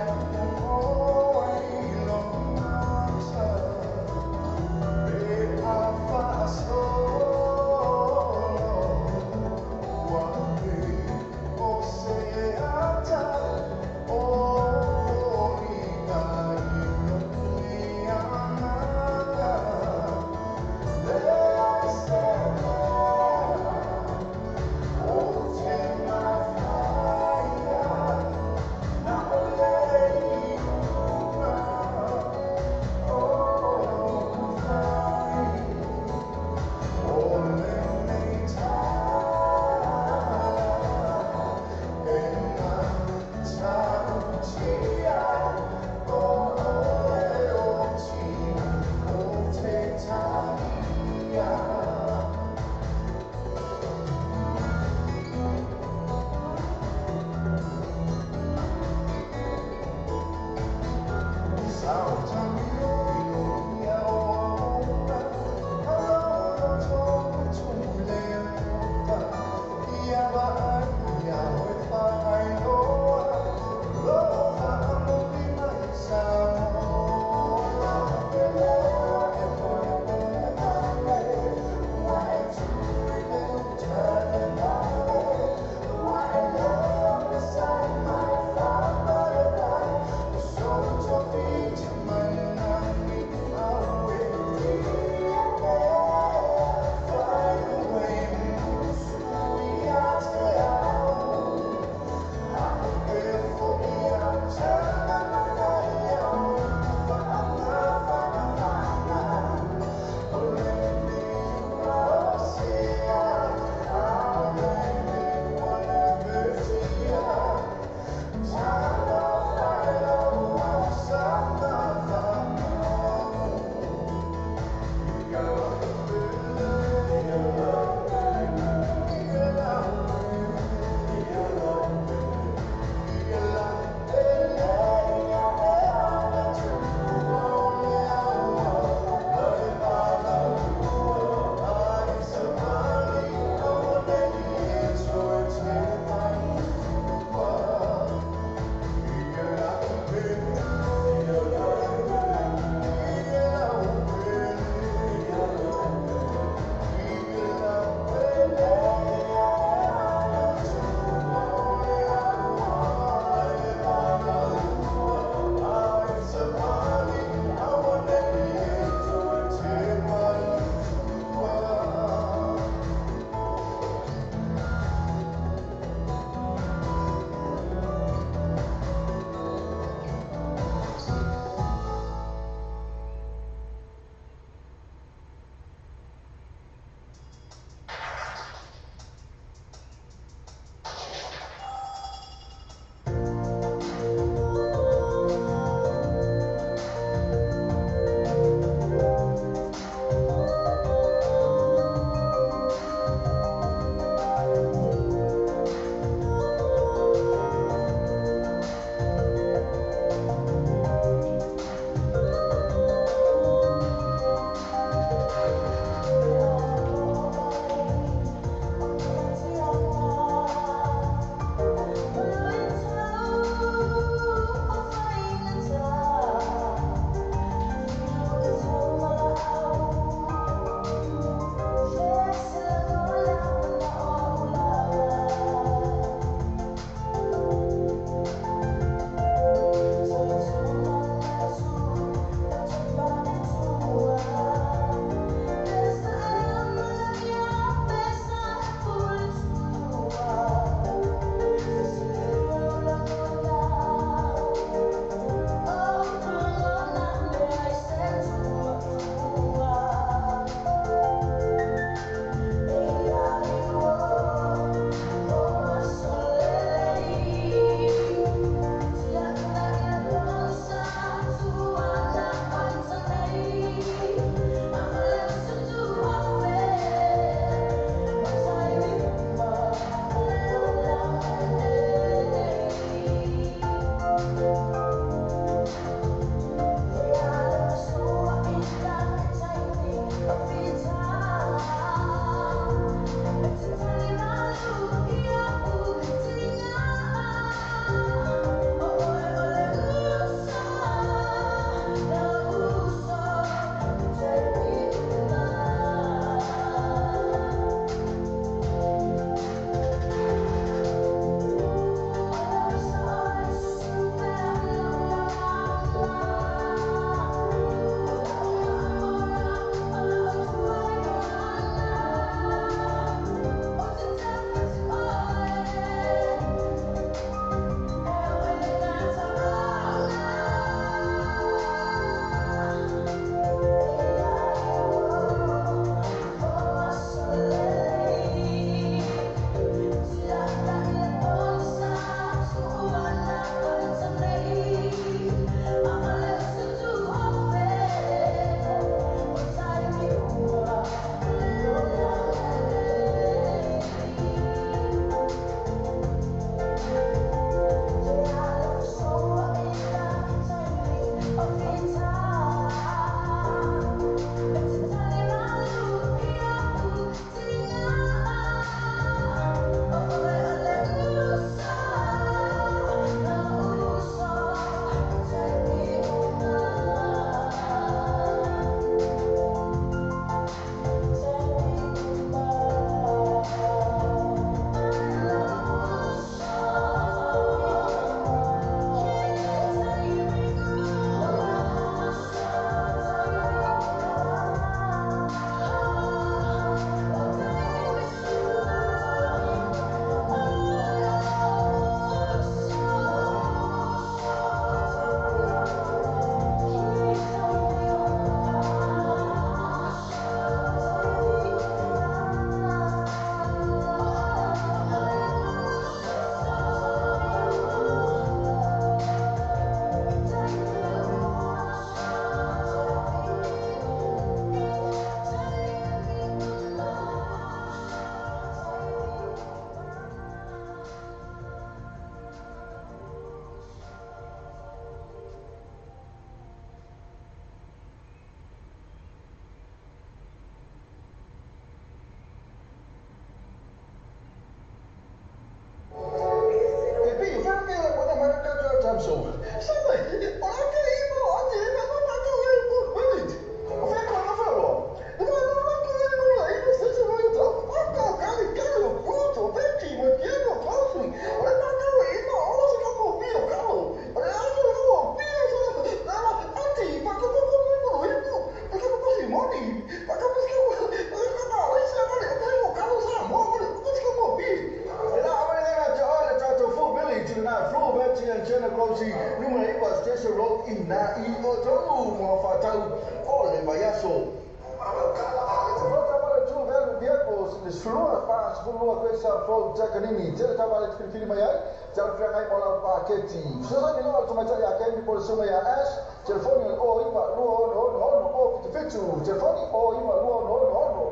Sulua pa sulua ko sa fo takanini tele tawale tikili mai ai tele frangai mola paketi sasa ni lo tuma ya kendi por suma ya ash telefoni o ima no o fitu telefoni o ima no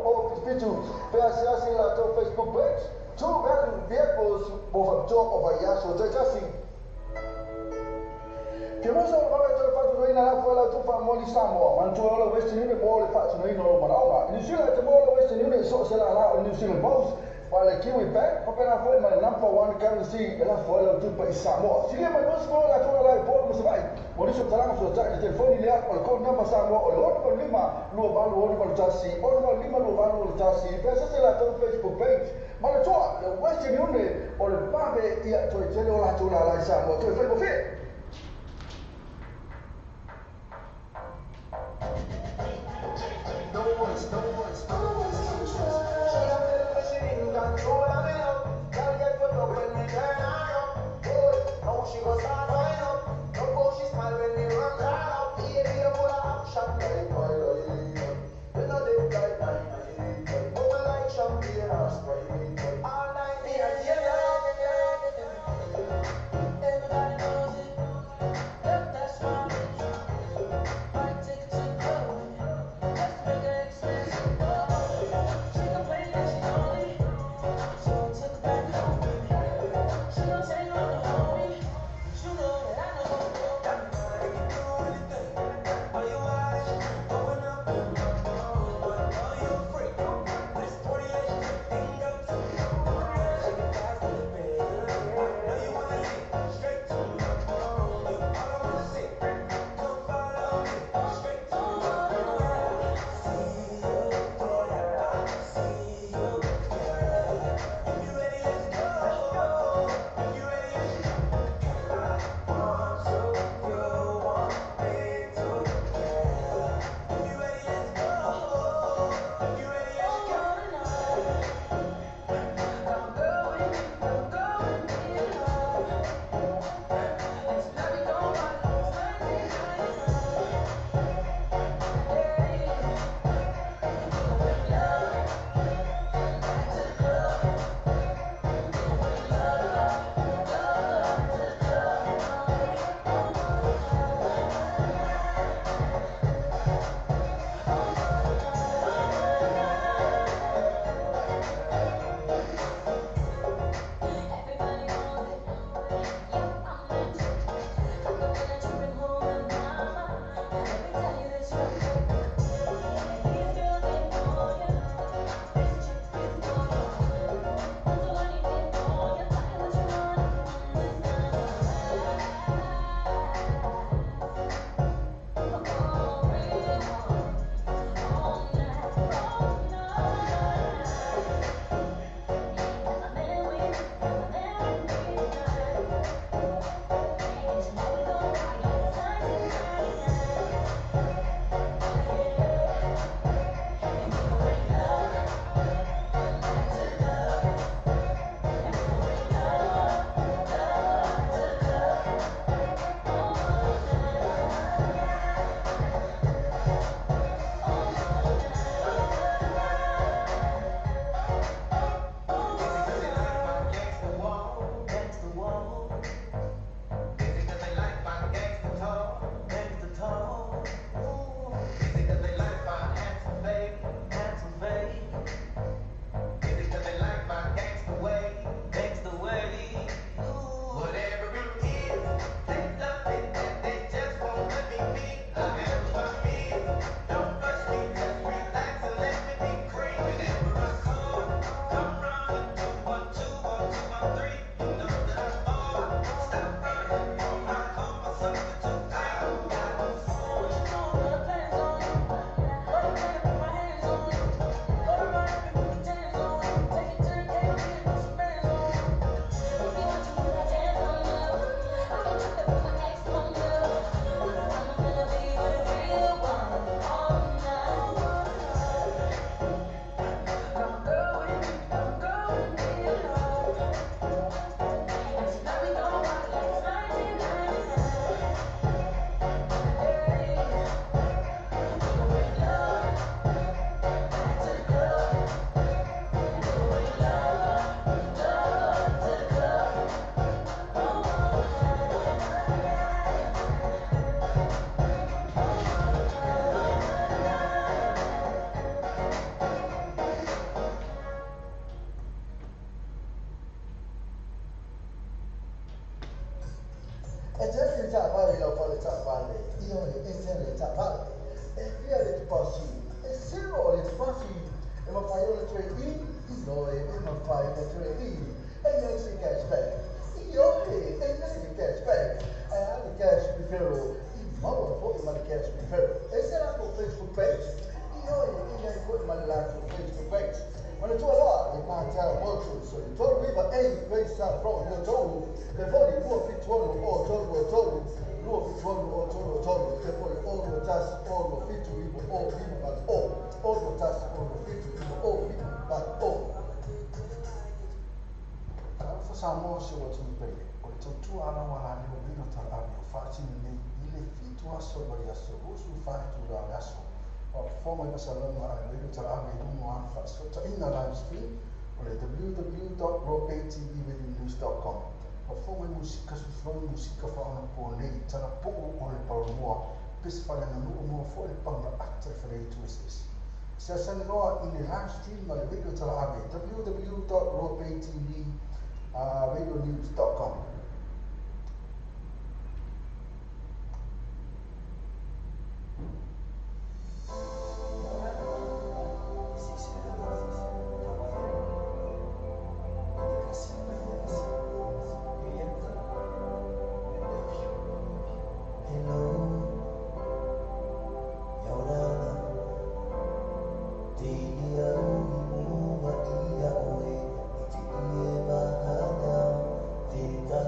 o fitu pe asiasi la to Facebook page tu ben vehicles over top of yaso tasi que mosa o vale to fatu no ina la fuela tu fa moli Samoa man tu ola West Union mo le fatu no ina o marawa ni sila te mo West Union so se la New Zealand Boss wale Kiwi Bank papena foi ma number 1 currency la fuela tu pa Samoa sila ma no so la tu la por mo sai mo diso talanga so ta telefoni le al code number Samoa o lo lima lo valu o lo tasi o lo lima lo valu o tasi pesa se la tu Facebook page ma le toa le West Union o le pabe ia to tele o la tu la Samoa tu fai mo fe No one's always control. She got me pushing in control of me up. Gotta get put up when me turn her up. Boy, now she goes start going up. No go she smile when me run her up. Baby, you full of action, like oil. You know they like dynamite. Bubble like champagne or Sprite. All night me and you. Everybody knows it. Yep, that's why. Buy tickets and go. Let's make it expensive. She complained that she's lonely, so I took her back home with me. She gon' take on the homie. You know that I know. Why you hiding? Going E te le già pare la fare già pare, io e te le già pare. E via le passi, e se no le passi, e ma fai le 3D, io e ma fai le 3D, e non si cashback. Io e non si cashback. E anche cash preferro, il modo fuori ma cash preferro. E se la tua Facebook page, io e fuori ma la tua Facebook page. Ma le tue là, le mangiare molto, so il tuo riva e questa proprio io trovo, che poi il tuo pittuolo o trovo, nuo pittuolo o trovo, che poi o lo tas o lo pittu vivo o vivo ma o lo tas o lo pittu vivo o vivo ma o. Alfa Samoa se o tumpei, o le tautu ana wahani o vino talabi o whaatini nei ile fitu aso wari aso, usu whaitu rā aso. O forma i salama a vino talabi rungo an whaasota ina live stream o le www.ropaytvradionews.com. O forma i musika sufloi musika whaona po nei tala puu o le paurumua, pisi whale na nuu mua fo le paura ata i whalei tuesis. Se sani roa i le live stream ma le video talabi www.ropaytvradionews.com. Dia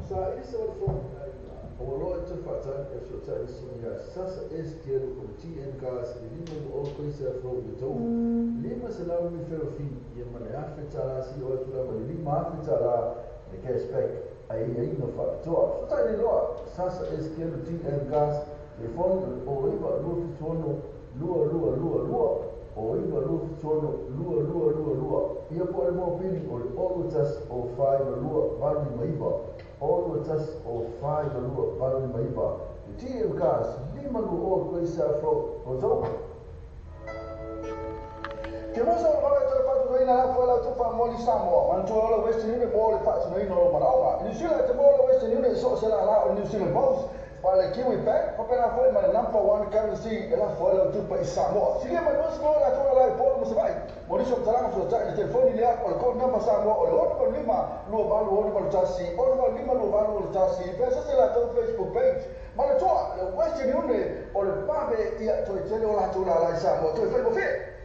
Sa isa o fo o lo te fata e so ta isi ya sasa es que o TN gas de lima o coisa fo de to lima se la mi fero fin e mane afeta la si o tu la lima afeta la e que spec aí no fa to so ta ni lo sasa es que o TN gas e fo o iba lo fi sono lua o iba lo fi sono lua ia po mo pini o tas o fai lua va ni maiba all just of 5 lua baru maiba TM gas lima lu o coisa fro o to Ke mo sa ba ta fa tu ina fa la tu fa mo li Samoa man to la West Union mo le fa no ino ma ra ni sila te mo la West Union so se la la New Zealand boss pa le Kiwi Bank pa pena foi ma number 1 currency e la fa la tu pa Samoa si le ma no so la to la po mo se vai mo li so tala so ta te telefoni le a ko number Samoa o le o lima lu ba lu o tasi o lima lu ba lu tasi pesa se la to Facebook page ma le to le West Union o le pa be ia to te le la to la Samoa to fe mo fe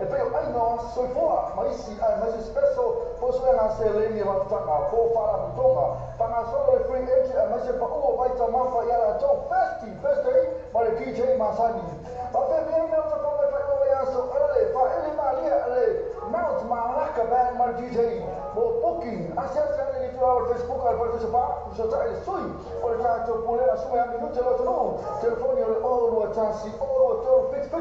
e pe ai no so fora mai si mai spesso posso na se le ni va tanga ko fara tonga tanga solo le free entry mai se pa o vai ta mafa ya la to festi ma le DJ Masani ma pe viene no to come fa o ya so ale fa ele ma li ale mount malaka band ma DJ mo booking asia ni tu al Facebook al per so pa so ta il sui o ta to pure la sua minuto lo no telefoni o lo tansi o lo to fit o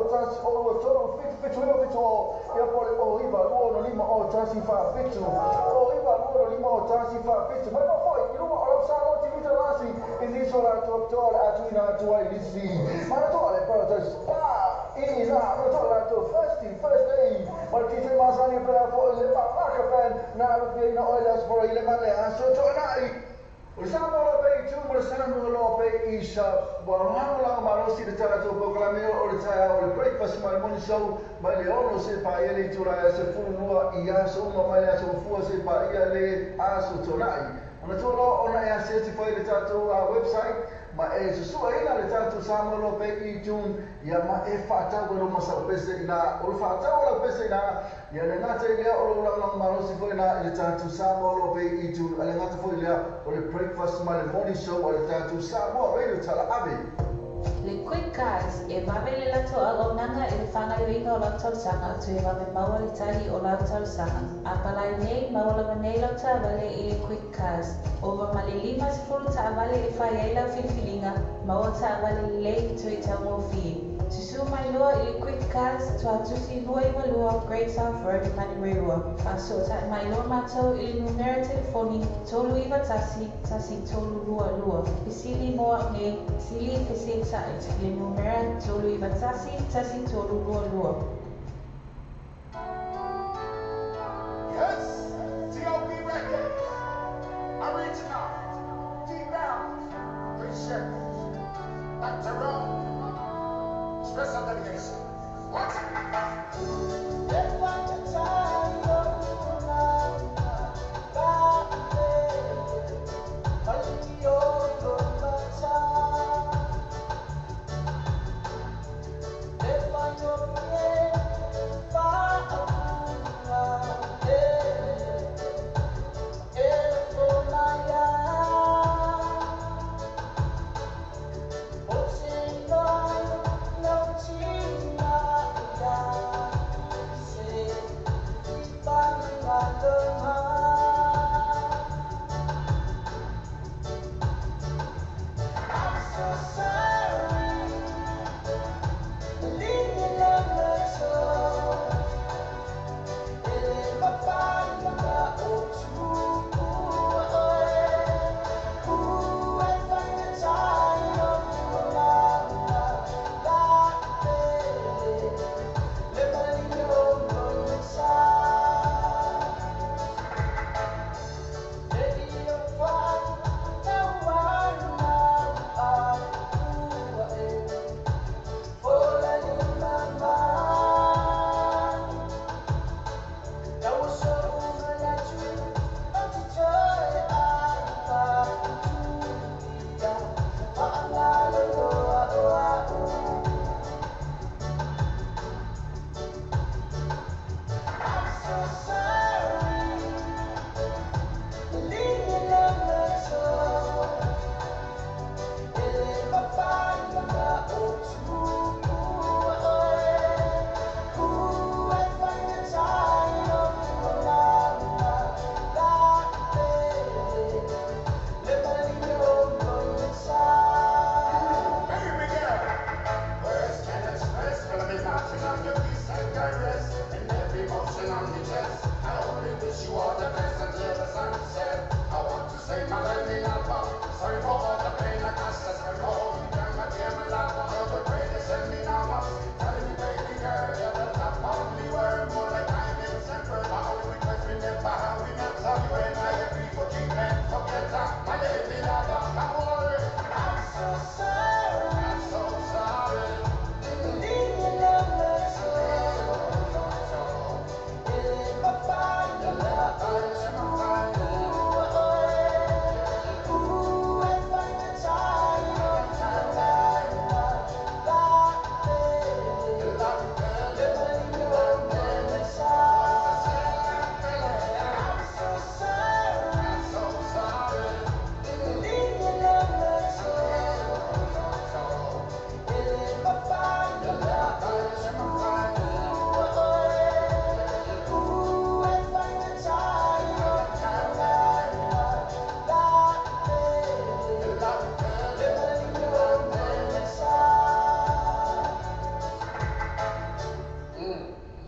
tansi o lo to fit o ya pole o iba lo lima o tansi fa fit o iba lo lima o tansi fa fit ma no poi il uomo lo sa lo ti vita lasi in l'isola to a tu ina tu ai lisi ma to le però to spa in na no to la to first day ma ti sei Masani per le pa pen na lo viene o le spora ile ma le aso to nai o Samoa Bay tu mo Samoa Bay is buongiorno la marosi de tara to proclameo o le tara o le breakfast ma morning show ma le ono se pa ele tu la se fu lua i aso ma le aso fu se pa ele aso tonai ona to lo ona e certify le tato website ma e su ina le tato Samoa Bay i tun ya ma e fata wo mo sa pese ina o fata o pese ina ya le ngata ile o la marosi fo ina le tato Samoa Bay i tun ale ngata fo ile o le breakfast ma le morning show o le tato Samoa Radio tala ave Le quick cars e vavele la to alonanga e fanga yo inga o la sanga to e vave maua le tali o la sanga. A palai nei maua la manei la ta vale e quick cars. Ova male lima se fulu ta vale e fai e la filfilinga maua ta vale le to e ta mo fi. Susu mai loa e quick cars to a tusi lua i malua Great South Road mani reua. A so ta mai loa matou i numero telefoni tolu iwa tasi tolu lua. Pisili moa ne sili fisi ta le numero tolu iwa tasi tolu lua. Yes, T.O.B. Records, original, D-Bound, 3 shekels, back to Rome, special dedication. What? Yeah.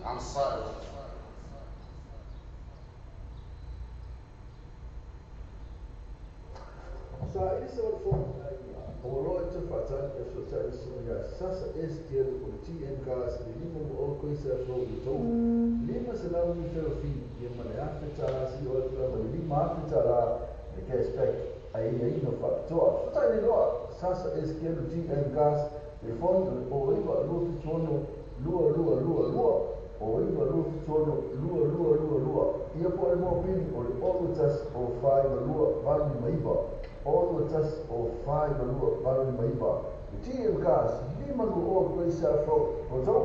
I'm sorry. Sa isa o fo o lo te fata e so sa isu ya sasa este o TN gas de lima o ko isa fo i to lima se la mi fe fi e ma le afeta si o tra ma lima afeta la e ke expect ai ai no fa to ta ni lo sasa este o TN gas e fo o iba lo fi tono lua o iba lo fi tono lua ia po e mo pini o le o tas o fai lua vali mai ba all the tests of 5 malua baru maiba. The TM gas, 5 malua o kwei sa fro. Ozo?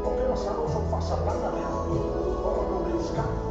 Porque nós sabemos o que faça plana mesmo. Como não lhe escapa.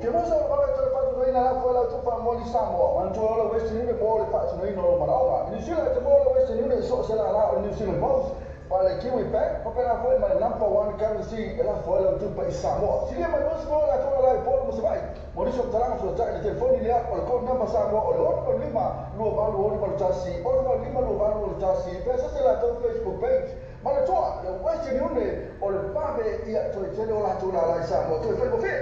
Ke musa o kala tala fatu no ina la fo la tufa moli Samoa. Man tu ola Western Union moli fatu no ina o marawa. New Zealand te mola Western Union so se la la New Zealand both. Para Kiwi Bank, porque la fue my number one currency, la fue la tufa i Samoa. Si le man no se la tola la por mo se vai. Morisho talanga so ta el telefoni le o ko number Samoa o lo lima lo valu o lo tasi. O lo lima lo valu o tasi. Pesa se la to Facebook page. Mana toa, le Western Union o le pave ia to tele o la tola la Samoa. To fe mo fe.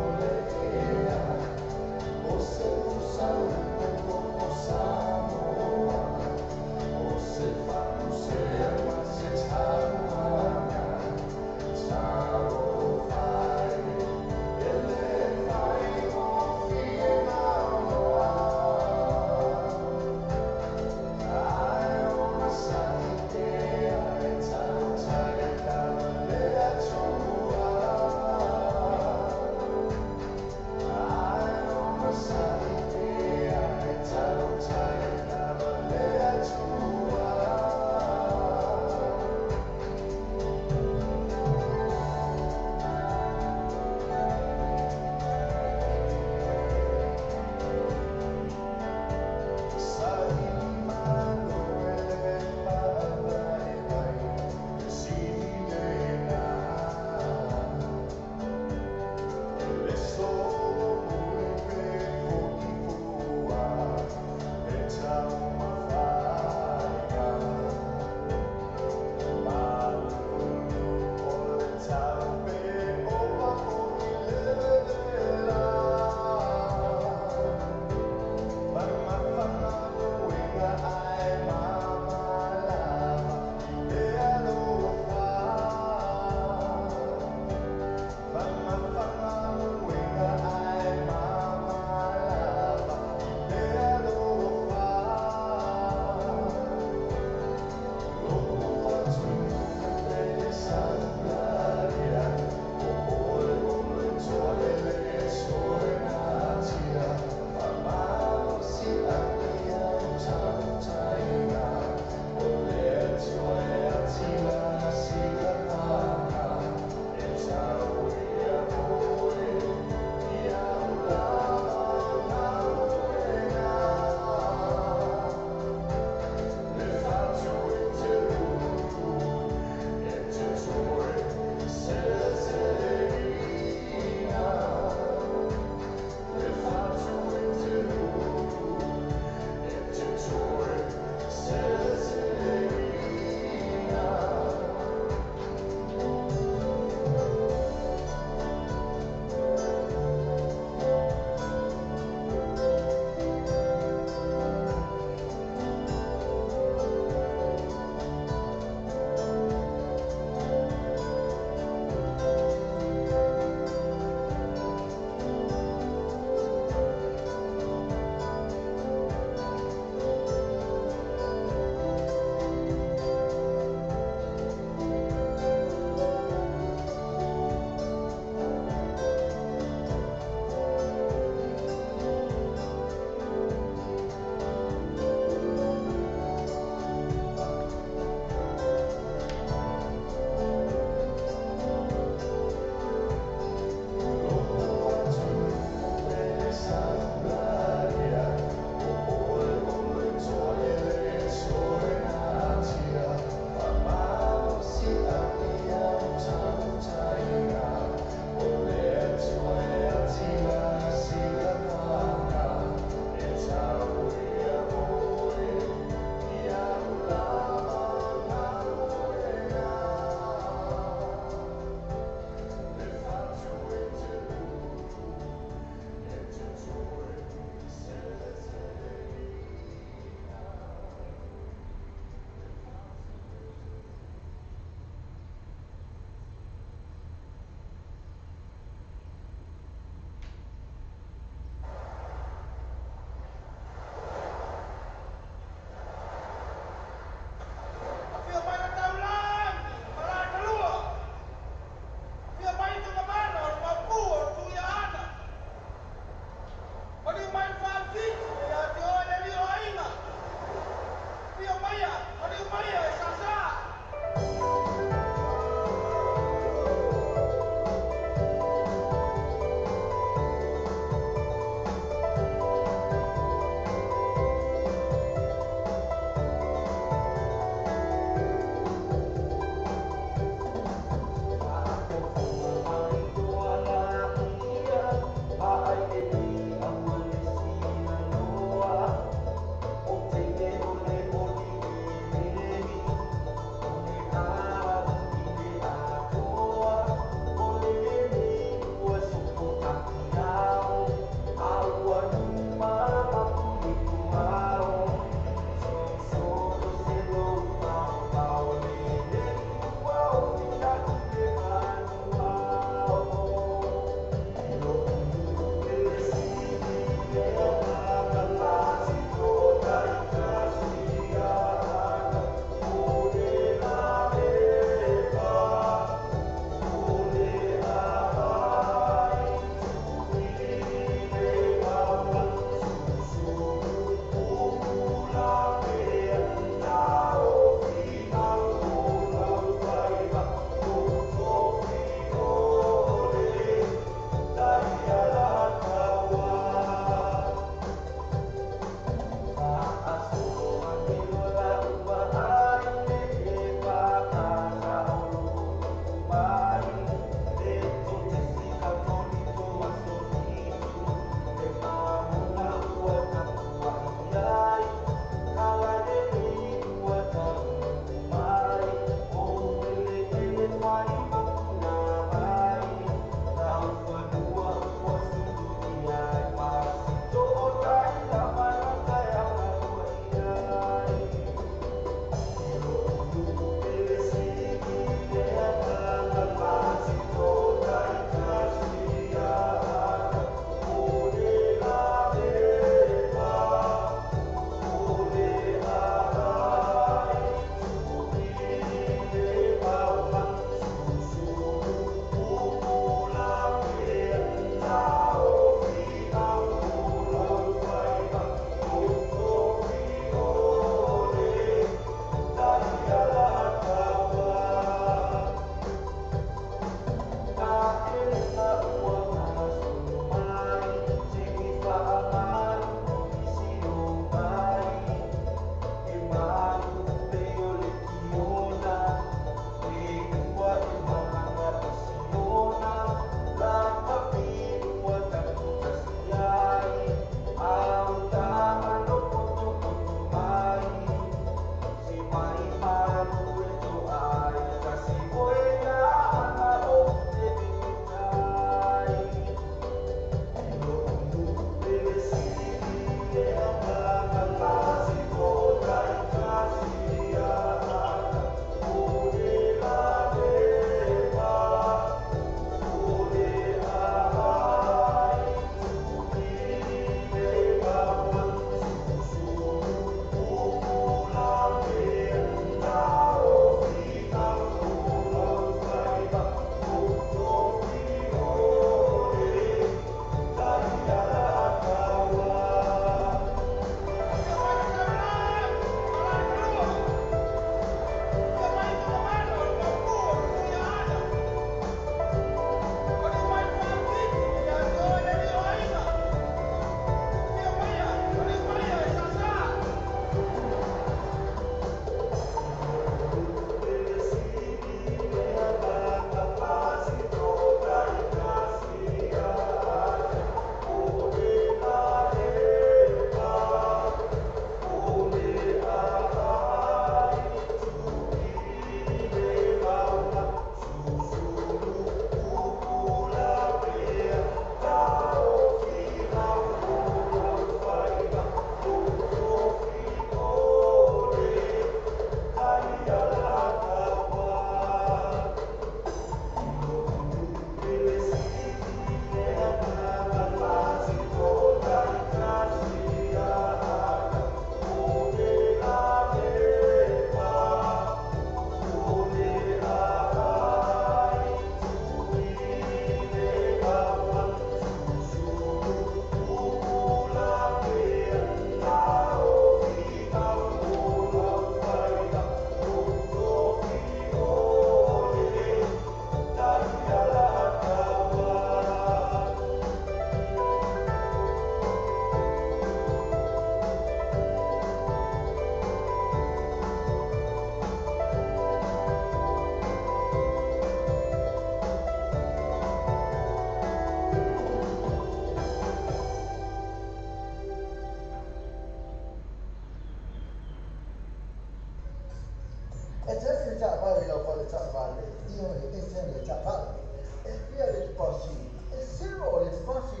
Essere già vale la qualità vale, io essere già vale. E via le passi, e se no le passi,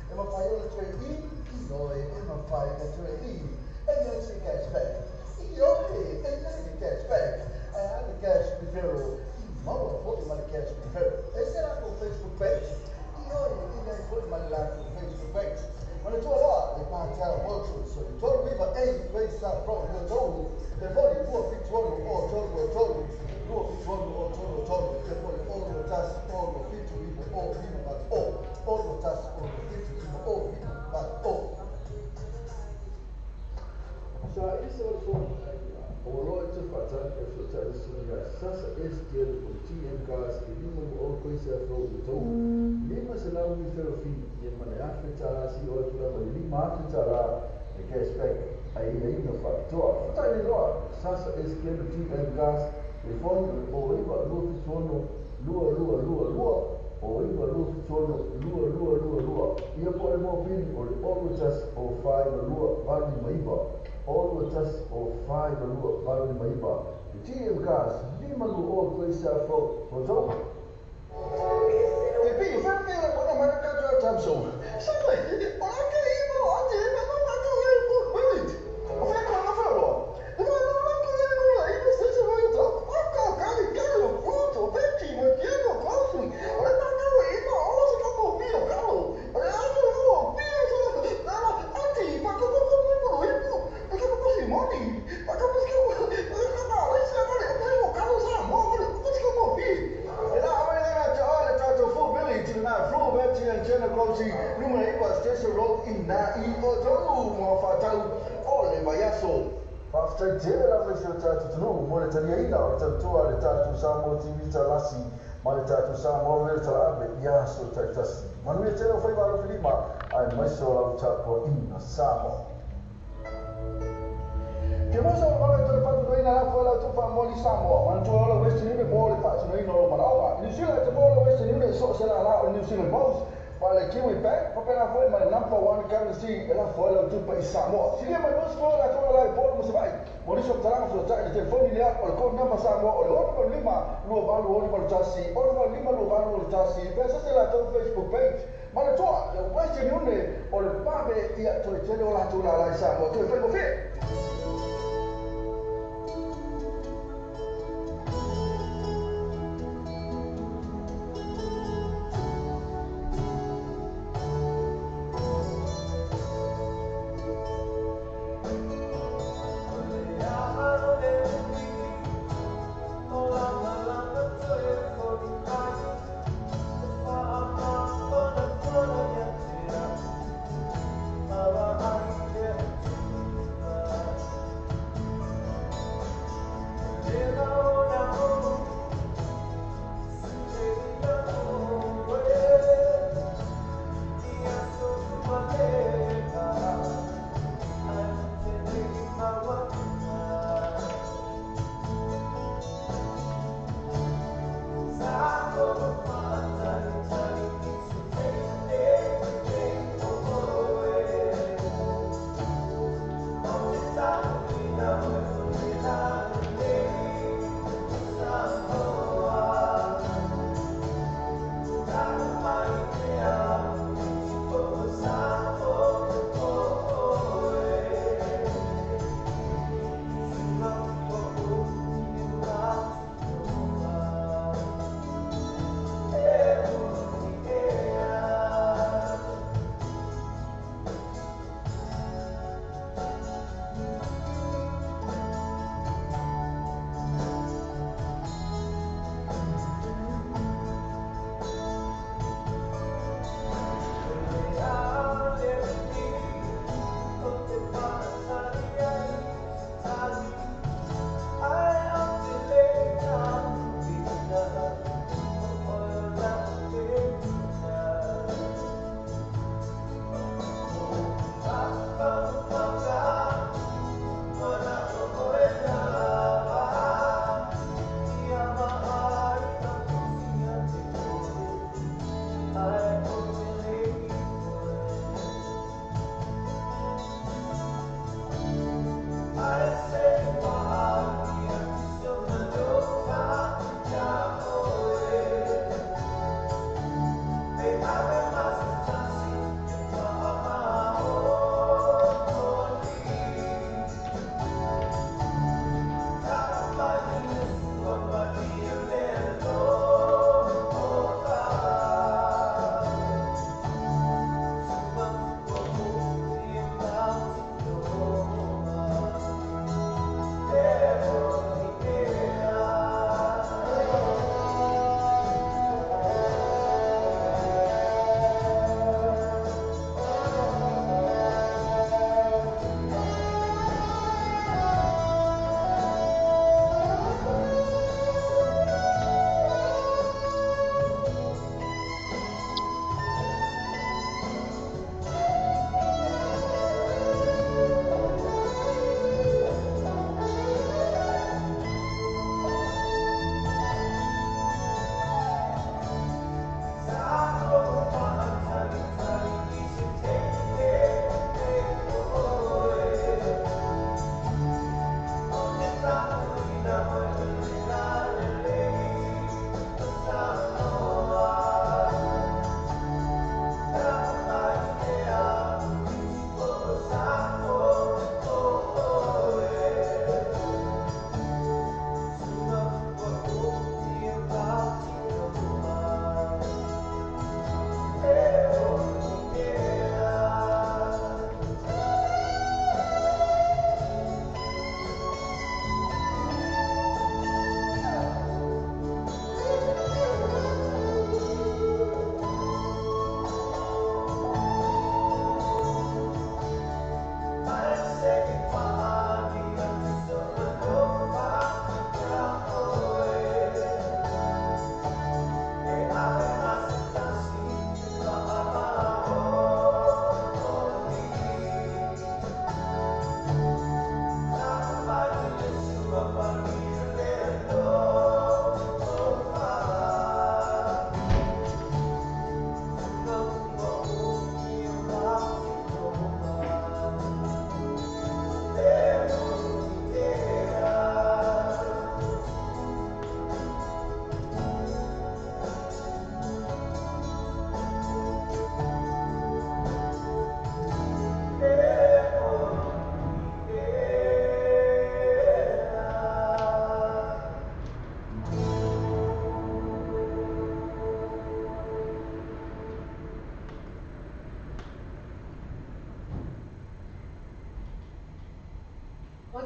e ma fai ora tre io e ma fai le tre e non si cashback. Io e non si cashback. E anche cash prefero, ma lo fuori ma cash prefero. E se la con Facebook page, io e non fuori ma la con Facebook page. Ma le tue là, le parti molto, so le tue riva e questa proprio tu. Per voi due piccioni o toro, due piccioni o toro, per voi oro tas oro fitto vivo o vivo ma oro tas oro fitto vivo o vivo ma Sa esse o o lo te fata e so ta su ya sasa este o TMKs e lima o coisa fo o to lima se la mi fero fi e mane afeta si o tu la lima afeta e che spec ai no fatto ta ni lo sasa este o TMKs e fon o riva lo fi sono lua o riva lo fi sono lua io poi mo pin o just o fai lua vali maiba all the just or five or look about in my bar. The GM cars, lima lu all place out for Zoe. E poi fammi la buona manca già Samsung. Sai, ma anche io oggi non manco io quindi. Ho fatto una farò. Ma non manco io stesso voglio. Ma caro, pronto, vecchi, ma chiedo cosa. Ma manco io, ho so come mio caro. Ma io anche ma come perché non posso moni? Ma come si chiama? E là, aveva già full village, na flow vecchi in general così, numero di stesso road in na in otro mo fatto ole maiaso. After dinner, I'm going to try to know more than you know. To the tattoo, some more TV, Lassi, my tattoo, some more little abbot, yes, so take us. When we tell of about Filima, I myself tap for in a samo. Che moso ora tu fatto noi nella folla tu fa moli samo, ma tu ora questo ne moli faccio noi non lo manava. In Sila te molo questo ne so se la in New Zealand boss. Vale che we back, proprio la folla ma number one currency e la folla tu per samo. Si ma non scuola tu la porta mo vai. Moli so tarang so già il telefono lì al con number samo o ora lima lo valo ora per tassi, ora lima lo valo per tassi. Pensa se la tu Facebook page. Ma la tua, questo ne o le pabe ia tu te lo la tu la samo, tu fai così.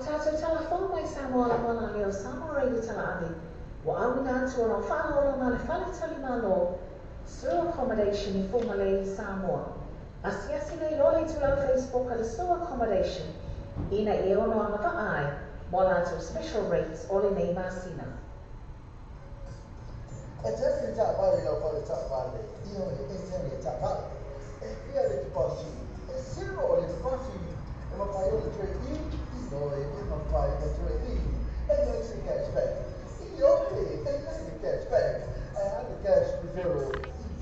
tātou tala whao mai Samoa la mana leo Samoa reidi tala ane. Wa auna atu ana whāhola ma le whale tali malo. Sewer accommodation I whumale I Samoa. Asiasi nei lole tu lau Facebook ala sewer accommodation. Ina I ono ana va ai. Mo lātou special rates ole nei masina. E te fi ta pare no pare ta pare. Io e se ta pare. E via le posso. E se no le posso. E ma fai le tre no e ma fai le tre e non si cashback. Io e non cashback. I had the cash referral.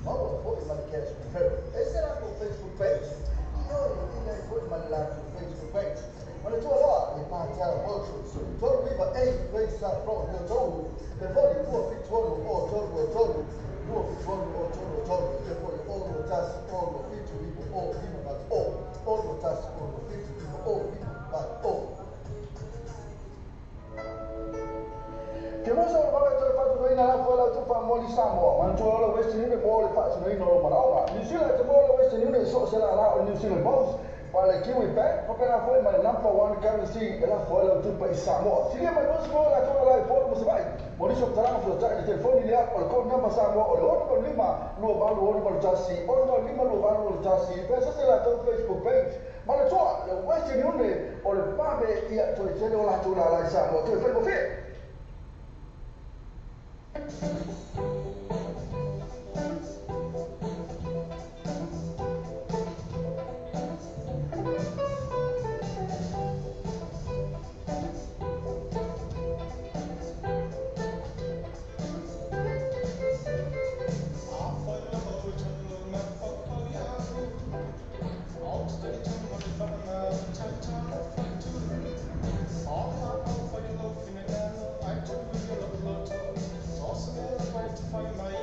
No, poi ma cash referral. E se la con Facebook page. Io e poi ma la Facebook page. Ma le tue va e parte a workshop. So viva e questa proprio tu. Per voi tuo pittuolo o torno. Tuo pittuolo o torno. E poi all tas all pittu vivo o vivo ma all tas all pittu vivo o vivo ma Che mosa la vale tre fatto noi nella fuola tu fa moli Samoa, ma tu la Western Union moli faccio noi non lo New Zealand tomorrow Western Union so se la New Zealand Boss. Para Kiwi Bank, porque la fue my number one currency, la fue la tu país Samoa. Si bien no se puede la toda la forma se va. Mauricio Taramo lo trae el teléfono y le ha por con number Samoa o lo otro lima lo va lo otro chassis, o lo lima lo va lo chassis. Pero se la tu Facebook page. Ma la tua la Western Union o el pabe y a tu se la tu la Samoa, tu Facebook page. Find my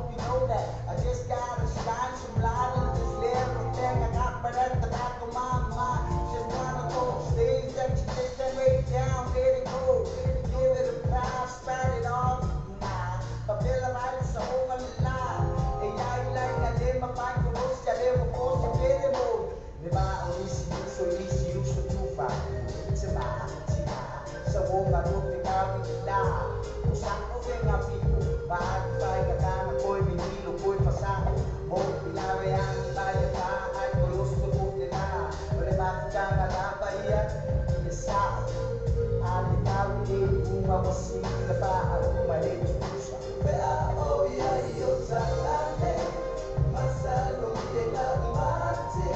hope you know that. I just gotta shine some light on this little thing I got right at the back of my mind. Just one of those days that you just can't wait down, let it go. Give it a pass, spread it off. Nah, papel vale sa umala. Ay lang na din mapagkulos ka din mo po sa pili mo. Diba, olisi uso tufa. Siba, sa wonga nuti kami ila. Usang ko nga pipo, bahay ka ko'y minilo ko'y pasako. Mo pinaway ang ibaya pa ay kulos tubog nila. Wala makita nga napaiyak, inasao. Alitaw din bunga masila pa ang umalit pusa. Kaya ako iyo sa lane, masalong ilang mate.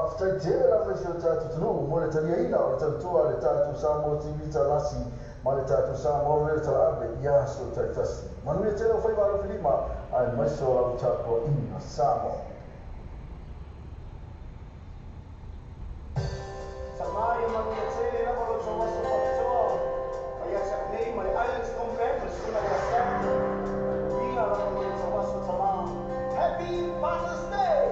Whaftai te la me si o tātou tunu, mo le taria ina o le tautua le tātou Samoa TV talasi, ma le tātou Samoa le talabe, ia so taitasi. Manuia te o whai waro whilima, ai maiso au tāpua ina Samoa. Samaya manuia te la palo so waso patoa. Ai asa nei mai Islands Conference kuna ya sa. Ila la manuia so waso tama. Happy Father's Day.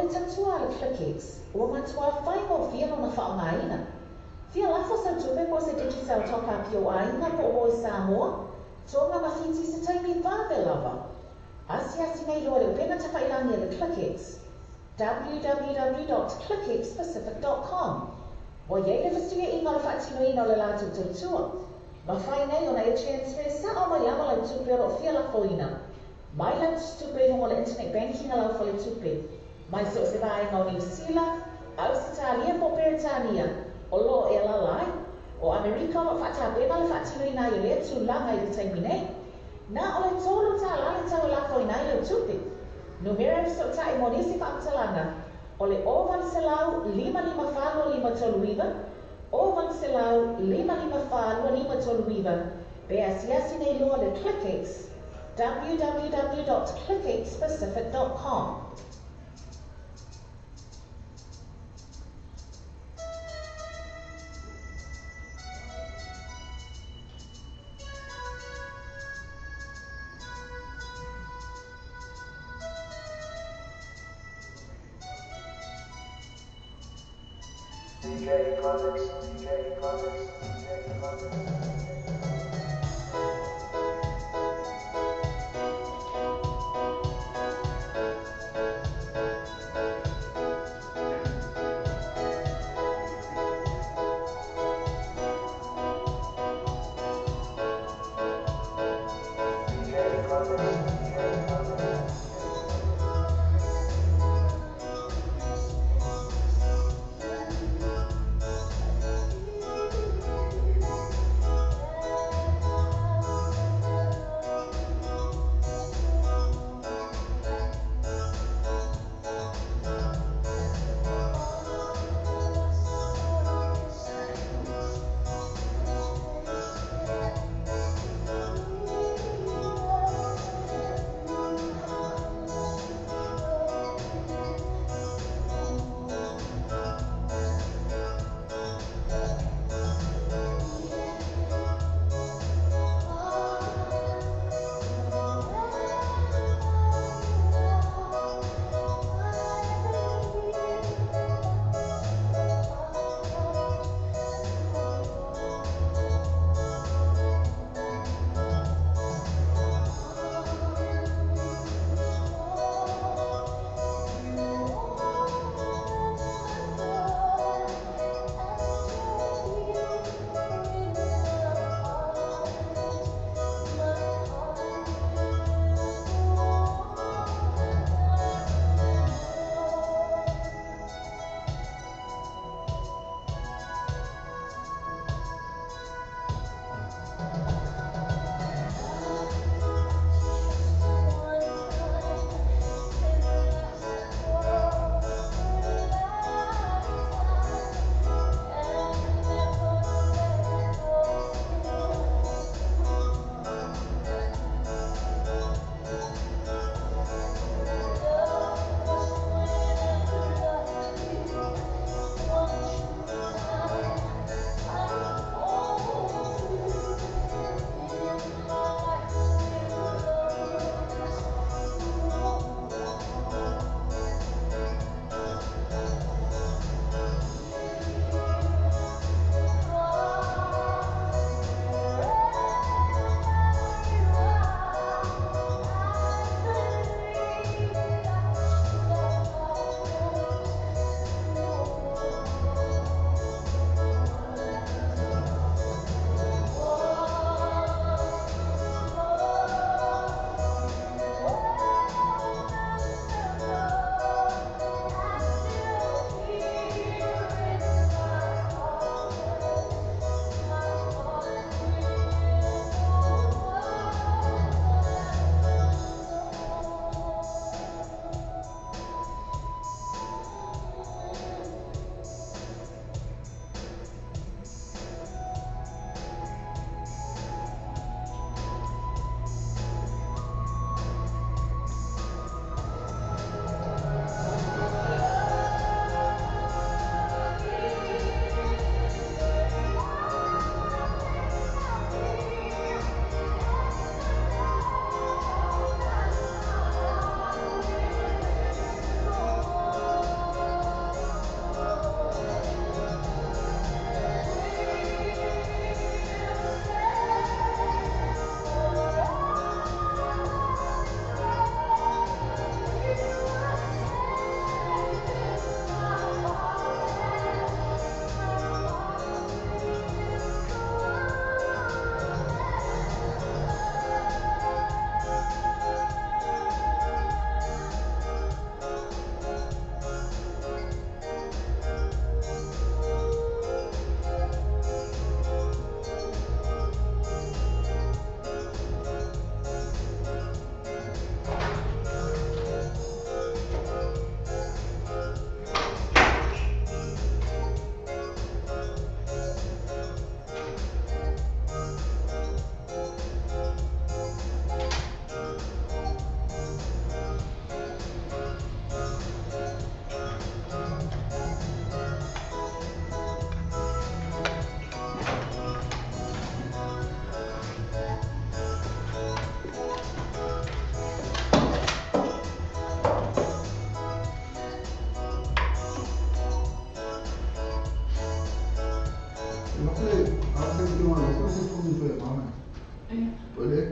Tatua le Clickix, ua matua whai mo fia no na whaongaina. Fia lafo sa tupe po se digital toka pio aina po o Samoa, tonga mawhiti se taimi whawe lava. Asi nei loa le upena ta whailangi le Clickix. www.clickixpacific.com. Wa ye le fastia inga le whaatino ina le latu tautua. Ma whai nei o na e transfer sa o mai ama le tupe ro fia lafo ina. Mai lau tupe hongo le internet banking alau fo le tupe. Mai so se vai ngau New Zealand, Australia po Britania, o lo e la lai, o Amerika o whata bema le whatino i nai o lea tu langa i te taimi nei. Nā o le tōru tā lale tau la ko i nai leo tupi. No mera e so ta i monisi whakatalanga, o le ovan se lau 55 toluiva, ovan se lau 55 toluiva, be asiasi nei loa le ClickX, www.clickxpacific.com. DJ Comics, DJ Comics, DJ Comics.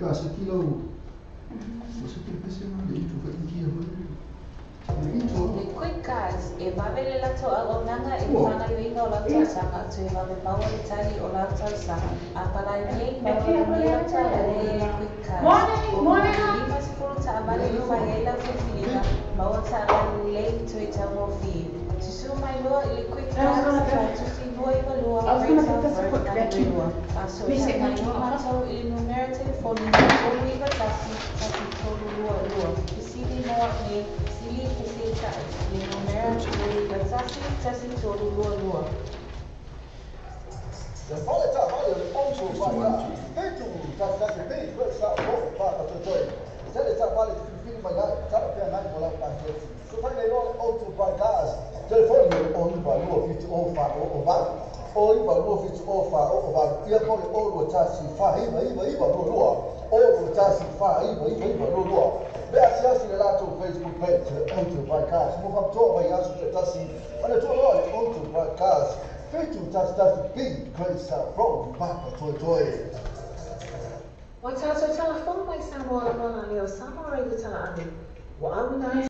ka se kilo. Se te pese ma le itu fa iki ho. Le quick cars e vavele la to agonanga e fana yuinga o la sanga to e vave pawa le tali o la sanga a pala nei ma le ta le quick cars morning lima sifuru ta vale le faela fifilima ma o ta le to e ta mo fi to so my lo le quick cars to si boy valua rate of a so ta ma no to il numero telefono o viva tasi todo lua si di mo ne si le numero le tasi todo lua The father taught my also by Thank you, that's the thing. Let's start off back at the joy. Tell it up, Valley, if you feel my life, tell a pair of people like that. So when they know also by cars, telephone you only by law if it's all far or back. Or if I know if it's all far or back. You're probably all the chassis far, even law. All the chassis far, even law. That's just a lot of Facebook page, onto by cars. Move up to my house to Tassi, and I told all onto by cars. Thank you, that's the big grace from back to joy. O tātou tala whonga mai Samoa la mona leo Samoa rei tala ane. Wa au na